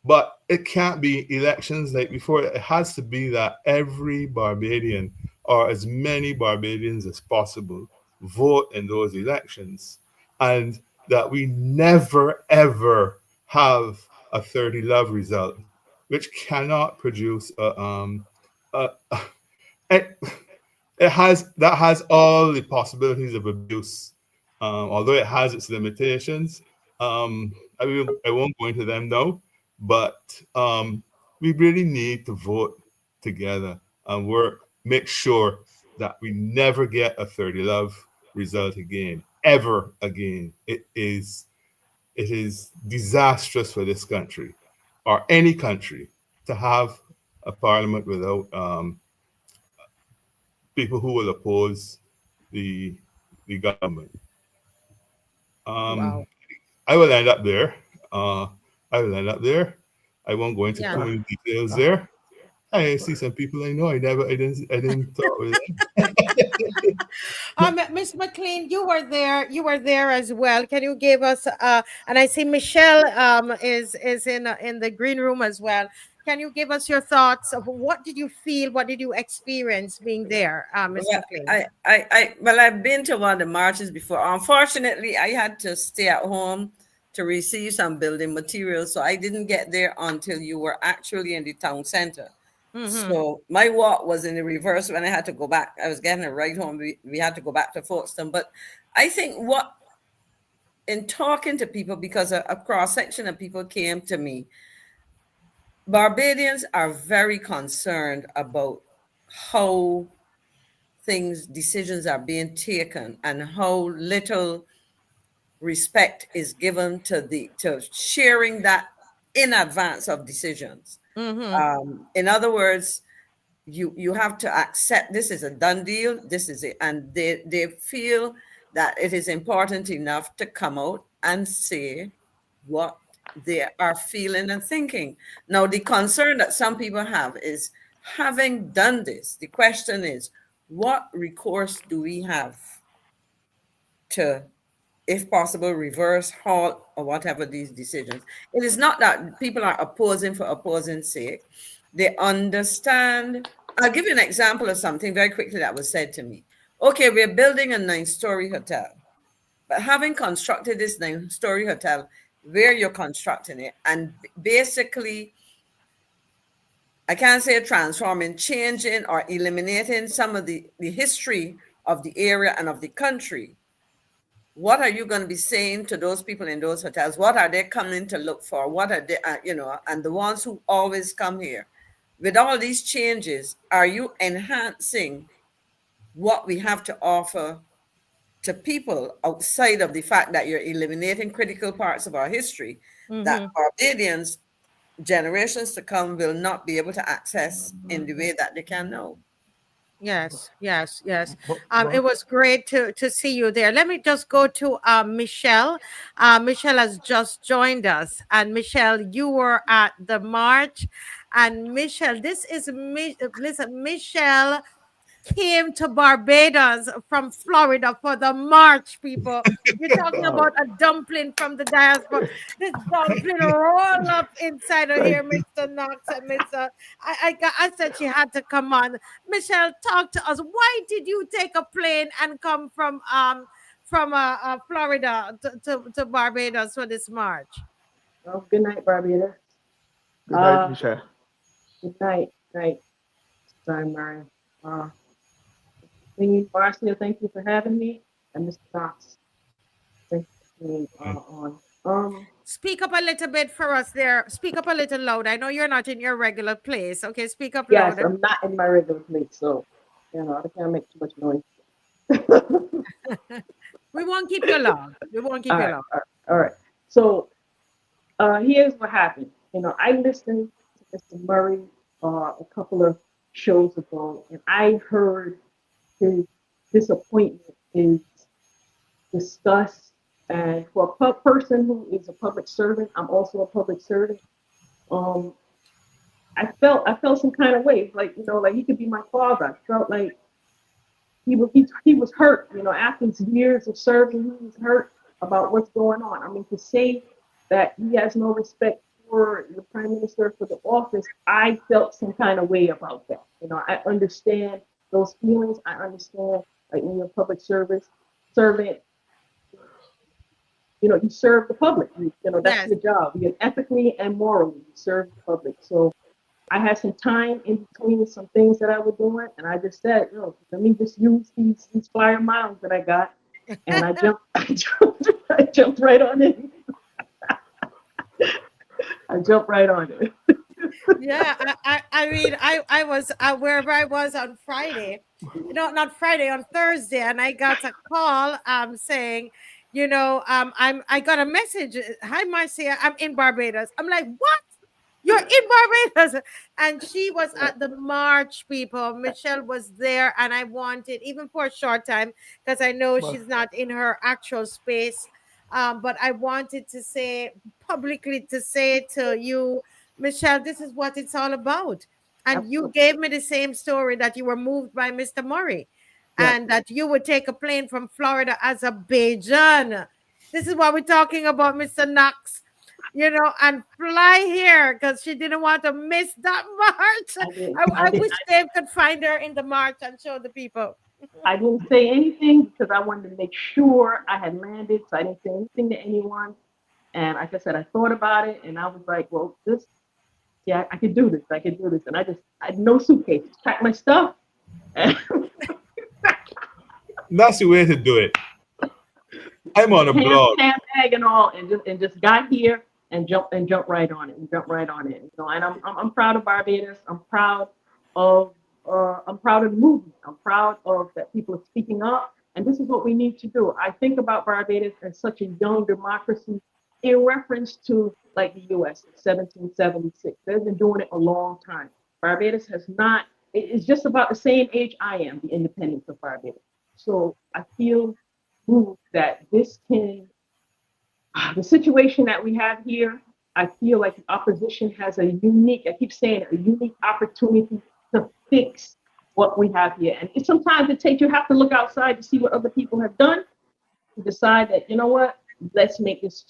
But it can't be elections like before. It has to be that every Barbadian, or as many Barbadians as possible, vote in those elections. And that we never, ever have a 30 Love result, which cannot produce that has all the possibilities of abuse, although it has its limitations. I won't go into them now, but we really need to vote together and make sure that we never get a 30 Love result again, ever again. It is disastrous for this country or any country to have a parliament without people who will oppose the government. Wow. I will end up there. I won't go into too many details there. I see some people I know. I didn't talk with them. Miss McCLEAN, you were there as well. Can you give us and I see Michelle is in the green room as well. Can you give us your thoughts of what did you feel, what did you experience being there, Miss McCLEAN? I've been to one of the marches before. Unfortunately, I had to stay at home to receive some building materials, so I didn't get there until you were actually in the town center. So my walk was in the reverse when I had to go back. I was getting a ride home. We had to go back to Folkestone. But I think in talking to people, because a cross section of people came to me, Barbadians are very concerned about how decisions are being taken and how little respect is given to sharing that in advance of decisions. In other words, you have to accept this is a done deal. This is it, and they feel that it is important enough to come out and say what they are feeling and thinking. Now, the concern that some people have is, having done this, the question is, what recourse do we have to, if possible, reverse, halt, or whatever these decisions? It is not that people are opposing for opposing's sake. They understand. I'll give you an example of something very quickly that was said to me. Okay, we're building a 9-story hotel, but having constructed this 9-story hotel, where you're constructing it, and basically, I can't say transforming, changing, or eliminating some of the history of the area and of the country. What are you going to be saying to those people in those hotels? What are they coming to look for? What are they, and the ones who always come here? With all these changes, are you enhancing what we have to offer to people outside of the fact that you're eliminating critical parts of our history that Barbadians, generations to come, will not be able to access in the way that they can now? Yes. It was great to see you there. Let me just go to Michelle. Michelle has just joined us, and Michelle, you were at the march. And Michelle, listen, Michelle came to Barbados from Florida for the march, people. You're talking about a dumpling from the diaspora. This dumpling roll up inside of here, Mr. Knox and Mr. I said she had to come on. Michelle, talk to us. Why did you take a plane and come from Florida to Barbados for this march? Oh, good night, Barbados. Good night, Michelle. Good night. Sorry, Maria. Marcia, thank you for having me, and Mr. Knox, thank you for being on. Speak up a little bit for us there. Speak up a little loud. I know you're not in your regular place. Okay, speak up louder. Yes, I'm not in my regular place, so I can't make too much noise. We won't keep you long. All right. So here's what happened. I listened to Mr. Murray a couple of shows ago, and I heard his disappointment is discussed. And for a person who is a public servant, I'm also a public servant. I felt some kind of way, like he could be my father. I felt like he was hurt. After his years of serving, he was hurt about what's going on. I mean, to say that he has no respect for the prime minister, for the office, I felt some kind of way about that. I understand those feelings. I understand, like, when you're a public servant, you serve the public. That's your job. You ethically and morally, you serve the public. So I had some time in between some things that I was doing, and I just said, let me just use these flyer miles that I got, and I jumped right on it. I jumped right on it. Yeah, I mean, I was wherever I was on Friday, not Friday, on Thursday, and I got a call saying, I got a message. Hi, Marcia, I'm in Barbados. I'm like, what? You're in Barbados? And she was at the march, people. Michelle was there, and I wanted, even for a short time, because I know she's not in her actual space, but I wanted to say publicly to you, Michelle, this is what it's all about. And Absolutely. You gave me the same story, that you were moved by Mr. Murray, and that you would take a plane from Florida as a Bajan. This is what we're talking about, Mr. Knox, and fly here, because she didn't want to miss that march. I wish Dave could find her in the march and show the people. I didn't say anything because I wanted to make sure I had landed, so I didn't say anything to anyone. And like I said, I thought about it, and I was like, well, I could do this. And I had no suitcase, packed my stuff. That's the way to do it. I'm on a blog. Handbag and all, and just got here. and jump right on it and jump right on it. You know, and I'm proud of Barbados. I'm proud of the movement. I'm proud of that people are speaking up, and this is what we need to do. I think about Barbados as such a young democracy in reference to like the U.S. in 1776. They've been doing it a long time. Barbados has not. It's just about the same age I am, the independence of Barbados. So I feel moved that this can. The situation that we have here, I feel like the opposition has a unique, I keep saying it, a unique opportunity to fix what we have here. And sometimes you have to look outside to see what other people have done to decide that, you know what, let's make this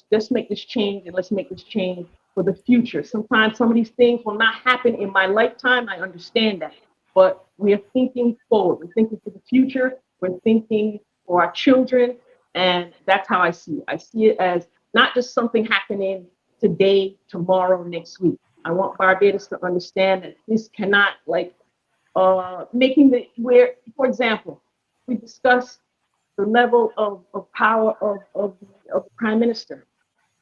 change, and let's make this change for the future. Sometimes some of these things will not happen in my lifetime. I understand that. But we are thinking forward. We're thinking for the future. We're thinking for our children. And that's how I see it. I see it as not just something happening today, tomorrow, next week. I want Barbados to understand that this cannot, like, for example, we discussed the level of power of the prime minister.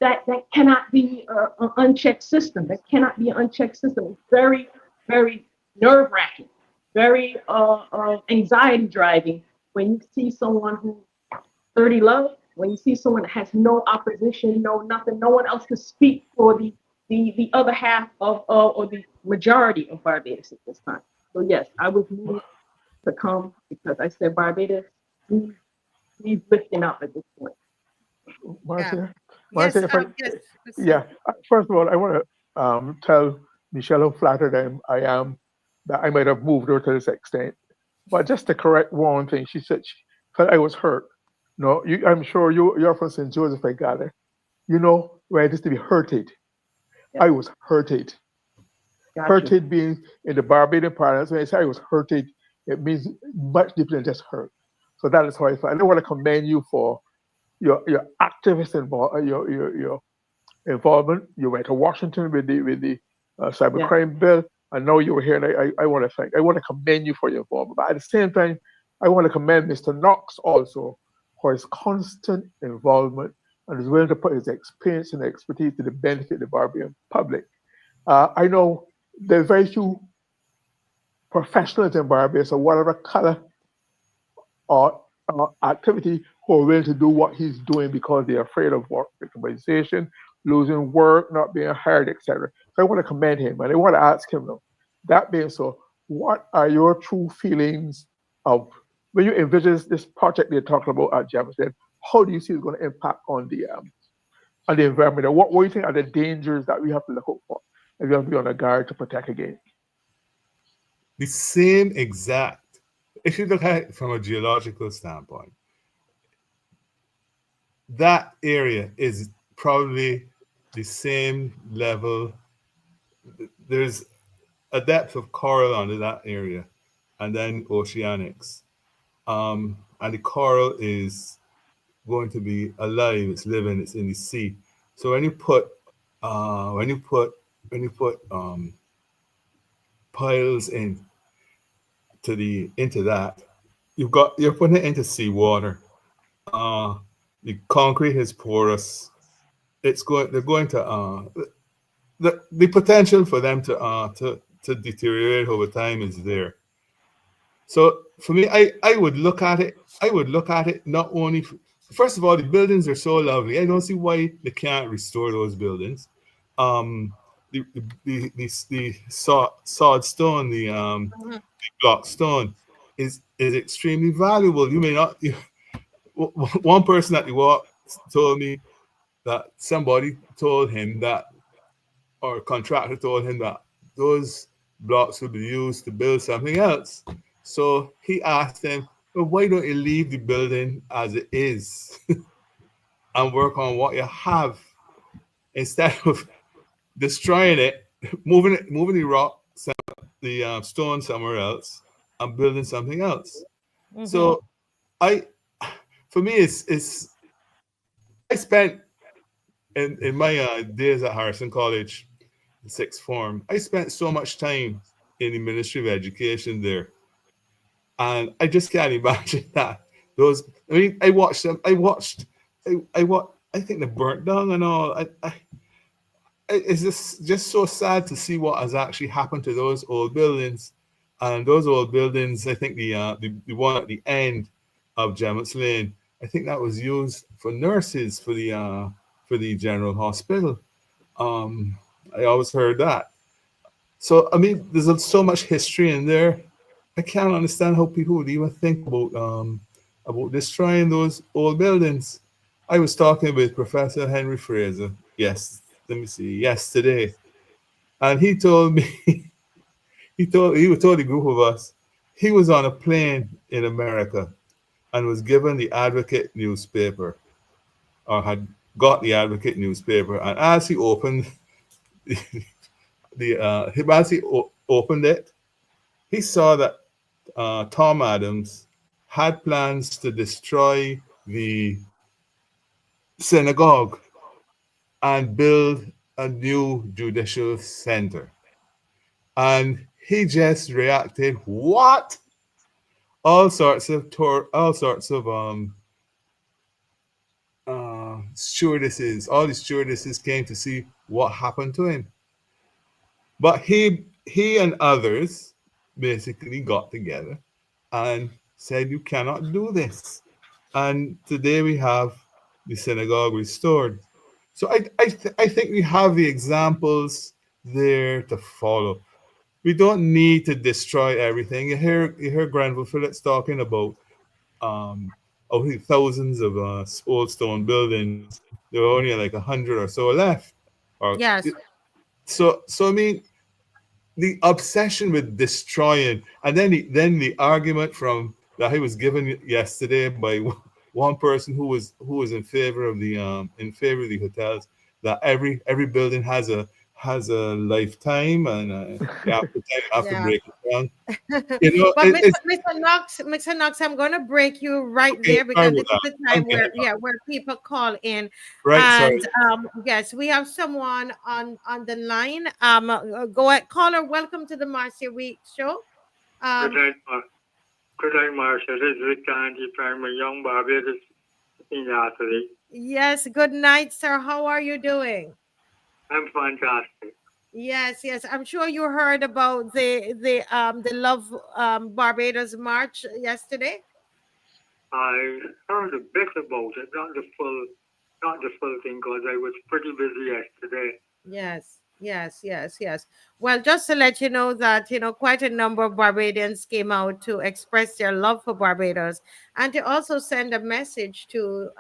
That cannot be an unchecked system. That cannot be an unchecked system. It's very, very nerve-wracking, very anxiety driving when you see someone who 30 love, when you see someone that has no opposition, no nothing, no one else to speak for the other half of or the majority of Barbados at this time. So yes, I was moved to come because I said Barbados, we've lifting up at this point. Marcia, Yes, yeah. First of all, I want to tell Michelle how flattered I am that I might have moved her to this extent. But just to correct one thing, she said she felt I was hurt. No, I'm sure you're from St. Joseph, I gather. You know where it is to be hurted. Yeah. I was hurted. Gotcha. Hurted being in the Barbadian parlance. When I say I was hurted, it means much deeper than just hurt. So that is how I felt. I don't want to commend you for your activist your involvement. You went to Washington with the cybercrime bill, and now you were here. And I want to commend you for your involvement. But at the same time, I want to commend Mr. Knox also for his constant involvement and is willing to put his experience and expertise to the benefit of the Barbadian public. I know there are very few professionals in Barbados of whatever color or activity who are willing to do what he's doing because they're afraid of work victimization, losing work, not being hired, etc. So I want to commend him, and I want to ask him, though, that being so, what are your true feelings of when you envision this project they're talking about at Jefferson? How do you see it's going to impact on the environment? And what do you think are the dangers that we have to look out for and we have to be on our guard to protect against? The same exact, if you look at it from a geological standpoint, that area is probably the same level. There's a depth of coral under that area, and then oceanics. And the coral is going to be alive, it's living, it's in the sea. So when you put piles into that, you're putting it into seawater. The concrete is porous. They're going to the potential for them to deteriorate over time is there. So for me, I would look at it. Not only first of all, the buildings are so lovely. I don't see why they can't restore those buildings. The sod stone, the block stone is extremely valuable. You may not. One person at the walk told me that somebody told him that, or a contractor told him that those blocks would be used to build something else. So he asked them, well, why don't you leave the building as it is and work on what you have instead of destroying it, moving the rock, the stone somewhere else and building something else. Mm-hmm. So for me, it's I spent in my days at Harrison College, sixth form, I spent so much time in the Ministry of Education there. And I just can't imagine that. I watched them. I think they burnt down and all. it's just so sad to see what has actually happened to those old buildings. And those old buildings, I think the one at the end of Gemmott'S Lane, I think that was used for nurses for the general hospital. I always heard that. So I mean, there's so much history in there. I can't understand how people would even think about destroying those old buildings. I was talking with Professor Henry Fraser. Yes, let me see, yesterday, and he told me he told the group of us he was on a plane in America and was given the Advocate newspaper, or had got the Advocate newspaper, and as he opened opened it, he saw that Tom Adams had plans to destroy the synagogue and build a new judicial center. And he just reacted, what? All sorts of stewardesses, all the stewardesses came to see what happened to him. But he and others basically got together and said, you cannot do this. And today we have the synagogue restored. So I think we have the examples there to follow. We don't need to destroy everything. You hear Granville Phillips talking about only thousands of old stone buildings. There were only like 100 or so left. Yes. So I mean, the obsession with destroying, and then the argument from that he was given yesterday by one person who was in favor of the hotels, that every building has a lifetime, and you have to break it down. You know, But Mr. Knox, I'm going to break you right there, because this is the time where people call in. Right, and sorry. Yes, we have someone on the line. Go ahead, caller. Welcome to the Marcia Week show. Good night, Marcia. This is Rick Gandhi from Young Barbados in Yardley. Yes, good night, sir. How are you doing? I'm fantastic. Yes. I'm sure you heard about the Love Barbados March yesterday. I heard a bit about it, not the full thing, because I was pretty busy yesterday. Yes. Well, just to let you know that, quite a number of Barbadians came out to express their love for Barbados, and to also send a message to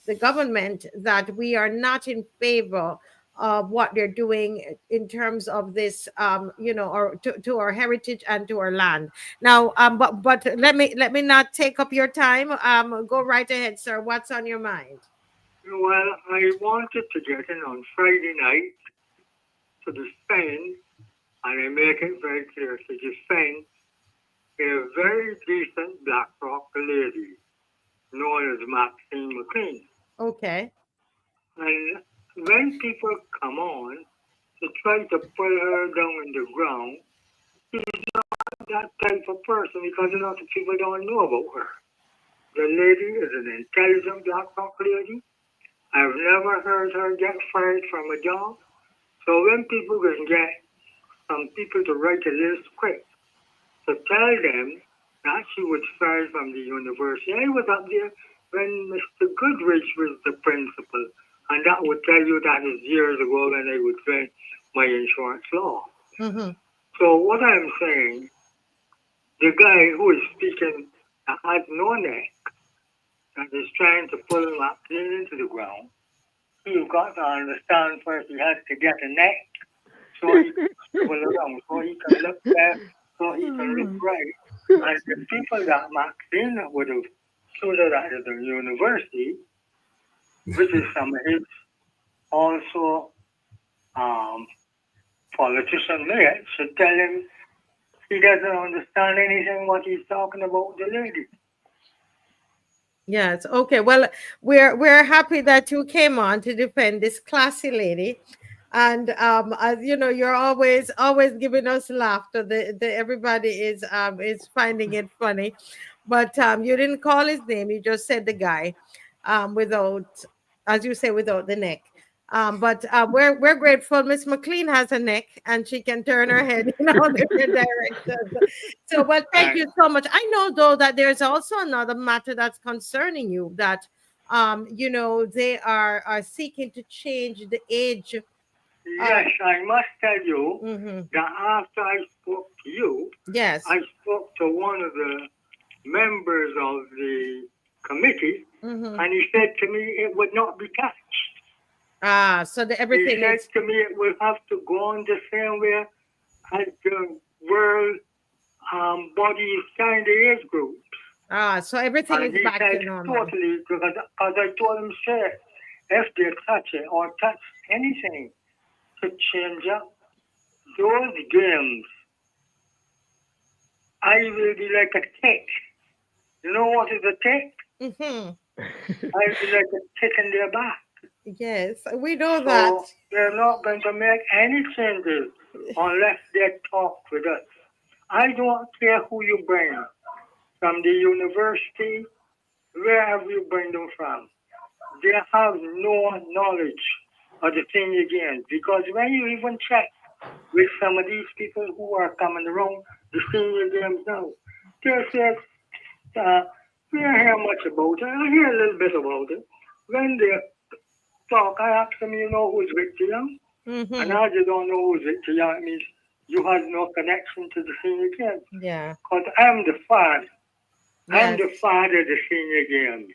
the government that we are not in favor of what they're doing in terms of this, or to our heritage and to our land. Now, but let me not take up your time. Go right ahead, sir. What's on your mind? Well, I wanted to get in on Friday night to defend, and I make it very clear, to defend a very decent Black Rock lady known as Maxine McCLEAN. Okay. And when people come on to try to pull her down in the ground, she's not that type of person, because a lot of people don't know about her. The lady is an intelligent Black Rock lady. I've never heard her get fired from a job. So when people can get some people to write a little script to tell them that she was fired from the university. I was up there when Mr. Goodrich was the principal, and that would tell you that is years ago when I would train my insurance law. Mm-hmm. So what I'm saying, the guy who is speaking that has no neck, and is trying to pull McCLEAN into the ground, you've got to understand first he has to get a neck so he can pull around, so he can look left, so he can look right. And the people that McCLEAN would have tutored at the university, which is some of his also politician mates, should tell him he doesn't understand anything what he's talking about the lady. Yes. Okay. Well, we're happy that you came on to defend this classy lady, and as you know, you're always giving us laughter. The everybody is finding it funny, but you didn't call his name. You just said the guy, without, as you say, without the neck. But we're grateful. Miss McLean has a neck and she can turn her head in all different directions. So, well, thank you so much. I know though that there's also another matter that's concerning you, that you know, they are seeking to change the age. Yes, I must tell you that after I spoke to you, yes, I spoke to one of the members of the committee, and he said to me it would not be touched. So everything he said is... to me it will have to go on the same way as the world body kind of age groups. So everything and is back to normal. Totally, because I told him, sir, if they touch it or touch anything to change up those games, I will be like a tick. You know what is a tick? I will be like a tick in their back. Yes, we know that. They're not going to make any changes unless they talk with us. I don't care who you bring. From the university, wherever you bring them from, they have no knowledge of the thing again. Because when you even check with some of these people who are coming around the senior games now, they say, we don't hear much about it. I hear a little bit about it. When they talk, I ask them, you know who's Victor Young? And now you don't know who's Victor Young, it means you have no connection to the senior games. Yeah. Because I'm the father. Yes. I'm the father of the senior games.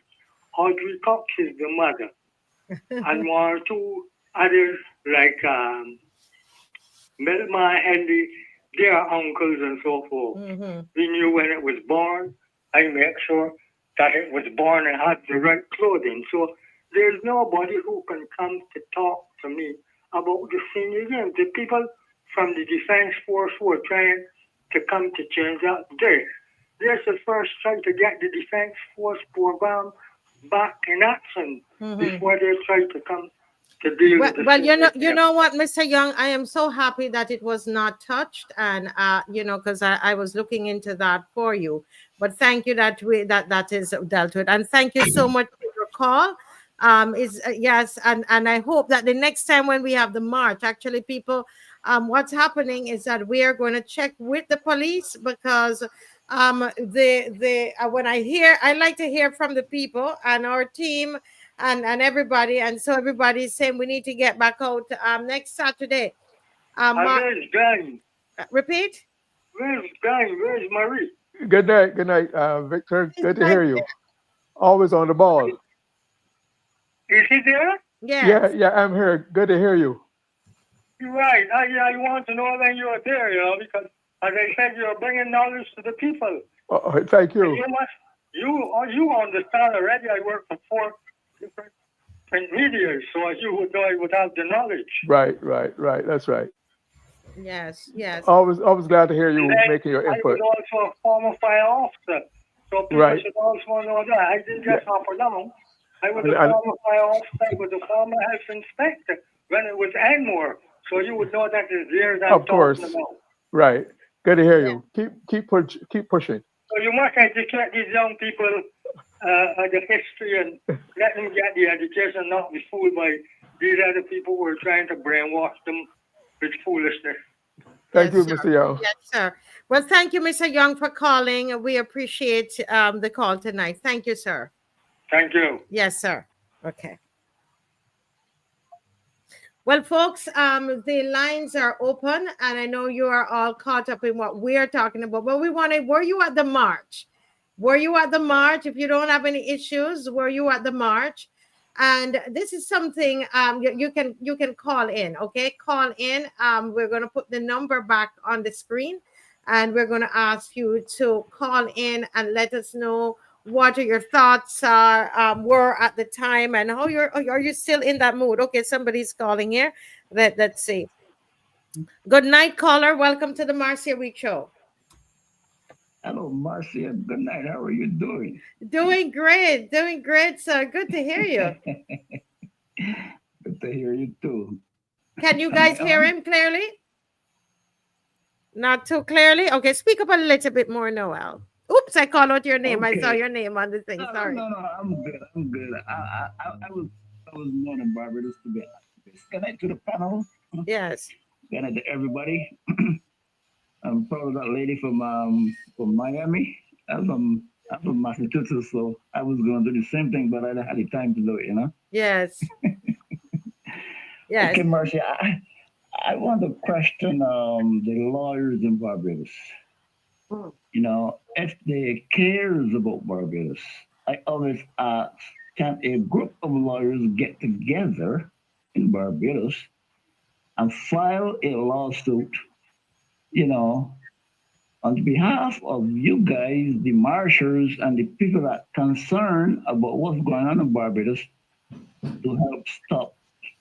Audrey Cox is the mother. And one or two others like Melma, Henry, they are uncles and so forth. We knew when it was born. I make sure that it was born and had the right clothing. So there's nobody who can come to talk to me about the senior games. The people from the Defense Force who are trying to come to change that, they're the first trying to get the Defense Force program back in action before they try to come to deal with the well, you know what, Mr. Young, I am so happy that it was not touched, and you know, because I was looking into that for you. But thank you that that is dealt with, and thank you so much for your call. Yes, and I hope that the next time when we have the march, actually, people, what's happening is that we are going to check with the police, because when I like to hear from the people and our team and everybody, and so everybody's saying we need to get back out next Saturday. Where's Gully? Repeat. Where's Gully? Where's Marie? Good night, Victor. Good to hear you. Always on the ball. Is he there? Yeah, I'm here. Good to hear you. Right. I want to know when you're there, you know, because as I said, you're bringing knowledge to the people. Thank you. You understand already. I work for 4 different media, so you would know I would have the knowledge. Right. That's right. Yes. Always glad to hear you making your input. I was also a former fire officer, so people should also know that. I didn't just hop along. I was a former fire officer. I was a former health inspector when it was Anmore, so you would know that the years I'm talking about. Right. Good to hear you. Keep pushing. So you must educate these young people the history and let them get the education, not be fooled by these other people who are trying to brainwash them with foolishness. Thank you, Mr. Young. Yes, sir. Well, thank you, Mr. Young, for calling. We appreciate the call tonight. Thank you, sir. Thank you. Yes, sir. Okay. Well, folks, the lines are open, and I know you are all caught up in what we're talking about. But were you at the march? Were you at the march? If you don't have any issues, were you at the march? And this is something you can call in, okay? Call in. We're going to put the number back on the screen, and we're going to ask you to call in and let us know what your thoughts were at the time, and how are you still in that mood? Okay, somebody's calling here. Let's see. Good night, caller. Welcome to the Marcia Week Show. Hello, Marcia. Good night. How are you doing? Doing great, sir. Good to hear you. Good to hear you too. Can you guys hear him clearly? Not too clearly? Okay, speak up a little bit more, Noel. Oops, I called out your name. Okay. I saw your name on the thing. Sorry. No, I'm good. I was born in Barbados to be Good night to the panel. Yes. Good night to everybody. I'm probably that lady from Miami. I'm from Massachusetts, so I was going to do the same thing, but I didn't have the time to do it, you know? Yes. Yes. Okay, Marcia, I want to question the lawyers in Barbados. You know, if they cares about Barbados, I always ask, can a group of lawyers get together in Barbados and file a lawsuit, you know, on behalf of you guys, the marshals and the people that concerned about what's going on in Barbados to help stop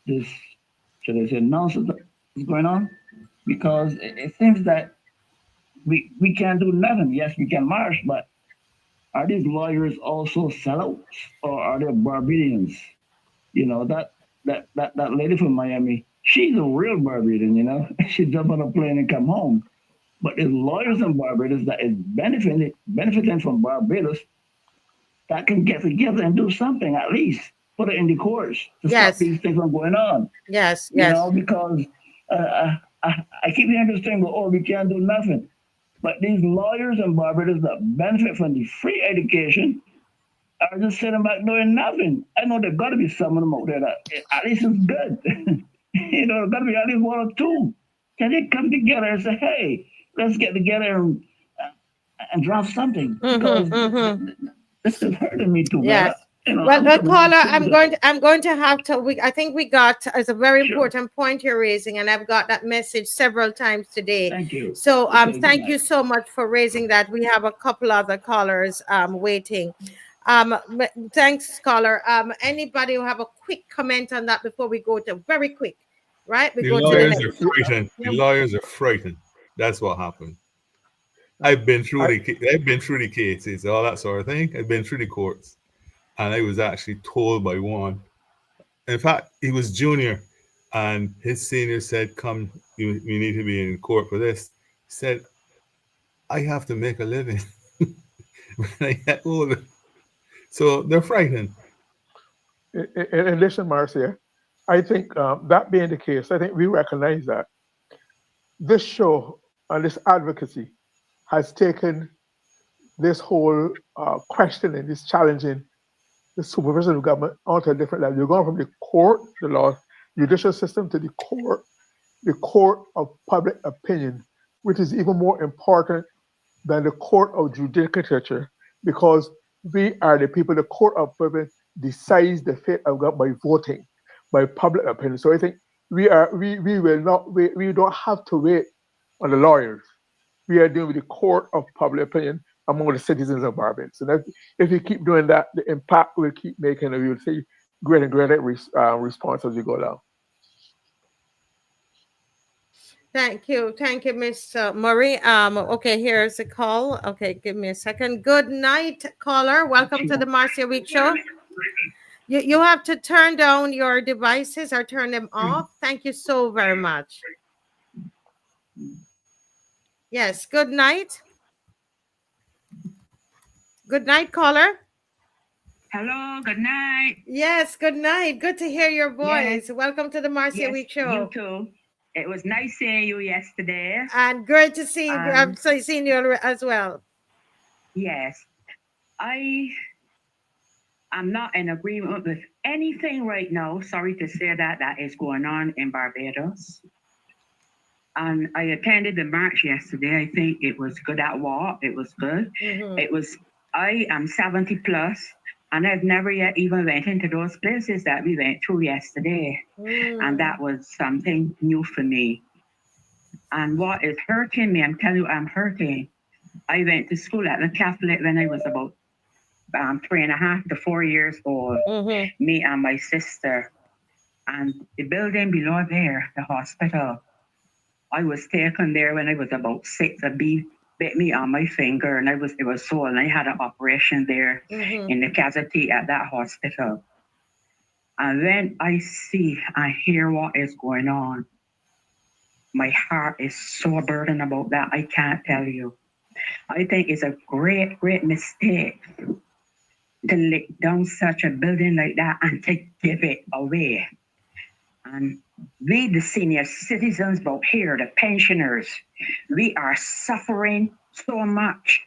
this, should I say, nonsense that's going on? Because it seems that we can't do nothing. Yes, we can march, but are these lawyers also sellouts or are they Barbadians? You know, that lady from Miami, she's a real Barbadian, you know. She jump on a plane and come home. But there's lawyers in Barbados that is benefiting from Barbados that can get together and do something, at least put it in the courts to stop these things from going on. Yes, you know, because I keep hearing this thing, oh, we can't do nothing. But these lawyers in Barbados that benefit from the free education are just sitting back doing nothing. I know there's got to be some of them out there that at least it's good. You know, there's got to be at least one or two. Can they come together and say, hey, let's get together and draft something? Because this is hurting me too yes. bad. You know, well, caller, I'm going to have to. I think we got as a very important point you're raising, and I've got that message several times today. Thank you. So, thank you so much for raising that. We have a couple other callers waiting. Thanks, caller. Anybody who have a quick comment on that before we go to very quick, right? We the go lawyers to the next. are frightened. The lawyers are frightened. That's what happened. I've been through the cases, all that sort of thing. I've been through the courts. And I was actually told by one. In fact, he was junior, and his senior said, come, you need to be in court for this. He said, I have to make a living when I get older. So they're frightened. And listen, Marcia, I think that being the case, I think we recognize that this show and this advocacy has taken this whole questioning, this challenging the supervision of government onto a different level. You're going from the court, the law, judicial system, to the court of public opinion, which is even more important than the court of judicature, because we are the people. The court of public decides the fate of government by voting, by public opinion. So I think we will not wait. We don't have to wait on the lawyers. We are dealing with the court of public opinion among the citizens of Barbados. And if you keep doing that, the impact will keep making, and we will see greater and greater response as we go down. Thank you, Miss Murray. Okay, here's a call. Okay, give me a second. Good night, caller. Welcome to the Marcia Week Show. You have to turn down your devices or turn them off. Thank you so very much. Yes, good night. Good night, caller. Hello, good night. Yes, good night. Good to hear your voice. Yes. Welcome to the Marcia Week Show. You too. It was nice seeing you yesterday. And great to see you. I'm seeing you as well. Yes. I am not in agreement with anything right now. Sorry to say that is going on in Barbados. And I attended the march yesterday. I think it was good at walk. It was good. I am 70 plus, and I've never yet even went into those places that we went through yesterday. And that was something new for me. And what is hurting me, I'm telling you, I'm hurting. I went to school at the Catholic when I was about 3.5 to 4 years old, me and my sister. And the building below there, the hospital, I was taken there when I was about 6. A bee bit me on my finger, and it was sore, and I had an operation there in the casualty at that hospital. And then I see, I hear what is going on. My heart is so burdened about that, I can't tell you. I think it's a great, great mistake to lick down such a building like that and to give it away. And we, the senior citizens, both here, the pensioners, we are suffering so much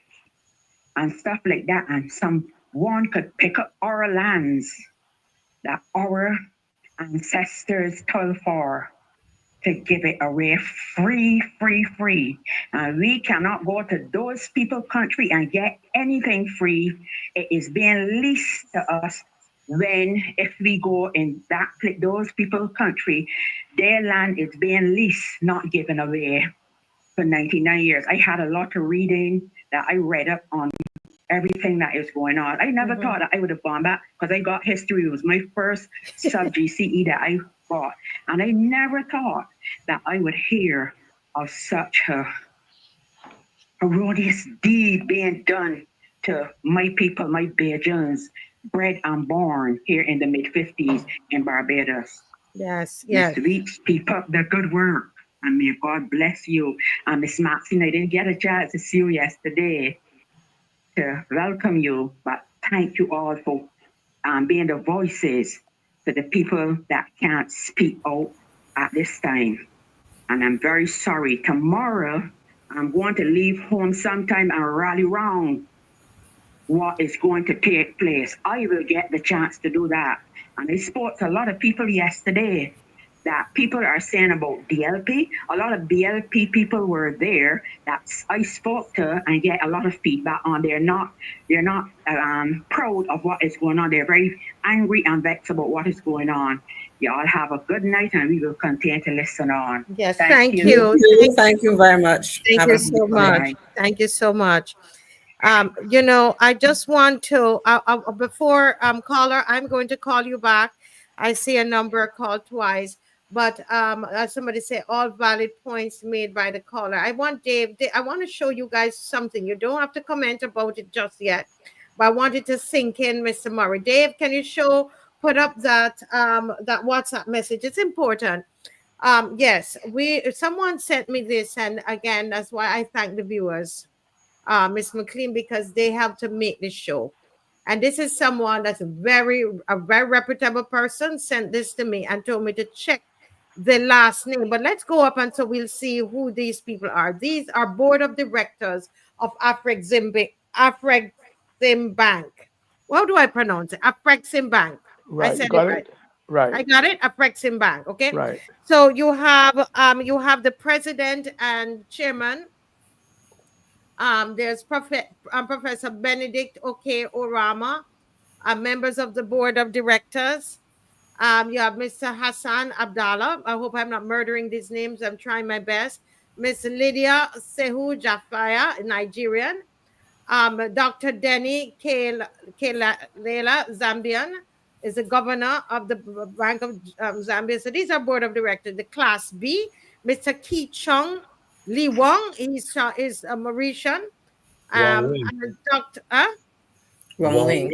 and stuff like that. And someone could pick up our lands that our ancestors toiled for to give it away free. And we cannot go to those people's country and get anything free. It is being leased to us. If we go in those people's country, their land is being leased, not given away for 99 years. I had a lot of reading that I read up on everything that is going on. I never thought that I would have gone back because I got history. It was my first sub GCE that I got. And I never thought that I would hear of such a erroneous deed being done to my people, my Bajans, bred and born here in the mid-50s in Barbados. Yes. Please keep up the good work, and may God bless you. And Miss Maxine, I didn't get a chance to see you yesterday to welcome you, but thank you all for being the voices to the people that can't speak out at this time. And I'm very sorry. Tomorrow, I'm going to leave home sometime and rally around what is going to take place. I will get the chance to do that. And I spoke to a lot of people yesterday that people are saying about DLP. A lot of BLP people were there that I spoke to and get a lot of feedback on. They're not proud of what is going on. They're very angry and vexed about what is going on. You all have a good night, and we will continue to listen on. Yes, thank you. Thank you very much. Thank you so much. Thank you so much. I just want to, before caller, I'm going to call you back. I see a number called twice, but as somebody said, all valid points made by the caller. I want Dave, I want to show you guys something. You don't have to comment about it just yet, but I want it to sink in, Mr. Murray. Dave, can you put up that WhatsApp message? It's important. Yes, someone sent me this, and again, that's why I thank the viewers, Miss McLean, because they have to make this show. And this is someone that's a very reputable person sent this to me and told me to check the last name. But let's go up and so we'll see who these people are. These are board of directors of Afreximbank. How do I pronounce it? Afreximbank. Right. I said Got it right. Right. I got it. Afreximbank. Okay. Right. So you have the president and chairman. There's Professor Benedict Orama, members of the board of directors. You have Mr. Hassan Abdallah. I hope I'm not murdering these names. I'm trying my best. Miss Lydia Sehu Jafaya, Nigerian. Dr. Denny Kelela, Zambian, is the governor of the Bank of Zambia. So these are board of directors. The class B, Mr. Ki Chung Lee Wong, is a Mauritian. And Dr. Wong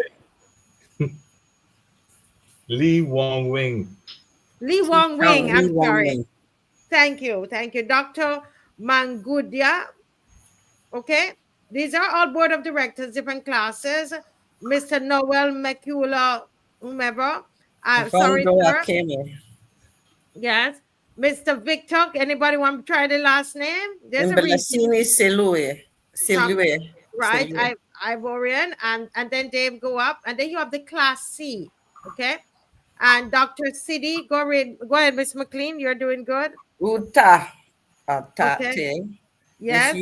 Lee Wong Wing. Lee Wong Wing, I'm sorry. Wing. Thank you. Dr. Mangudia. Okay. These are all board of directors, different classes. Mr. Noel McCullough, whomever. Sorry, sir. Yes. Mr. Victor, anybody want to try the last name? There's a reason. Right, Ivorian, and then Dave go up, and then you have the class C, okay? And Dr. Sidi, go ahead, Miss McLean, you're doing good. Uta. Okay. Yes.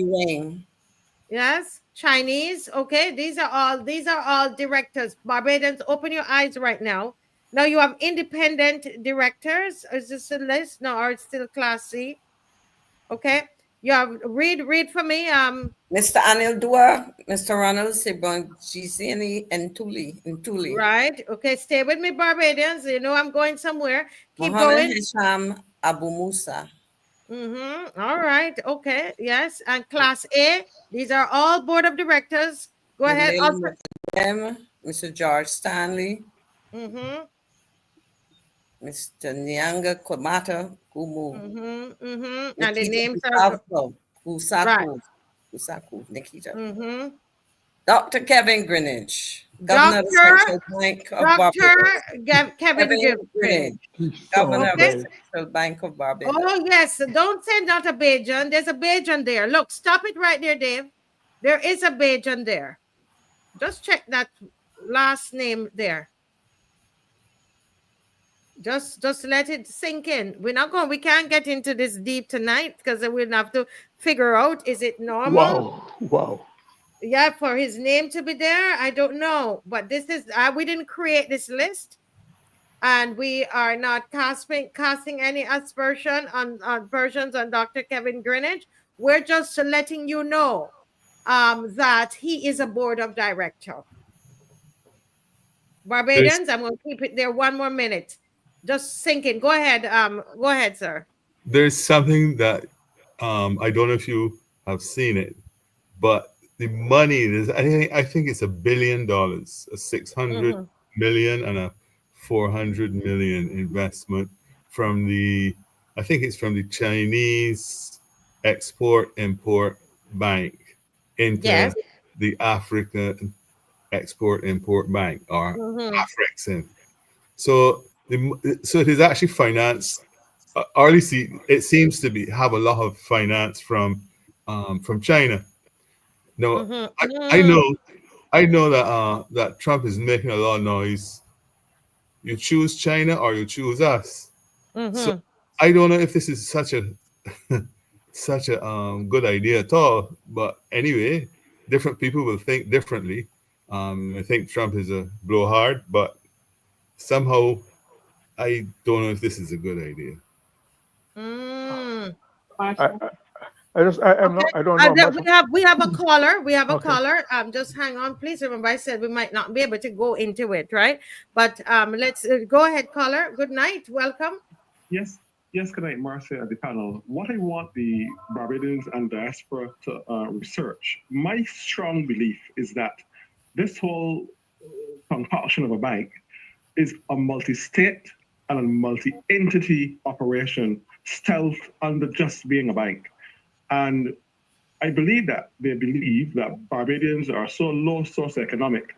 Yes. Chinese, okay. These are all directors. Barbadians, open your eyes right now. Now you have independent directors. Is this a list? No, or it's still class C? Okay. You have read for me. Mr. Anil Dua, Mr. Ronald Sibon, GCNE and Tuli. Right. Okay. Stay with me, Barbadians. You know I'm going somewhere. Keep Mohammed going. Hisham Abu Musa. All right. Okay. Yes. And class A. These are all board of directors. Go ahead. Mr. George Stanley. Mr. Nyanga Kwamata Kumu. And the names are Usaku, Nikita. Dr. Kevin Greenwich, Governor of the Central Bank of Barbados. Kevin Greenwich, He's Governor of the Okay. Central Bank of Barbados. Oh, yes. Don't send out a Bajan. There's a Bajan there. Look, stop it right there, Dave. There is a Bajan there. Just check that last name there. Just let it sink in. We can't get into this deep tonight because we'll have to figure out, is it normal? Wow. Yeah, for his name to be there, I don't know. But this is, we didn't create this list. And we are not casting any aspersion on versions on Dr. Kevin Greenwich. We're just letting you know that he is a board of director. Barbadians, I'm going to keep it there one more minute. Just sink in. Go ahead, sir. There's something that I don't know if you have seen it, but the money is, I think it's $1 billion, a 600 million and a 400 million investment from I think it's from the Chinese Export-Import Bank into the African Export-Import Bank, or Afreximbank. So it is actually financed, or at least it seems to have a lot of finance from China. No, I know that Trump is making a lot of noise. You choose China or you choose us. So I don't know if this is such a good idea at all. But anyway, different people will think differently. I think Trump is a blowhard, but somehow I don't know if this is a good idea. I don't know. We have a caller. Caller. Just hang on, please. Remember, I said we might not be able to go into it, right? But let's go ahead, caller. Good night. Welcome. Yes, good night, Marcia and the panel. What I want the Barbadians and Diaspora to research, my strong belief is that this whole concoction of a bank is a multi-state and a multi-entity operation, stealth under just being a bank. And I believe that they believe that Barbadians are so low socioeconomic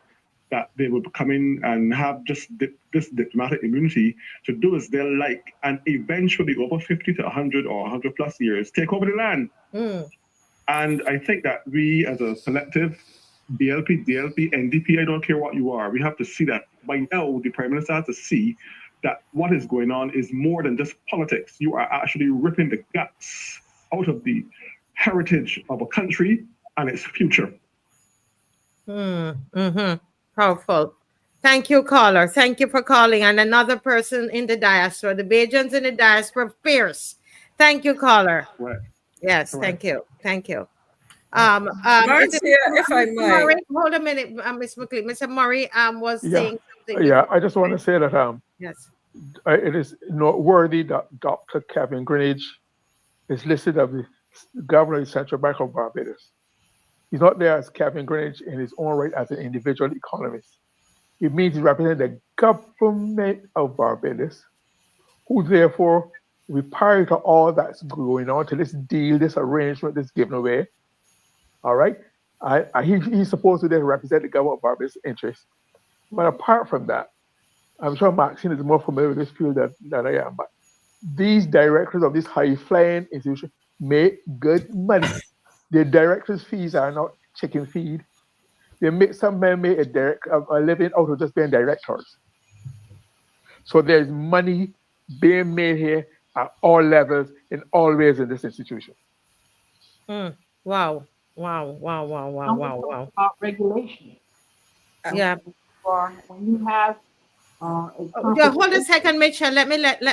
that they would come in and have just this diplomatic immunity to do as they like, and eventually over 50 to 100 or 100 plus years, take over the land. And I think that we as a collective, BLP, DLP, NDP, I don't care what you are, we have to see that by now the Prime Minister has to see that what is going on is more than just politics. You are actually ripping the guts out of the heritage of a country and its future. Powerful. Thank you, caller. Thank you for calling. And another person in the diaspora, the Bajans in the diaspora, fierce. Thank you, caller. Right. Yes, thank you. Thank you. Marcia, if I might. Murray, hold a minute, Ms. McCLEAN. Mr. Murray was saying something. Yeah, I just want to say that yes, it is noteworthy that Dr. Kevin Greenwich is listed as the governor of the Central Bank of Barbados. He's not there as Kevin Greenwich in his own right as an individual economist. It means he represents the government of Barbados, who therefore, prior to all that's going on, to this deal, this arrangement, this giving away, all right, he's supposed to then represent the government of Barbados' interests. But apart from that, I'm sure Maxine is more familiar with this field than I am, but these directors of this high-flying institution make good money. Their directors' fees are not chicken feed. Some men make a living out of just being directors. So there's money being made here at all levels, in all ways in this institution. Wow. About regulation. Yeah. When you have hold a second, Mitchell. Let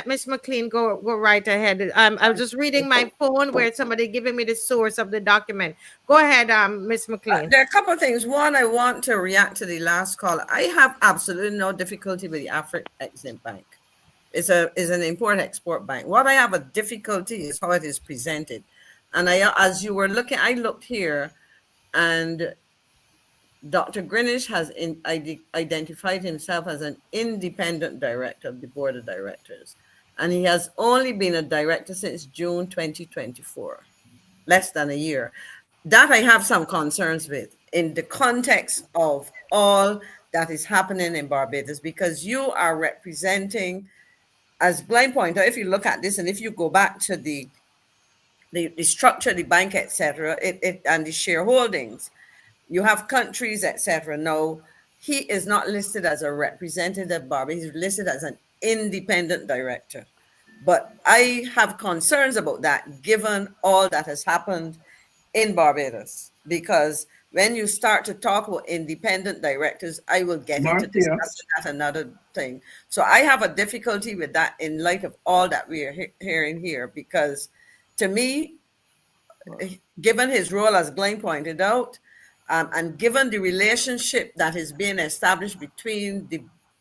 Ms. McCLEAN go right ahead. I was just reading my phone where somebody giving me the source of the document. Go ahead, Ms. McCLEAN. There are a couple of things. One, I want to react to the last call. I have absolutely no difficulty with the Afreximbank. It's an import-export bank. What I have a difficulty is how it is presented. And as you were looking, I looked here, and Dr. Greenwich has identified himself as an independent director of the board of directors. And he has only been a director since June 2024, less than a year. That I have some concerns with. in the context of all that is happening in Barbados, because you are representing, as GLYNE pointed out, if you look at this and if you go back to the structure, the bank, etc., and the shareholdings, you have countries, etc. Now, he is not listed as a representative of Barbados. He's listed as an independent director. But I have concerns about that, given all that has happened in Barbados, because when you start to talk about independent directors, I will get into discussing that another thing. So I have a difficulty with that in light of all that we are hearing here, because to me, given his role, as GLYNE pointed out, and given the relationship that is being established between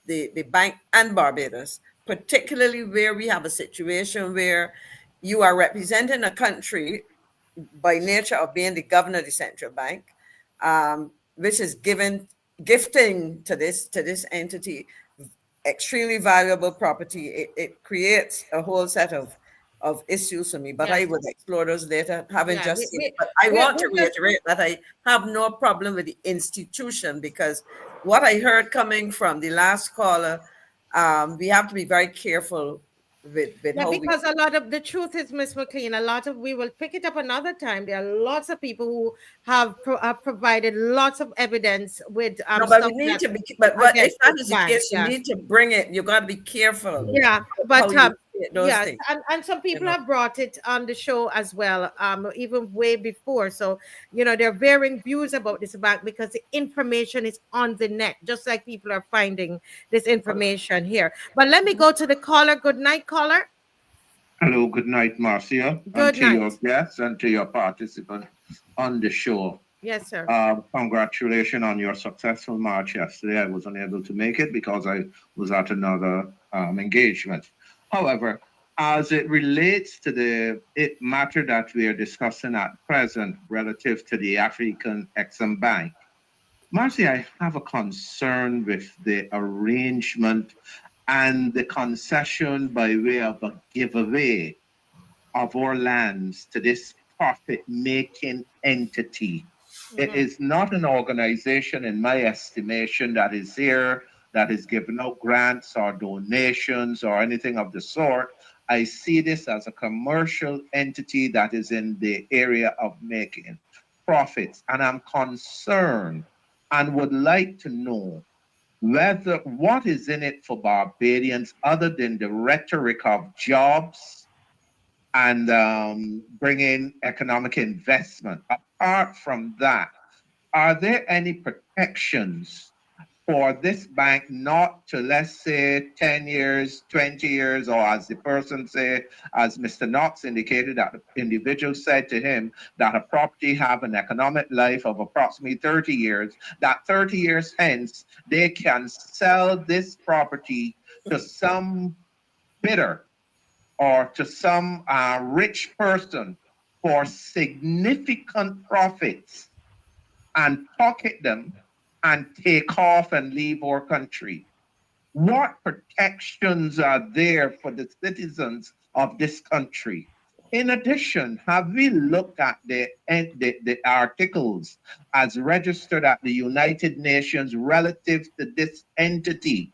the bank and Barbados, particularly where we have a situation where you are representing a country by nature of being the governor of the central bank, which is gifting to this entity extremely valuable property. It creates a whole set of issues for me, but I would explore those later, having just seen it. But I want to reiterate that I have no problem with the institution, because what I heard coming from the last caller, we have to be very careful with how because a lot of the truth is, Miss McCLEAN, we will pick it up another time. There are lots of people who have provided lots of evidence with no, but we need to be, but if that is the case, you need to bring it. You got to be careful. Yeah, but yes, and some people have brought it on the show as well, even way before. So there are varying views about this bank, because the information is on the net, just like people are finding this information here. But let me go to the caller. Good night, caller. Hello, good night, Marcia. Good night. To your guests and to your participants on the show. Yes, sir. Congratulations on your successful march yesterday. I was unable to make it because I was at another engagement. However, as it relates to the matter that we are discussing at present relative to the Afreximbank, Marcia, I have a concern with the arrangement and the concession by way of a giveaway of our lands to this profit-making entity. It is not an organization, in my estimation, that is here, that is giving out grants or donations or anything of the sort. I see this as a commercial entity that is in the area of making profits. And I'm concerned and would like to know what is in it for Barbadians other than the rhetoric of jobs and bringing economic investment. Apart from that, are there any protections for this bank not to, let's say, 10 years, 20 years, or as the person said, as Mr. Knox indicated, that the individual said to him that a property have an economic life of approximately 30 years, that 30 years hence, they can sell this property to some bidder or to some rich person for significant profits and pocket them and take off and leave our country. What protections are there for the citizens of this country? In addition, have we looked at the articles as registered at the United Nations relative to this entity?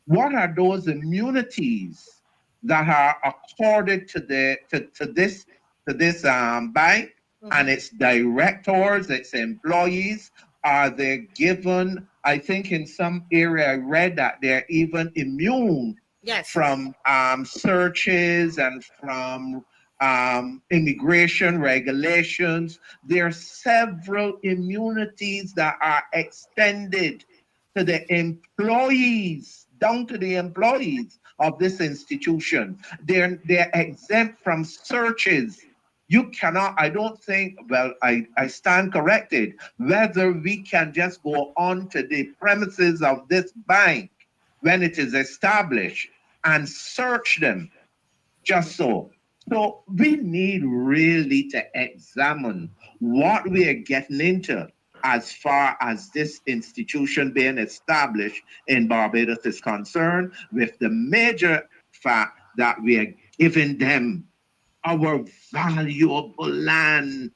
What are those immunities that are accorded to this bank and its directors, its employees? Are they given, I think in some area I read that they're even immune from searches and from immigration regulations. There are several immunities that are extended to the employees, down to the employees of this institution. They're exempt from searches. You cannot, I don't think, well, I stand corrected, whether we can just go on to the premises of this bank when it is established and search them just so. So we need really to examine what we are getting into as far as this institution being established in Barbados is concerned, with the major fact that we are giving them our valuable land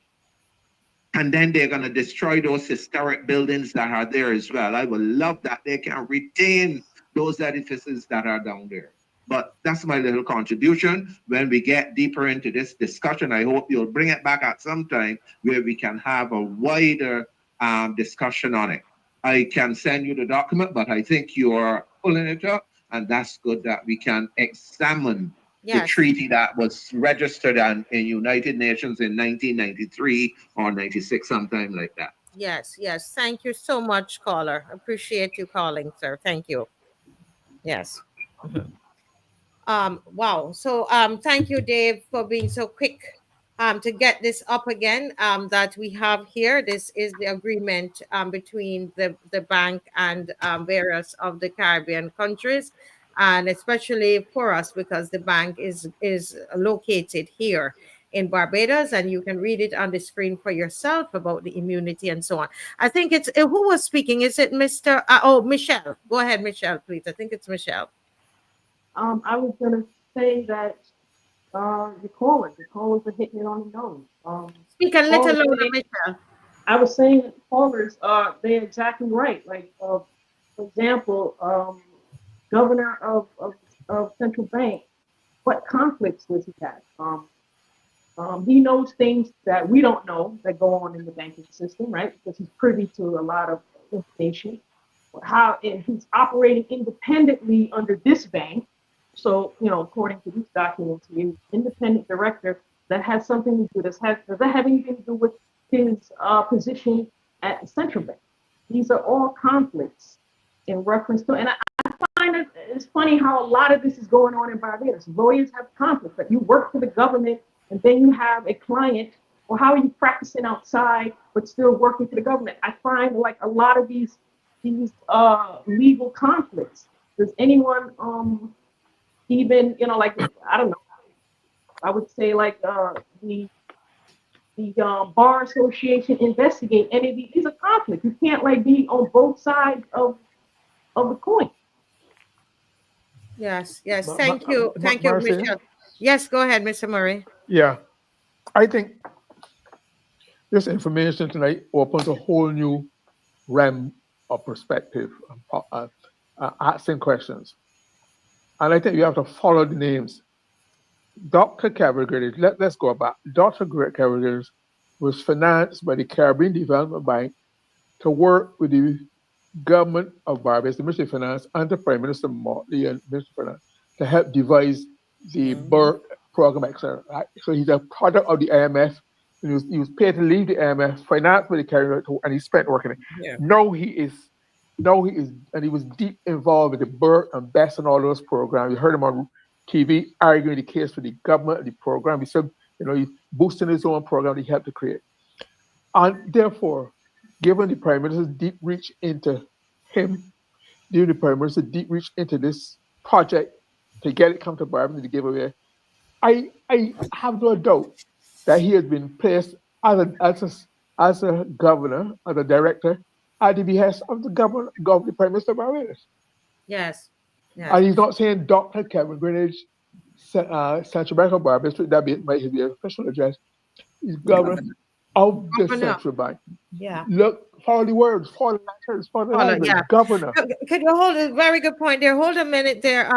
And then they're going to destroy those historic buildings that are there as well. I would love that they can retain those edifices that are down there. But that's my little contribution. When we get deeper into this discussion, I hope you'll bring it back at some time where we can have a wider discussion on it. I can send you the document, but I think you're pulling it up, and that's good that we can examine the treaty that was registered in United Nations in 1993 or 96, sometime like that. Yes, yes. Thank you so much, caller. Appreciate you calling, sir. Thank you. Yes. Wow. So thank you, Dave, for being so quick to get this up again that we have here. This is the agreement between the bank and various of the Caribbean countries, and especially for us because the bank is located here in Barbados, and you can read it on the screen for yourself about the immunity and so on. I think it's who was speaking? Is it Mr. Michelle? Go ahead, Michelle, please. I think it's Michelle. I was gonna say that the callers are hitting it on the nose. Speak a little louder, Michelle. I was saying that the callers they're exactly right. Like for example, governor of central bank, what conflicts does he have? He knows things that we don't know that go on in the banking system, right? Because he's privy to a lot of information. And he's operating independently under this bank. So, according to these documents, he's an independent director that has something to do. Does that have anything to do with his position at the central bank? These are all conflicts in reference to, and I find it's funny how a lot of this is going on in Barbados. Lawyers have conflicts, but you work for the government and then you have a client, or how are you practicing outside but still working for the government? I find like a lot of these legal conflicts. Does anyone even, like, I don't know, I would say like the Bar Association investigate any of these are conflicts. You can't like be on both sides of the coin. Yes. Thank you, Marcia? Michelle. Yes, go ahead, Mr. Murray. Yeah, I think this information tonight opens a whole new realm of perspective, asking questions. And I think you have to follow the names. Dr. Cavalry, let's go back. Dr. Cavalry was financed by the Caribbean Development Bank to work with the government of Barbados, the Ministry of Finance, and the Prime Minister Motley and Minister of Finance to help devise the BERT program, etc. Right? So he's a product of the IMF. He was paid to leave the IMF, financed by the Caribbean, and he spent working it. Yeah. Now he is, and he was deep involved with the BERT and BEST and all those programs. You heard him on TV arguing the case for the government and the program. He said, he's boosting his own program that he helped to create. And therefore, given the Prime Minister's deep reach into him, given the Prime Minister's deep reach into this project to get it come to Barbados to give away, I have no doubt that he has been placed as a governor, as a director, at the behest of the governor, the Prime Minister of Barbados. Yes. And he's not saying Dr. Kevin Greenwich, Central Bank of Barbados, that might be an official address. He's governor of the Central Bank. Yeah. Look, follow the words, follow the letters, follow the language, governor. Could you hold a very good point there? Hold a minute there,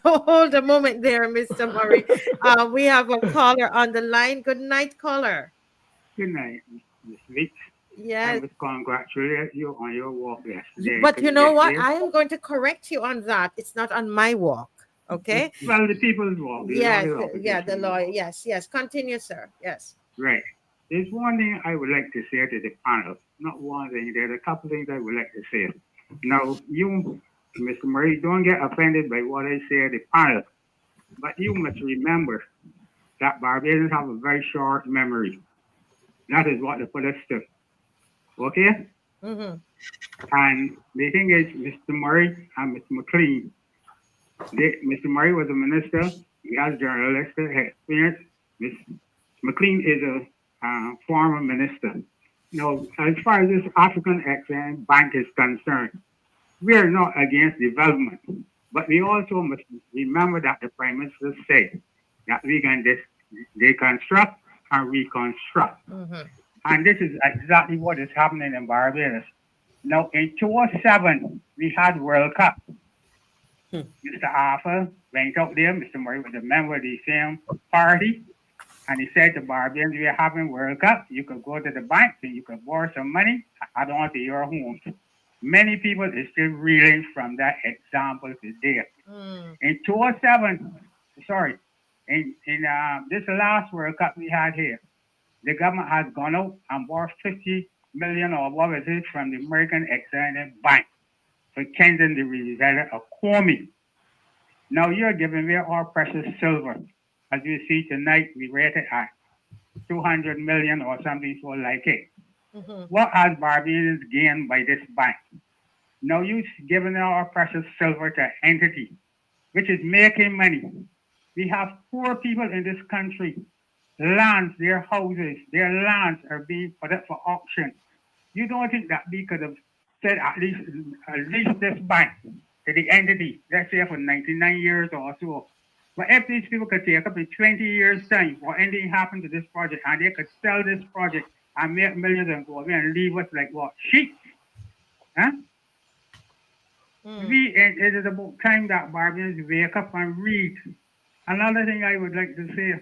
hold a moment there, Mr. Murray. We have a caller on the line. Good night, caller. Good night, Ms. Vic. Yes. I would congratulate you on your walk yesterday. But you know what? I am going to correct you on that. It's not on my walk. Okay. Well, the people's walk. Yes. Yeah. The lawyer. Yes. Continue, sir. Yes. Right. There's one thing I would like to say to the panel. Not one thing. There's a couple things I would like to say. Now, you, Mr. Murray, don't get offended by what I say to the panel. But you must remember that Barbadians have a very short memory. That is what the police do. Okay? Mm-hmm. And the thing is, Mr. Murray and Mr. McCLEAN, Mr. Murray was a minister. He has journalistic experience. Mr. McCLEAN is a former minister. Now, as far as this African Exim Bank is concerned, we are not against development, but we also must remember that the Prime Minister said that we can deconstruct and reconstruct. Mm-hmm. And this is exactly what is happening in Barbados. Now, in 2007, we had World Cup. Mr. Arthur went out there, Mr. Murray was a member of the same party, and he said to Barbadians, we are having World Cup. You could go to the bank and you could borrow some money, add on to your homes. Many people are still reeling from that example today. In 2007, sorry, in this last World Cup we had here, the government has gone out and borrowed 50 million or what is it from the American Exim Bank for Kensington, the result of Comey. Now you're giving away our precious silver. As you see tonight, we rated at 200 million or something so like it. What has Barbadians gained by this bank? Now you're giving our precious silver to an entity which is making money. We have poor people in this country. Lands, their houses, their lands are being put up for auction. You don't think that we could have said at least this bank to the entity, let's say for 99 years or so. But if these people could take up in 20 years' time or anything happened to this project and they could sell this project and make millions and go away and leave us like what? Sheep? Huh? It is about time that Barbadians wake up and read. Another thing I would like to say,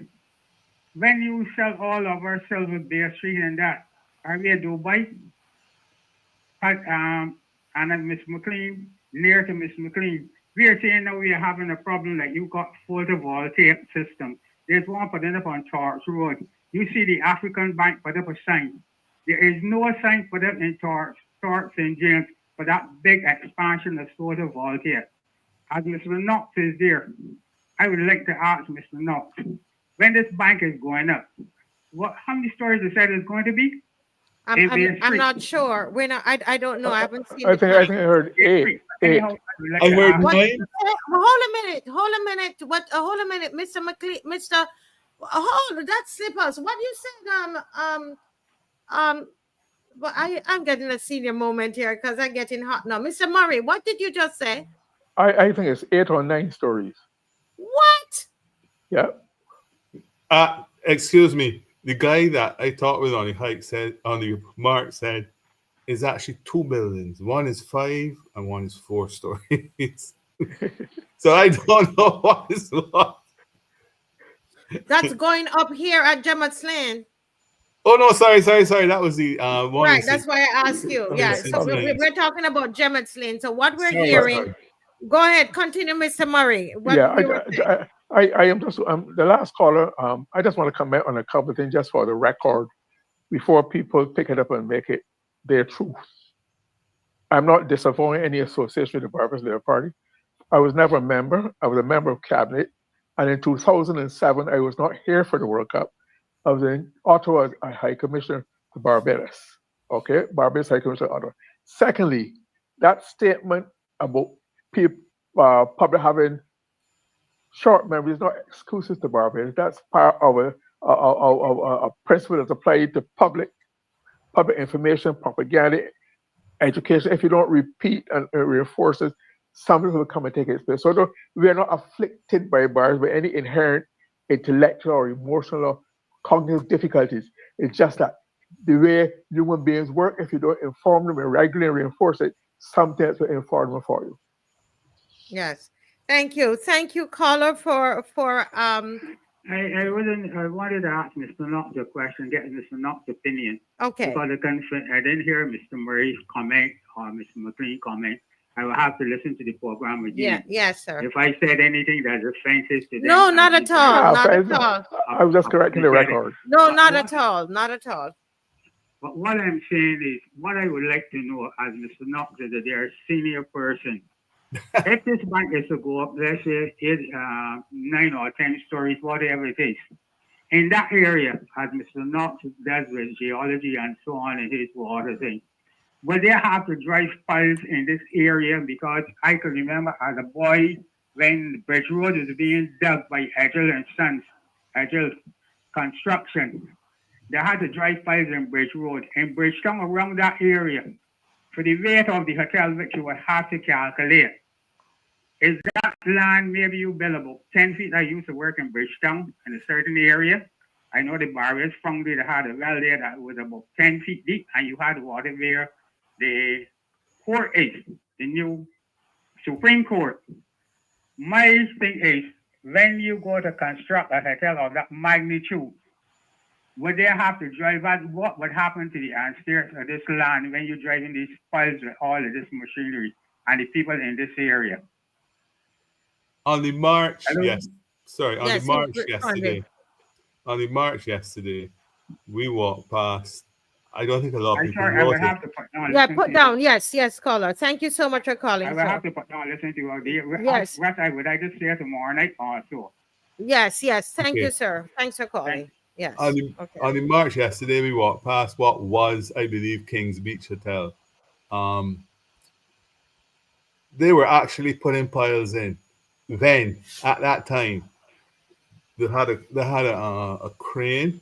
when you sell all of our silver Bay Street and that, are we at Dubai? And Miss McCLEAN, near to Miss McCLEAN, we are saying now we are having a problem like you got photovoltaic system. There's one put up on Torch Road. You see the African Bank put up a sign. There is no sign put up in Torch St. James for that big expansion of photovoltaic. As Mr. Knox is there, I would like to ask Mr. Knox, when this bank is going up, how many stories they said it's going to be? I'm not sure. We're not. I don't know. I haven't seen. I think I heard eight. I heard What? 9. Hold a minute. What? Hold a minute, Mr. McLean. Mr. Hold. That's slippers. What you said? But I'm getting a senior moment here because I'm getting hot now. Mr. Murray, what did you just say? I think it's 8 or 9 stories. What? Yeah. Excuse me. The guy that I talked with on the hike said, on the mark said, is actually 2 buildings. One is 5 and one is 4 stories. So I don't know what is what. That's going up here at JEMMOTT'S Lane. Oh no, sorry. That was the one. Right, that's why I asked you. Yeah, so we're talking about JEMMOTT'S Lane. So what we're hearing, go ahead, continue, Mr. Murray. I am just the last caller. I just want to comment on a couple of things just for the record before people pick it up and make it their truth. I'm not disavowing any association with the Barbados Labour Party. I was never a member. I was a member of cabinet, and in 2007 I was not here for the World Cup. I was in Ottawa as a High Commissioner to Barbados. Okay, Barbados High Commissioner to Ottawa. Secondly, that statement about people, public having short memory is not exclusive to Barbados. That's part of a principle that's applied to public information, propaganda, education. If you don't repeat and reinforce it, something will come and take its place. So we are not afflicted by Barbados with any inherent intellectual or emotional or cognitive difficulties. It's just that the way human beings work, if you don't inform them and regularly reinforce it, sometimes will inform them for you. Yes. Thank you, caller, for I wanted to ask Mr. Knox a question, get Mr. Knox's opinion. Okay. Because I didn't hear Mr. Murray's comment or Mr. McLean's comment. I will have to listen to the program again. Yeah, yes, sir. If I said anything that's offensive to them. No, not at all. Not at all. I was just correcting the record. No, not at all. Not at all. But what I'm saying is, what I would like to know as Mr. Knox is that they're a senior person. If this bank is to go up, let's say 9 or 10 stories, whatever it is, in that area, as Mr. Knox does with geology and so on in his water thing, will they have to drive piles in this area? Because I can remember as a boy when the Bridge Road was being dug by Edgell and Sons, Edgell Construction, they had to drive piles in Bridge Road. In Bridgetown, around that area, for the weight of the hotel, which you would have to calculate, is that land maybe you build about 10 feet? I used to work in Bridgetown in a certain area. I know the Barbados founded had a well there that was about 10 feet deep, and you had water where the court is, the new Supreme Court. My thing is, when you go to construct a hotel of that magnitude, would they have to drive out? What would happen to the ancestors of this land when you're driving these piles with all of this machinery and the people in this area? On the march, Hello? yes. Sorry, on the Yes, march responding. yesterday. On the march yesterday, we walked past. I don't think a lot of I'm people sorry, I will noticed. have to put down. Yeah, listen put to down. Yes, yes, caller. Thank you so much for calling, I will sir. have to put down. Listen to you. Yes. What I would I just say tomorrow night also. Yes, yes. Thank Okay. you, sir. Thanks for calling. Yes. On the, Okay. on the march yesterday, we walked past what was, I believe, King's Beach Hotel. They were actually putting piles in. Then, at that time, they had a crane.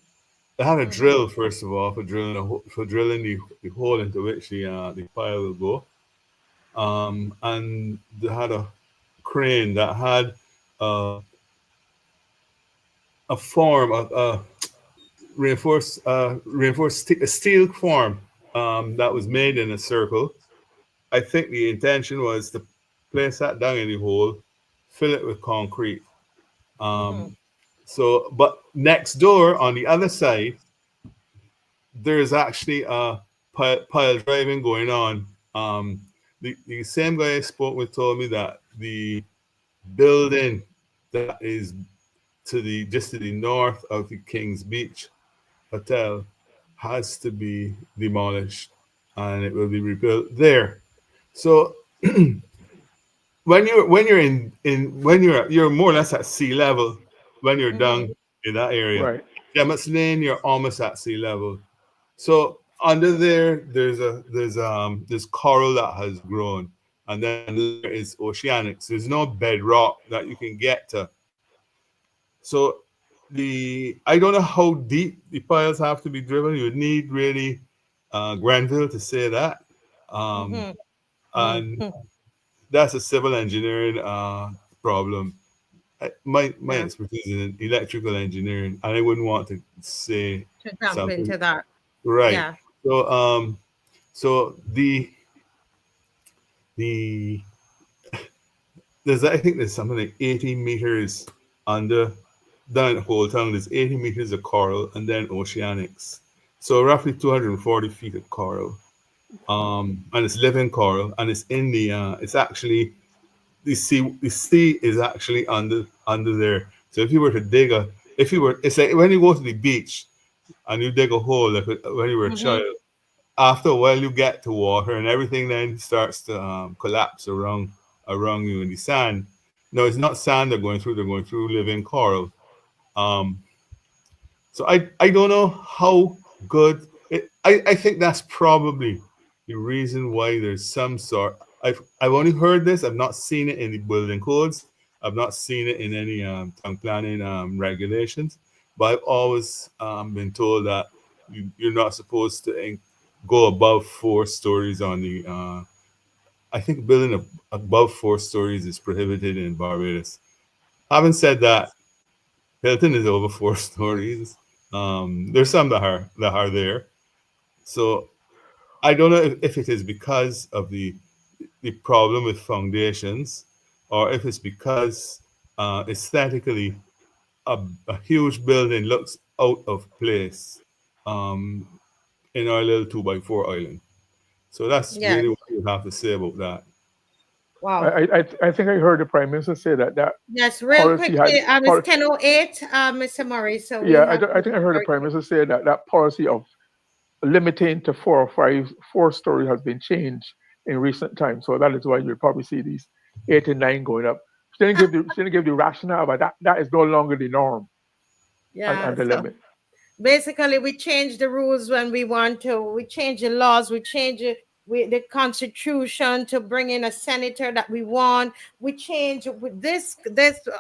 They had a drill, first of all, for drilling the hole into which the pile will go. And they had a crane that had a form, a reinforced steel form that was made in a circle. I think the intention was to place that down in the hole, fill it with concrete. So, but next door on the other side, there's actually a pile driving going on. The same guy I spoke with told me that the building that is just to the north of the King's Beach Hotel has to be demolished and it will be rebuilt there. So when you're more or less at sea level when you're down in that area. Right. Gemmott'S Lane, you're almost at sea level. So under there's coral that has grown, and then there is oceanics. There's no bedrock that you can get to. So I don't know how deep the piles have to be driven. You would need really Granville to say that. And that's a civil engineering problem. My expertise is in electrical engineering, and I wouldn't want to say To jump something. into that. Right. Yeah. So I think there's something like 80 meters under down at Holetown. There's 80 meters of coral and then oceanics. So roughly 240 feet of coral. And it's living coral, and it's in the it's actually the sea is actually under there. So if you were to dig it's like when you go to the beach and you dig a hole like when you were a child, after a while you get to water and everything then starts to collapse around you in the sand. No, it's not sand they're going through living coral. So I don't know how good I think that's probably the reason why there's some sort. I've only heard this. I've not seen it in the building codes. I've not seen it in any town planning regulations. But I've always been told that you're not supposed to go above 4 stories on the. I think building above 4 stories is prohibited in Barbados. Having said that, Hilton is over 4 stories. There's some that are there. So I don't know if it is because of the problem with foundations, or if it's because aesthetically a huge building looks out of place in our little 2x4 island. So that's really what you have to say about that. Wow. I think I heard the Prime Minister say that. Yes, real quickly. It's 10:08, Mr. Murray. So I think I heard the Prime Minister say that policy of limiting to 4 or 4 story has been changed in recent times. So that is why you'll probably see these 8 and 9 going up. Still give the rationale, but that is no longer the norm. Yeah, and the limit. Basically, we change the rules when we want to. We change the laws. We change the constitution to bring in a senator that we want. We change with this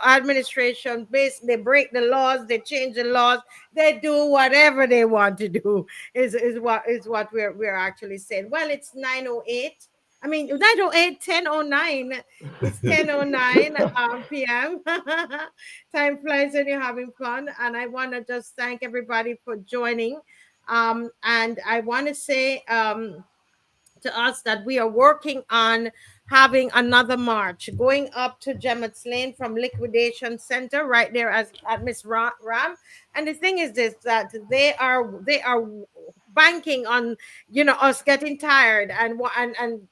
administration. They break the laws. They change the laws. They do whatever they want to do. Is what we're actually saying. Well, it's 9:08. I mean, 9:08, 10:09. It's 10:09 p.m. Time flies when you're having fun. And I want to just thank everybody for joining. And I want to say to us that we are working on having another march going up to Gemmott'S Lane from Liquidation Center right there at Miss Ram. And the thing is this, that they are banking on, you know, us getting tired and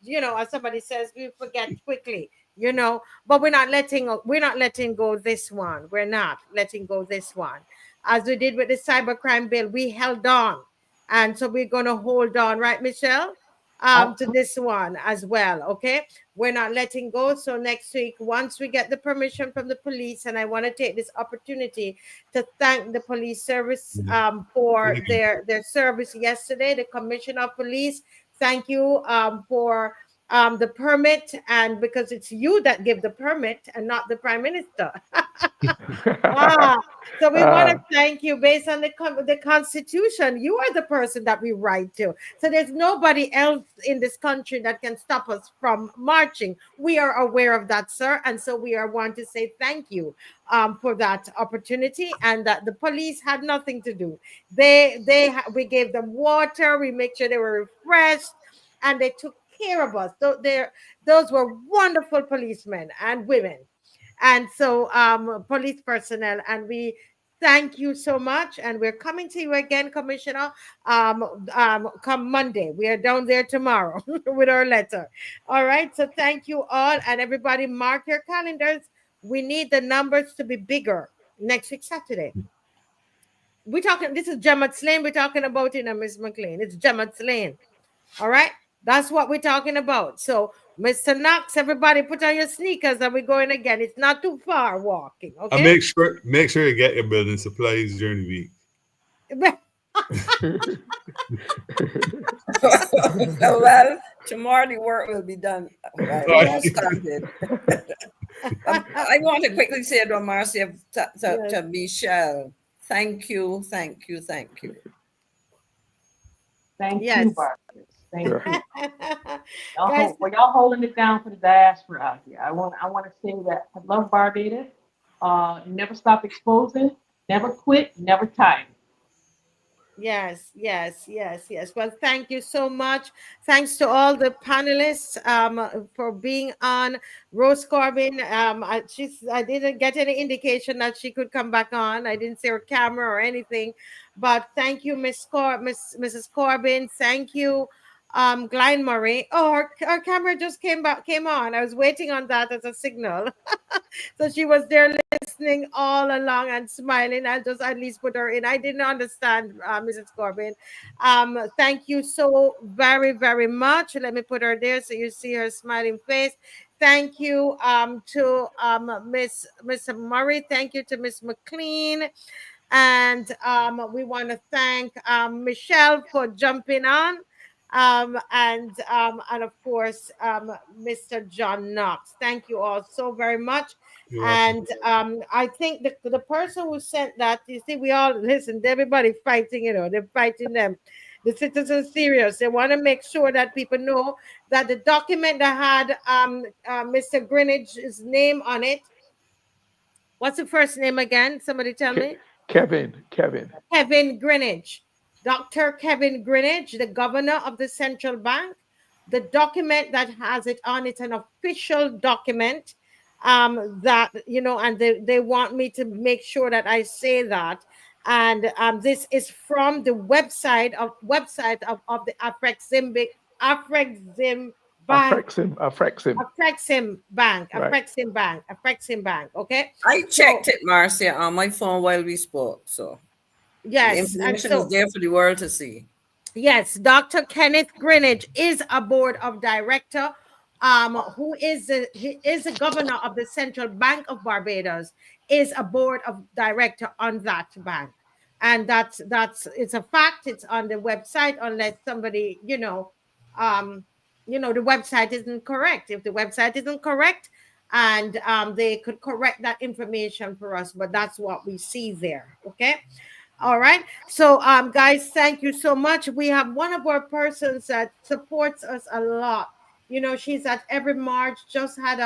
you know, as somebody says, we forget quickly, you know, but we're not letting go this one. We're not letting go this one. As we did with the cybercrime bill, we held on. And so we're going to hold on, right, Michelle? To this one as well. Okay, we're not letting go. So next week, once we get the permission from the police, and I want to take this opportunity to thank the police service for their service yesterday. The commissioner of police, thank you for the permit, and because it's you that give the permit and not the prime minister. So we want to thank you. Based on the Constitution, you are the person that we write to. So there's nobody else in this country that can stop us from marching. We are aware of that, sir, and so we want to say thank you for that opportunity, and that the police had nothing to do. We gave them water, we make sure they were refreshed, and they took care of us. So those were wonderful policemen and women. And so police personnel, and we thank you so much, and we're coming to you again, Commissioner, come Monday. We are down there tomorrow with our letter. All right, so thank you all, and everybody mark your calendars. We need the numbers to be bigger next week, Saturday. We're talking, this is Gemmott'S Lane we're talking about, Ms. McClean. It's Gemmott'S Lane. All right, that's what we're talking about. So Mr. Knox, everybody put on your sneakers and we're going again. It's not too far walking, okay? And make sure you get your building supplies during the week. Well, tomorrow the work will be done. Right, started. I want to quickly say to Marcia, to Michelle, thank you. Thank Yes. you, Barbara. Thank you. Y'all holding it down for the diaspora out here. I want to say that I love Barbados. Never stop exposing, never quit, never tire. Yes. Well, thank you so much. Thanks to all the panelists for being on. Rose Corbin, I didn't get any indication that she could come back on. I didn't see her camera or anything, but thank you, Mrs. Corbin. Thank you, GLYNE Murray. Oh, her camera just came on. I was waiting on that as a signal. So she was there listening all along and smiling. I'll just at least put her in. I didn't understand, Mrs. Corbin. Thank you so very, very much. Let me put her there so you see her smiling face. Thank you to Miss Murray. Thank you to Miss McClean. And we want to thank Michelle for jumping on. And of course, Mr. John Knox. Thank you all so very much. And I think the person who sent that, you see, we all listen, everybody fighting, they're fighting them. The citizens serious. They want to make sure that people know that the document that had Mr. Greenwich's name on it. What's the first name again? Somebody tell me. Kevin Greenwich. Dr. Kevin Greenwich, the governor of the central bank. The document that has it on, it's an official document that, and they want me to make sure that I say that. And this is from the website of the Afreximbank. Afreximbank. Okay. I checked it, Marcia, on my phone while we spoke. So yes, the information is there for the world to see. Yes, Dr. Kenneth Greenwich is a board of director, who is the governor of the Central Bank of Barbados, is a board of director on that bank. And that's it's a fact. It's on the website, unless somebody, the website isn't correct. If the website isn't correct, and they could correct that information for us, but that's what we see there. Okay. All right. So, guys, thank you so much. We have one of our persons that supports us a lot. You know, she's at every march. Just had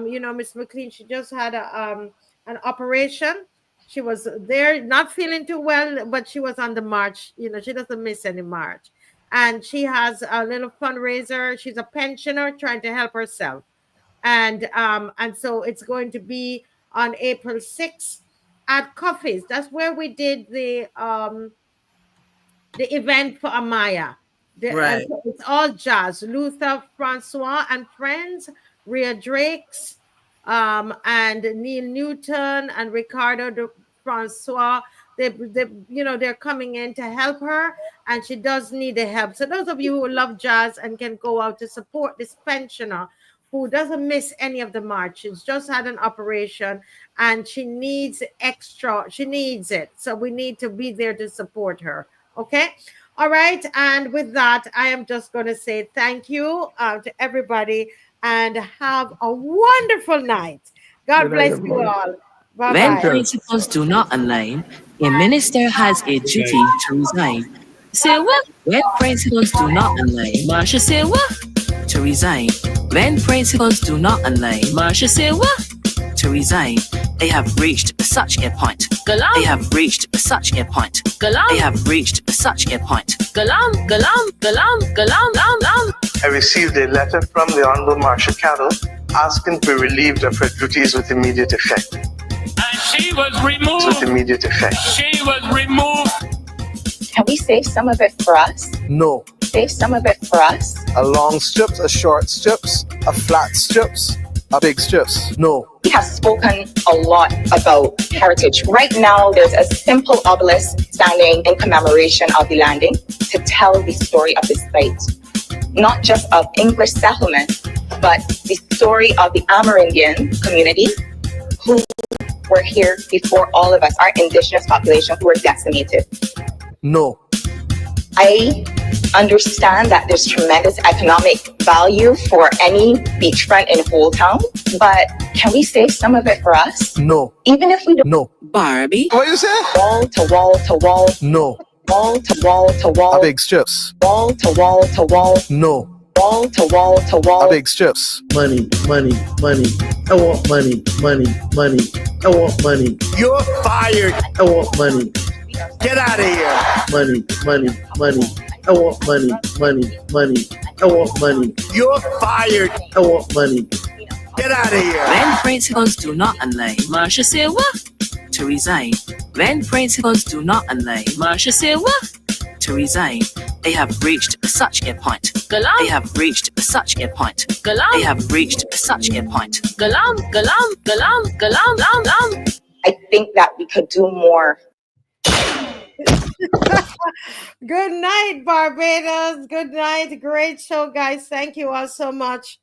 you know, Miss McClean, she just had an operation. She was there, not feeling too well, but she was on the march. You know, she doesn't miss any march. And she has a little fundraiser. She's a pensioner trying to help herself. And so it's going to be on April 6th at Coffee's. That's where we did the event for Amaya. Right. It's all jazz. Luther Francois and friends, Rhea Drakes, and Neil Newton and Ricardo de Francois. They, you know, they're coming in to help her, and she does need the help. So those of you who love jazz and can go out to support this pensioner who doesn't miss any of the marches, just had an operation, and she needs extra. She needs it. So we need to be there to support her. Okay. All right. And with that, I am just going to say thank you to everybody and have a wonderful night. God bless you all. Bye-bye. When principles do not align, a minister has a duty to resign. Say what? When principles do not align, Marcia say what? To resign. When principles do not align, Marcia say what? To resign. They have reached such a point. They have reached such a point. They have reached such a point. I received a letter from the Honorable Marcia Cattle asking to be relieved of her duties with immediate effect. And she was removed. With immediate effect. She was removed. Can we save some of it for us? No. Save some of it for us? A long strips, a short strips, a flat strips, a big strips. No. We have spoken a lot about heritage. Right now, there's a simple obelisk standing in commemoration of the landing to tell the story of this site. Not just of English settlement, but the story of the Amerindian community who were here before all of us, our indigenous population who were decimated. No. I understand that there's tremendous economic value for any beachfront in Holetown, but can we save some of it for us? No. Even if we don't. No. Barbie? What you say? Wall to wall to wall. No. Wall to wall to wall. A big strips. Wall to wall to wall. No. Wall to wall to wall. A big strips. Money, money, money. I want money, money, money. I want money. You're fired. I want money. Get out of here. Money, money, money. I want money, money, money. I want money. You're fired. I want money. Get out of here. When principles do not align, Marcia say what? To resign. When principles do not align, Marcia say what? To resign. They have reached such a point. They have reached such a point. They have reached such a point. I think that we could do more. Good night, Barbados. Good night. Great show, guys. Thank you all so much.